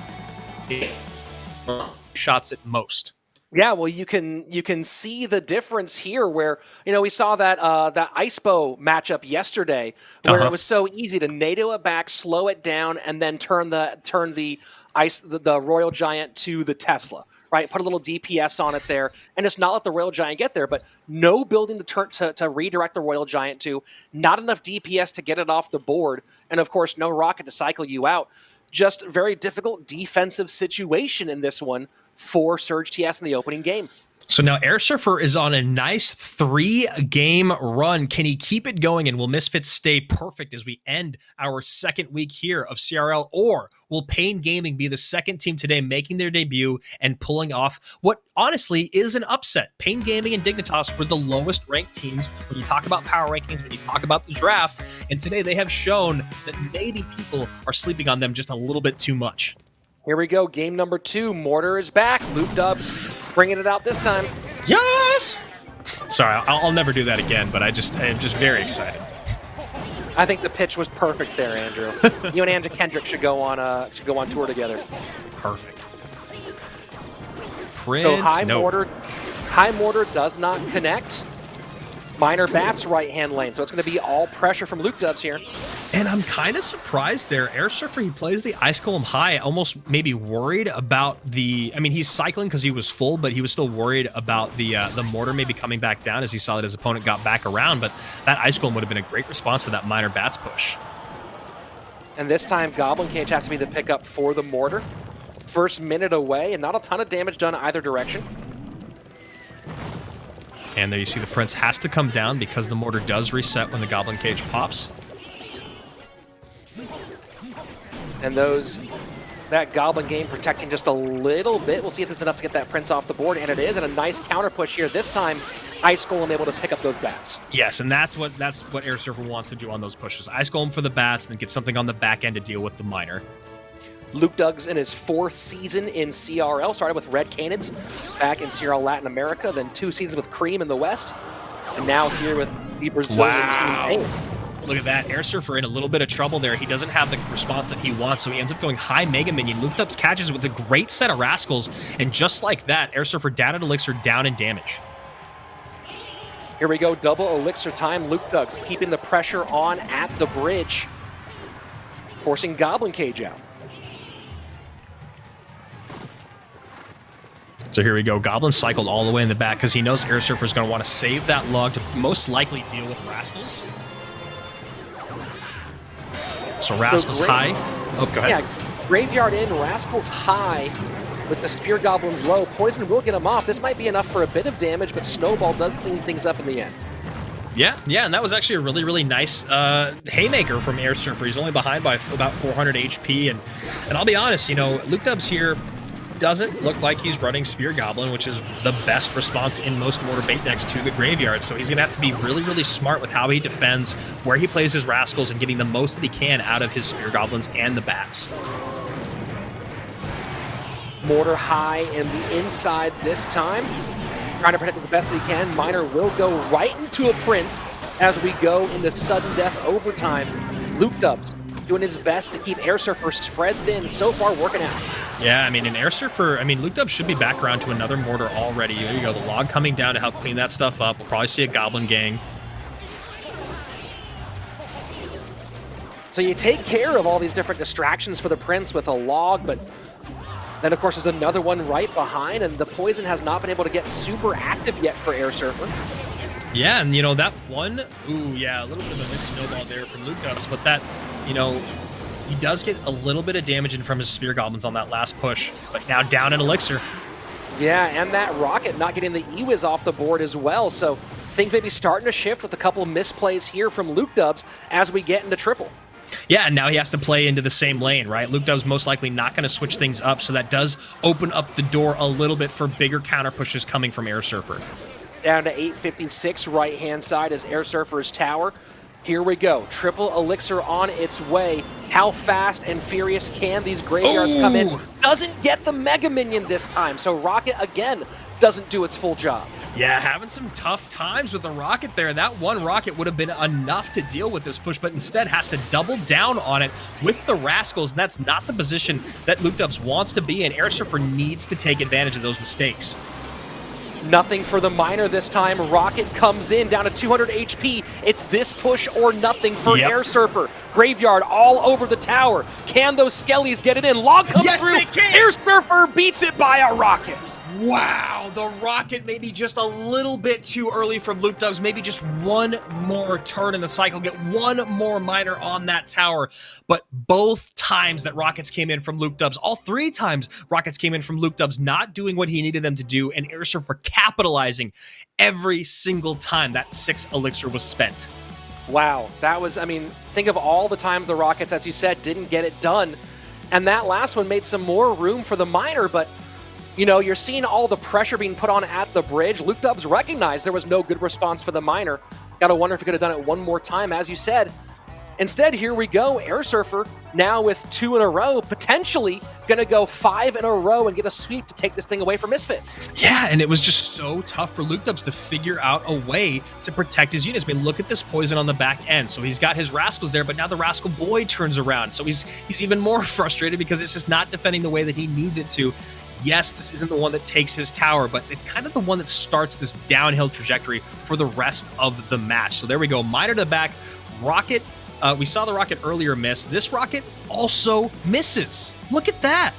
shots at most. Yeah, well, you can see the difference here where, you know, we saw that that Icebo matchup yesterday where it was so easy to NATO it back, slow it down, and then turn the Royal Giant to the Tesla, right? Put a little DPS on it there, and just not let the Royal Giant get there, but no building to redirect the Royal Giant to, not enough DPS to get it off the board, and of course, no rocket to cycle you out. Just very difficult defensive situation in this one for Surge TS in the opening game. So now Air Surfer is on a nice 3-game run. Can he keep it going, and will Misfits stay perfect as we end our second week here of CRL? Or will Pain Gaming be the second team today making their debut and pulling off what honestly is an upset? Pain Gaming and Dignitas were the lowest ranked teams when you talk about power rankings, when you talk about the draft, and today they have shown that maybe people are sleeping on them just a little bit too much. Here we go, game number 2. Mortar is back. Luke Dubs bringing it out this time. Yes! Sorry, I'll never do that again, but I'm just very excited. I think the pitch was perfect there, Andrew. You and Andrew Kendrick should go on tour together. Perfect. So high mortar does not connect. Minor Bats right-hand lane, so it's going to be all pressure from Luke Dubs here. And I'm kind of surprised there. Air Surfer, he plays the Ice Golem high, almost maybe worried about the... I mean, he's cycling because he was full, but he was still worried about the Mortar maybe coming back down as he saw that his opponent got back around, but that Ice Golem would have been a great response to that Minor Bats push. And this time, Goblin Cage has to be the pickup for the Mortar. First minute away, and not a ton of damage done either direction. And there you see the Prince has to come down because the mortar does reset when the Goblin Cage pops. And that Goblin game protecting just a little bit. We'll see if it's enough to get that Prince off the board, and it is. And a nice counter push here. This time, Ice Golem able to pick up those bats. Yes, and that's what Air Surfer wants to do on those pushes. Ice Golem for the bats, and then get something on the back end to deal with the miner. Luke Doug's in his 4th season in CRL. Started with Red Canids back in CRL Latin America, then 2 seasons with Cream in the West, and now here with the Brazilian team A. Look at that. Air Surfer in a little bit of trouble there. He doesn't have the response that he wants, so he ends up going high Mega Minion. Luke Dubs catches with a great set of Rascals, and just like that, Air Surfer down at Elixir, down in damage. Here we go, double Elixir time. Luke Doug's keeping the pressure on at the bridge, forcing Goblin Cage out. So here we go. Goblin cycled all the way in the back because he knows Air Surfer is going to want to save that log to most likely deal with Rascals. So Rascals high. Oh, go ahead. Yeah, Graveyard in, Rascals high with the Spear Goblins low. Poison will get him off. This might be enough for a bit of damage, but Snowball does clean things up in the end. Yeah, and that was actually a really, really nice haymaker from Air Surfer. He's only behind by about 400 HP, and I'll be honest, Luke Dubs here doesn't look like he's running Spear Goblin, which is the best response in most mortar bait decks to the graveyard. So he's going to have to be really, really smart with how he defends, where he plays his Rascals, and getting the most that he can out of his Spear Goblins and the bats. Mortar high in the inside this time, trying to protect it the best that he can. Miner will go right into a Prince as we go into sudden death overtime. Luke Dubs doing his best to keep Air Surfer spread thin. So far, working out. Yeah, in Air Surfer, Luke Dubs should be back around to another mortar already. There you go, the log coming down to help clean that stuff up. We'll probably see a Goblin Gang. So you take care of all these different distractions for the Prince with a log, but then, of course, there's another one right behind, and the Poison has not been able to get super active yet for Air Surfer. Yeah, and, that one, a little bit of a mixed snowball there from Luke Dubs, but that, he does get a little bit of damage in from his Spear Goblins on that last push, but now down in Elixir. Yeah, and that Rocket not getting the E-Wiz off the board as well, so things maybe starting to shift with a couple of misplays here from Luke Dubs as we get into triple. Yeah, and now he has to play into the same lane, right? Luke Dubs most likely not going to switch things up, so that does open up the door a little bit for bigger counter pushes coming from Air Surfer. Down to 856 right-hand side as Air Surfer's tower. Here we go, triple Elixir on its way. How fast and furious can these graveyards come in? Doesn't get the Mega Minion this time, so Rocket, again, doesn't do its full job. Yeah, having some tough times with the Rocket there. That one Rocket would have been enough to deal with this push, but instead has to double down on it with the Rascals, and that's not the position that Luke Dubs wants to be in. Air Surfer needs to take advantage of those mistakes. Nothing for the Miner this time. Rocket comes in down to 200 HP. It's this push or nothing for Air Surfer. Graveyard all over the tower. Can those Skellies get it in? Log comes through. Air Surfer beats it by a Rocket. Wow, the Rocket maybe just a little bit too early from Luke Dubs. Maybe just one more turn in the cycle, get one more miner on that tower. But both times that Rockets came in from Luke Dubs, all 3 times Rockets came in from Luke Dubs, not doing what he needed them to do, and Air Surfer capitalizing every single time that 6 Elixir was spent. Wow, that was, think of all the times the Rockets, as you said, didn't get it done. And that last one made some more room for the Miner, but you're seeing all the pressure being put on at the bridge. Luke Dubs recognized there was no good response for the Miner. Gotta wonder if he could have done it one more time, as you said. Instead, here we go. Air Surfer now with 2 in a row, potentially gonna go 5 in a row and get a sweep to take this thing away from Misfits. Yeah, and it was just so tough for Luke Dubs to figure out a way to protect his units. Look at this poison on the back end. So he's got his Rascals there, but now the Rascal Boy turns around. So he's even more frustrated because it's just not defending the way that he needs it to. Yes, this isn't the one that takes his tower, but it's kind of the one that starts this downhill trajectory for the rest of the match. So there we go. Miner to the back. Rocket. We saw the Rocket earlier miss. This Rocket also misses. Look at that.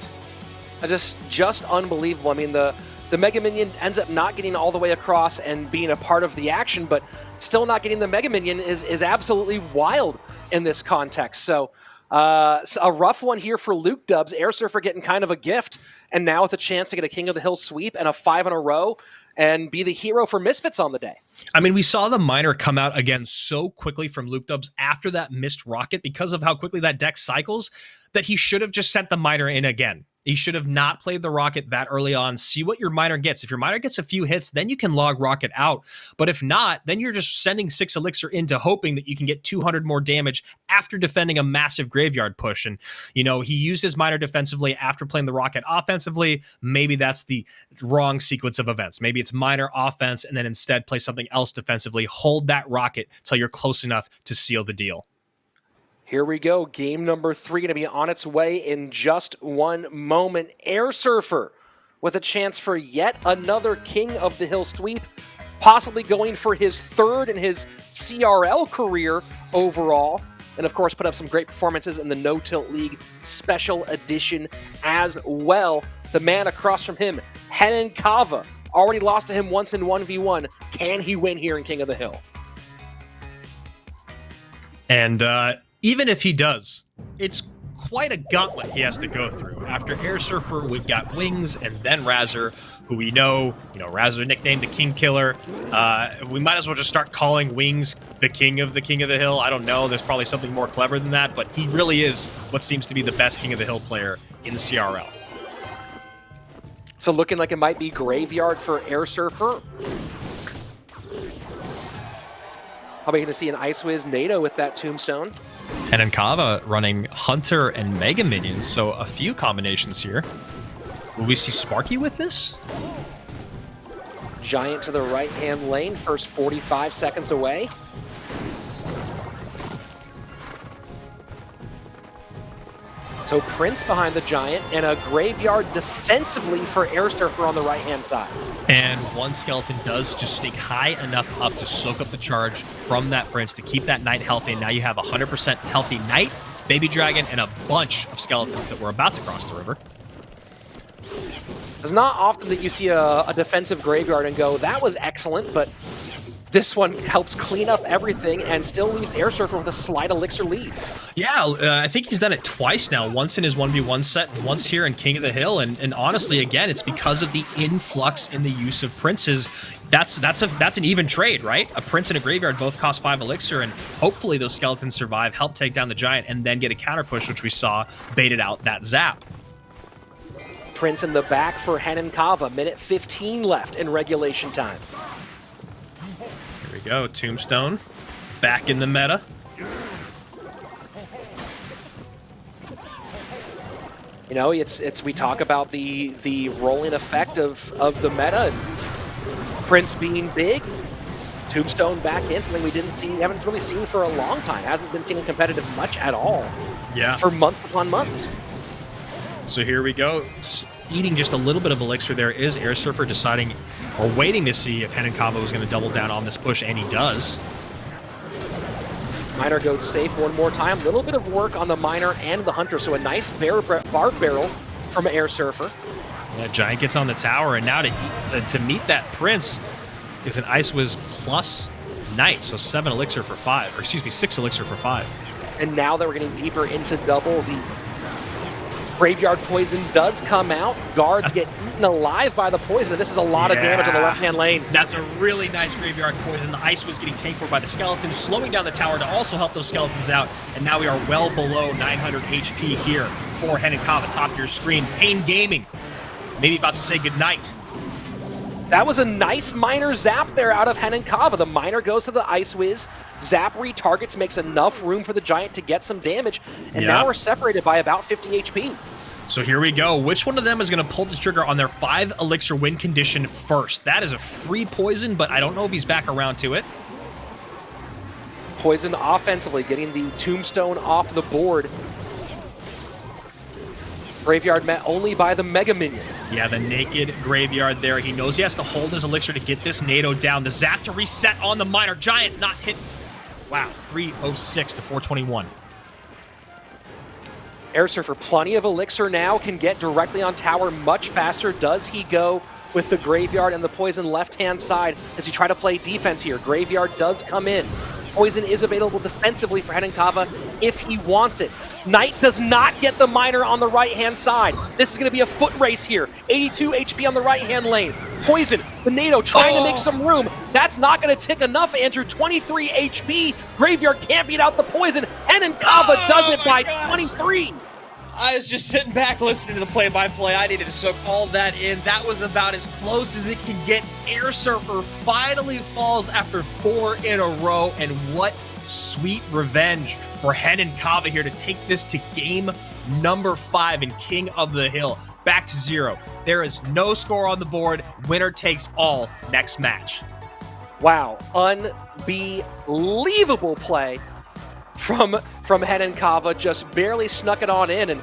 Just unbelievable. The Mega Minion ends up not getting all the way across and being a part of the action, but still not getting the Mega Minion is absolutely wild in this context. So So a rough one here for Luke Dubs. Air Surfer getting kind of a gift, and now with a chance to get a King of the Hill sweep and a 5 in a row and be the hero for Misfits on the day. I mean, we saw the miner come out again so quickly from Luke Dubs after that missed rocket because of how quickly that deck cycles that he should have just sent the miner in again. He should have not played the rocket that early on. See what your miner gets. If your miner gets a few hits, then you can log rocket out. But if not, then you're just sending 6 elixir into hoping that you can get 200 more damage after defending a massive graveyard push. And, you know, he used his miner defensively after playing the rocket offensively. Maybe that's the wrong sequence of events. Maybe it's miner offense and then instead play something else defensively. Hold that rocket till you're close enough to seal the deal. Here we go. Game number 3 going to be on its way in just one moment. Air Surfer with a chance for yet another King of the Hill sweep, possibly going for his 3rd in his CRL career overall. And of course, put up some great performances in the No Tilt League Special Edition as well. The man across from him, Henan Kava, already lost to him once in 1v1. Can he win here in King of the Hill? And even if he does, it's quite a gauntlet he has to go through. After Air Surfer, we've got Wings and then Razzer, who we know, Razzer nicknamed the King Killer. We might as well just start calling Wings the King of the Hill. I don't know. There's probably something more clever than that, but he really is what seems to be the best King of the Hill player in CRL. So looking like it might be Graveyard for Air Surfer. Probably going to see an Ice Wiz NATO with that Tombstone. And Nkava running Hunter and Mega Minions, so a few combinations here. Will we see Sparky with this? Giant to the right-hand lane, first 45 seconds away. So Prince behind the Giant, and a Graveyard defensively for Air Surfer on the right-hand side. And one skeleton does just sneak high enough up to soak up the charge from that Prince to keep that Knight healthy. And now you have a 100% healthy Knight, Baby Dragon, and a bunch of skeletons that were about to cross the river. It's not often that you see a defensive Graveyard and go, that was excellent, but this one helps clean up everything and still leaves Air Surfer with a slight elixir lead. Yeah, I think he's done it twice now. Once in his 1v1 set, and once here in King of the Hill. And honestly, again, it's because of the influx in the use of Princes. That's an even trade, right? A Prince and a Graveyard both cost 5 elixir, and hopefully those skeletons survive, help take down the Giant, and then get a counter push, which we saw baited out that zap. Prince in the back for Henan Kava. Minute 15 left in regulation time. Here we go, Tombstone back in the meta. It's we talk about the rolling effect of the meta. Prince being big, Tombstone back in, something we haven't really seen for a long time. Hasn't been seen in competitive much at all. Yeah. For months upon months. So here we go. Eating just a little bit of elixir there is Air Surfer deciding or waiting to see if Henan Kava was going to double down on this push, and he does. Miner goes safe one more time. A little bit of work on the Miner and the Hunter, so a nice barb barrel from Air Surfer. That Giant gets on the tower, and now to meet that Prince is an Ice Wiz plus Knight, so 6 elixir for 5. And now that we're getting deeper into double, the Graveyard Poison does come out. Guards get eaten alive by the poison, and this is a lot of damage on the left-hand lane. That's a really nice Graveyard Poison. The Ice was getting tanked for by the skeletons, slowing down the tower to also help those skeletons out. And now we are well below 900 HP here for Henan Kava. Top of your screen. Pain Gaming, maybe about to say goodnight. That was a nice Miner zap there out of Henan Kava. The Miner goes to the Ice Wiz. Zap retargets, makes enough room for the Giant to get some damage. And now we're separated by about 50 HP. So here we go. Which one of them is going to pull the trigger on their 5 elixir win condition first? That is a free poison, but I don't know if he's back around to it. Poison offensively, getting the Tombstone off the board. Graveyard met only by the Mega Minion. Yeah, the naked Graveyard there. He knows he has to hold his elixir to get this NATO down. The zap to reset on the Miner. Giant not hit. Wow, 306 to 421. Air Surfer, plenty of elixir now, can get directly on tower much faster. Does he go with the Graveyard and the poison left-hand side as he try to play defense here? Graveyard does come in. Poison is available defensively for Henenkava if he wants it. Knight does not get the miner on the right-hand side. This is going to be a foot race here. 82 HP on the right-hand lane. Poison, the NATO trying to make some room. That's not going to tick enough, Andrew. 23 HP. Graveyard can't beat out the Poison. Henenkava does it by 23. I was just sitting back listening to the play-by-play. I needed to soak all that in. That was about as close as it can get. Air Surfer finally falls after 4 in a row. And what sweet revenge for Henenkava here to take this to game number 5 in King of the Hill. Back to 0. There is no score on the board. Winner takes all next match. Wow, unbelievable play from Henenkava, just barely snuck it on in. And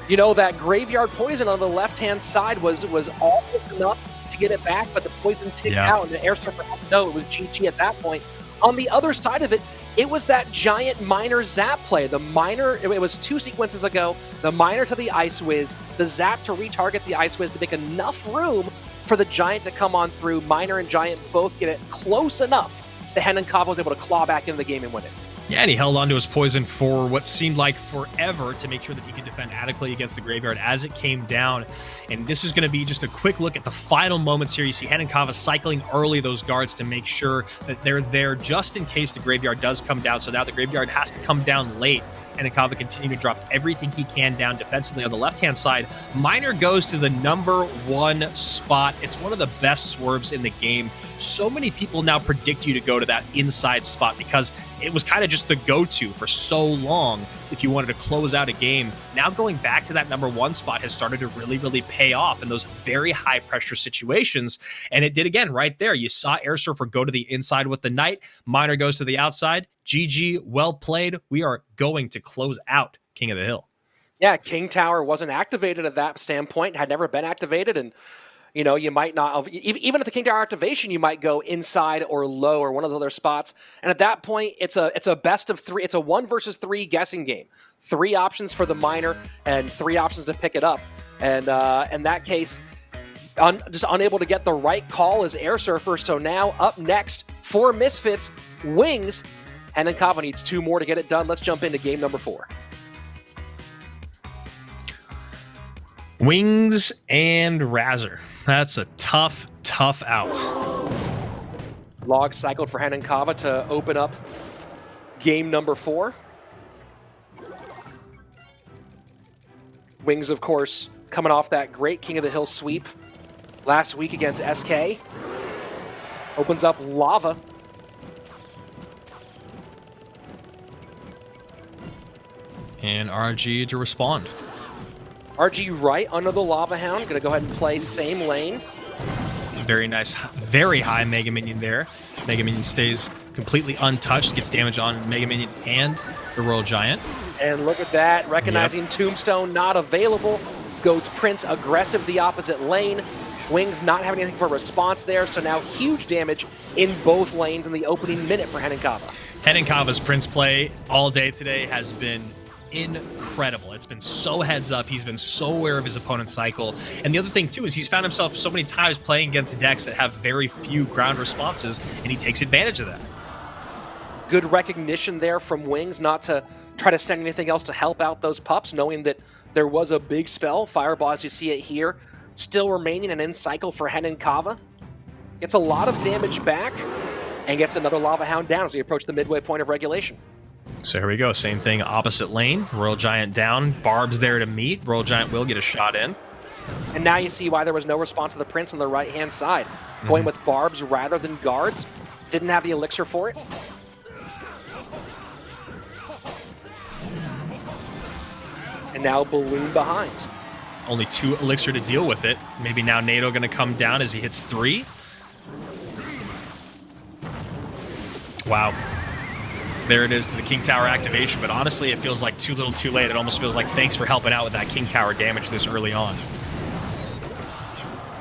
you know, that Graveyard Poison on the left-hand side was almost enough to get it back, but the Poison ticked out, and the Air Surfer had to know it was GG at that point. On the other side of it, it was that giant miner zap play. The miner, it was 2 sequences ago, the miner to the Ice Wiz, the zap to retarget the Ice Wiz to make enough room for the giant to come on through. Miner and giant both get it close enough that Henenkava was able to claw back into the game and win it. Yeah, and he held on to his poison for what seemed like forever to make sure that he could defend adequately against the Graveyard as it came down. And this is going to be just a quick look at the final moments here. You see Henenkava cycling early those guards to make sure that they're there just in case the Graveyard does come down. So now the Graveyard has to come down late. Henenkava continue to drop everything he can down defensively on the left-hand side. Miner goes to the number 1 spot. It's one of the best swerves in the game. So many people now predict you to go to that inside spot because it was kind of just the go-to for so long if you wanted to close out a game. Now going back to that number 1 spot has started to really, really pay off in those very high-pressure situations. And it did again right there. You saw Air Surfer go to the inside with the Knight. Miner goes to the outside. GG, well played. We are going to close out King of the Hill. Yeah, King Tower wasn't activated at that standpoint, had never been activated, and you know, you might not have, even at the King Tower activation, you might go inside or low or one of those other spots. And at that point, it's a best of 3. It's a 1 versus 3 guessing game. 3 options for the miner and 3 options to pick it up. And in that case, just unable to get the right call as Air Surfer. So now up next for Misfits, Wings. Henenkava needs 2 more to get it done. Let's jump into game number 4. Wings and Razor. That's a tough out. Log cycled for Henenkava to open up game number 4. Wings, of course, coming off that great King of the Hill sweep last week against SK. Opens up Lava. And RG to respond. RG right under the Lava Hound. Going to go ahead and play same lane. Very nice, very high Mega Minion there. Mega Minion stays completely untouched, gets damage on Mega Minion and the Royal Giant. And look at that, recognizing Tombstone not available. Goes Prince aggressive the opposite lane. Wings not having anything for a response there, so now huge damage in both lanes in the opening minute for Henenkava. Henenkava's Prince play all day today has been incredible. It's been so heads up. He's been so aware of his opponent's cycle. And the other thing, too, is he's found himself so many times playing against decks that have very few ground responses, and he takes advantage of that. Good recognition there from Wings not to try to send anything else to help out those pups, knowing that there was a big spell. Fireball, as you see it here, still remaining and in cycle for Henenkava. Gets a lot of damage back and gets another Lava Hound down as we approach the midway point of regulation. So here we go. Same thing, opposite lane. Royal Giant down. Barb's there to meet. Royal Giant will get a shot in. And now you see why there was no response to the Prince on the right-hand side. Going with Barbs rather than guards. Didn't have the elixir for it. And now Balloon behind. Only 2 elixir to deal with it. Maybe now NATO going to come down as he hits 3. Wow. There it is to the King Tower activation, but honestly, it feels like too little too late. It almost feels like thanks for helping out with that King Tower damage this early on.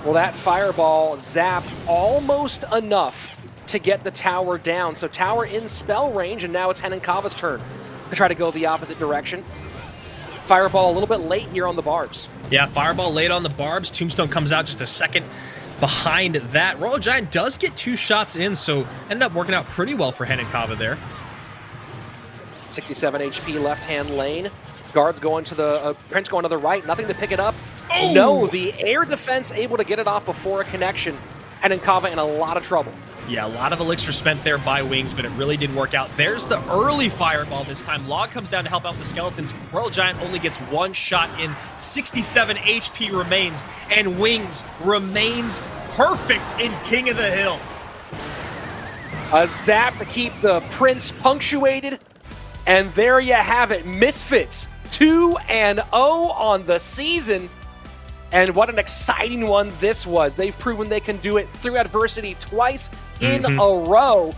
Well, that Fireball zapped almost enough to get the tower down. So tower in spell range, and now it's Henenkava's turn to try to go the opposite direction. Fireball a little bit late here on the Barbs. Yeah, Fireball late on the Barbs. Tombstone comes out just a second behind that. Royal Giant does get 2 shots in, so ended up working out pretty well for Henenkava there. 67 HP left-hand lane. Guards going to the, Prince going to the right, nothing to pick it up. Oh! No, the air defense able to get it off before a connection. And Kava in a lot of trouble. Yeah, a lot of elixir spent there by Wings, but it really did work out. There's the early fireball this time. Log comes down to help out the Skeletons. Royal Giant only gets one shot in. 67 HP remains, and Wings remains perfect in King of the Hill. A zap to keep the Prince punctuated. And there you have it. Misfits 2-0 on the season. And what an exciting one this was. They've proven they can do it through adversity twice in a row.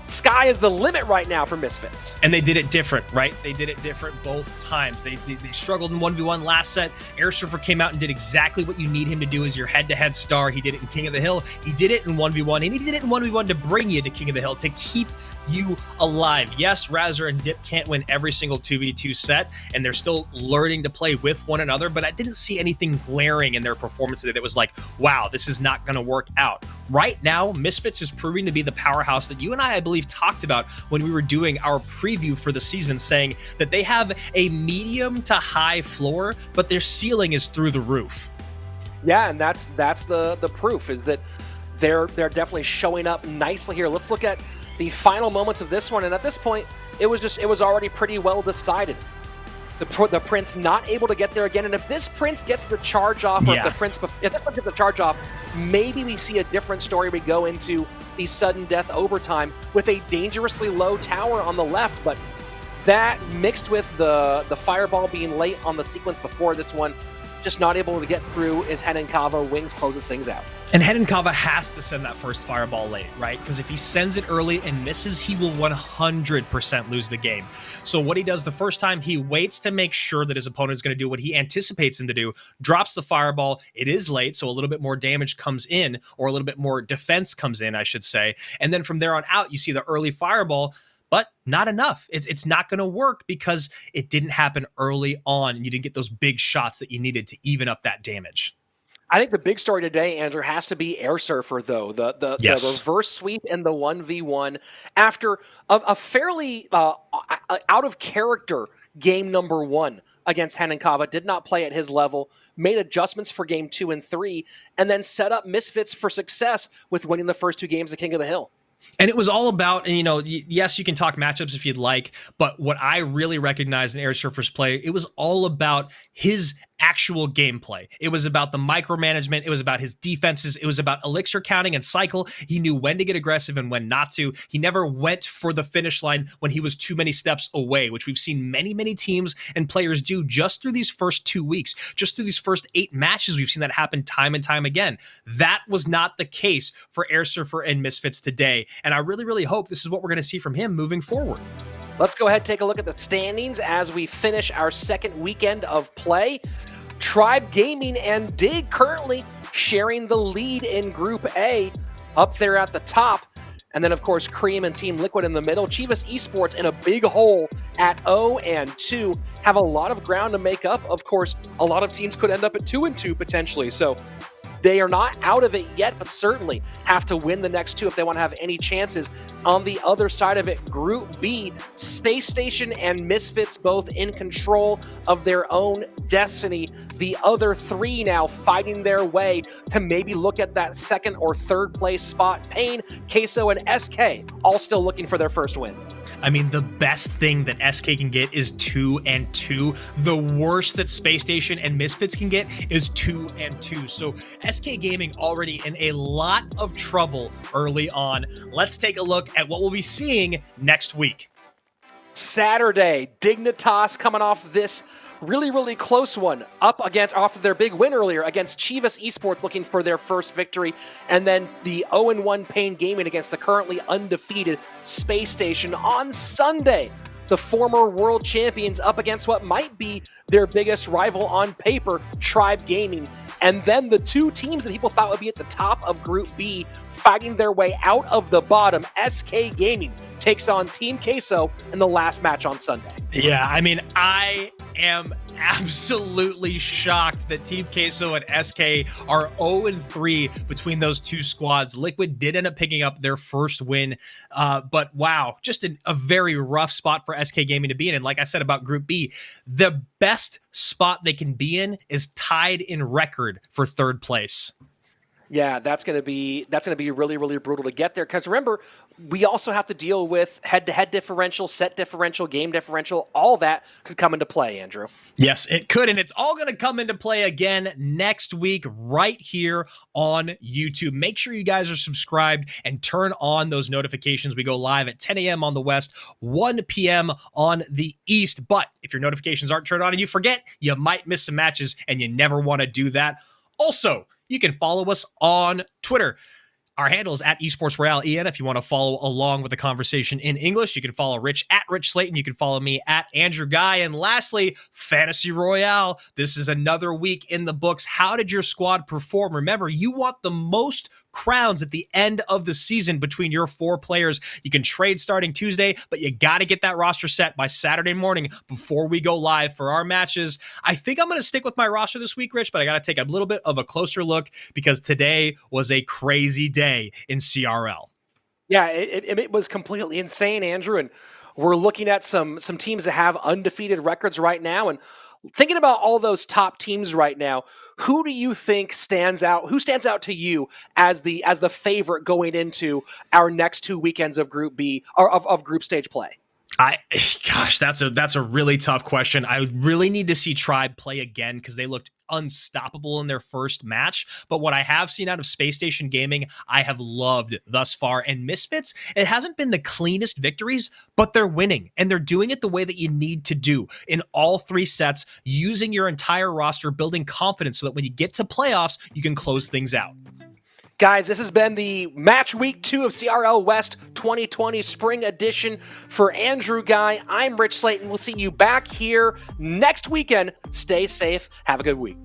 Sky is the limit right now for Misfits. And they did it different, right? They did it different both times. They struggled in 1v1 last set. Air Surfer came out and did exactly what you need him to do as your head-to-head star. He did it in King of the Hill. He did it in 1v1, and he did it in 1v1 to bring you to King of the Hill, to keep you alive. Yes, Razor and Dip can't win every single 2v2 set, and they're still learning to play with one another, but I didn't see anything glaring in their performance that it was like, wow, this is not going to work out. Right now, Misfits is proving to be the powerhouse that you and I believe, talked about when we were doing our preview for the season, saying that they have a medium to high floor, but their ceiling is through the roof. Yeah, and that's the proof, is that they're definitely showing up nicely here. Let's look at the final moments of this one, and at this point, it was already pretty well decided. The Prince not able to get there again, and if this Prince gets the charge off, or if this Prince gets the charge off, maybe we see a different story. We go into the sudden death overtime with a dangerously low tower on the left, but that mixed with the fireball being late on the sequence before this one, just not able to get through, is Kava. Wings closes things out. And Kava has to send that first fireball late, right? Because if he sends it early and misses, he will 100% lose the game. So what he does the first time, he waits to make sure that his opponent is going to do what he anticipates him to do, drops the fireball. It is late, so a little bit more damage comes in, or a little bit more defense comes in, I should say. And then from there on out, you see the early fireball, but not enough. It's not going to work because it didn't happen early on, and you didn't get those big shots that you needed to even up that damage. I think the big story today, Andrew, has to be Air Surfer, though. The reverse sweep in the 1v1 after a fairly out-of-character game number 1 against Kava. Did not play at his level, made adjustments for game 2 and 3, and then set up Misfits for success with winning the first 2 games of King of the Hill. And it was all about, and yes, you can talk matchups if you'd like, but what I really recognized in Air Surfer's play, it was all about his actual gameplay. It was about the micromanagement. It was about his defenses. It was about elixir counting and cycle. He knew when to get aggressive and when not to. He never went for the finish line when he was too many steps away, which we've seen many, many teams and players do just through these first 2 weeks, just through these first 8 matches. We've seen that happen time and time again. That was not the case for Air Surfer and Misfits today. And I really, really hope this is what we're going to see from him moving forward. Let's go ahead and take a look at the standings as we finish our second weekend of play. Tribe Gaming and Dig currently sharing the lead in Group A, up there at the top. And then, of course, Cream and Team Liquid in the middle. Chivas Esports in a big hole at 0-2. Have a lot of ground to make up. Of course, a lot of teams could end up at 2-2 potentially. So they are not out of it yet, but certainly have to win the next 2 if they want to have any chances. On the other side of it, Group B, Space Station and Misfits both in control of their own destiny. The other 3 now fighting their way to maybe look at that 2nd or 3rd place spot. Pain, Queso, and SK all still looking for their first win. I mean, the best thing that SK can get is 2-2. The worst that Space Station and Misfits can get is 2-2. So SK Gaming already in a lot of trouble early on. Let's take a look at what we'll be seeing next week. Saturday, Dignitas coming off this really, really close one off of their big win earlier against Chivas Esports, looking for their first victory. And then the 0-1 Pain Gaming against the currently undefeated Space Station. On Sunday, the former world champions up against what might be their biggest rival on paper, Tribe Gaming. And then the 2 teams that people thought would be at the top of Group B fighting their way out of the bottom. SK Gaming takes on Team Queso in the last match on Sunday. Yeah, I mean, I am absolutely shocked that Team Queso and SK are 0-3 between those two squads. Liquid did end up picking up their first win, but wow, just a very rough spot for SK Gaming to be in. And like I said about Group B, the best spot they can be in is tied in record for third place. Yeah, that's gonna be really, really brutal to get there. Because remember, we also have to deal with head-to-head differential, set differential, game differential. All that could come into play, Andrew. Yes, it could, and it's all going to come into play again next week right here on YouTube. Make sure you guys are subscribed and turn on those notifications. We go live at 10 a.m. on the West, 1 p.m. on the East. But if your notifications aren't turned on and you forget, you might miss some matches, and you never want to do that. Also, you can follow us on Twitter. Our handle is at Esports Royale EN. If you want to follow along with the conversation in English, you can follow Rich at Rich Slayton. You can follow me at Andrew Guy. And lastly, Fantasy Royale. This is another week in the books. How did your squad perform? Remember, you want the most crowns at the end of the season between your 4 players. You can trade starting Tuesday, but you got to get that roster set by Saturday morning before we go live for our matches. I think I'm going to stick with my roster this week, Rich, but I got to take a little bit of a closer look because today was a crazy day in CRL. Yeah, it was completely insane, Andrew, and we're looking at some teams that have undefeated records right now, and thinking about all those top teams right now, who do you think stands out? Who stands out to you as the favorite going into our next 2 weekends of Group B or of group stage play? Gosh, that's a really tough question. I would really need to see Tribe play again because they looked unstoppable in their first match. But what I have seen out of Space Station Gaming, I have loved thus far. And Misfits, it hasn't been the cleanest victories, but they're winning. And they're doing it the way that you need to do in all 3 sets, using your entire roster, building confidence so that when you get to playoffs, you can close things out. Guys, this has been the match week 2 of CRL West 2020 Spring Edition. For Andrew Guy, I'm Rich Slayton. We'll see you back here next weekend. Stay safe. Have a good week.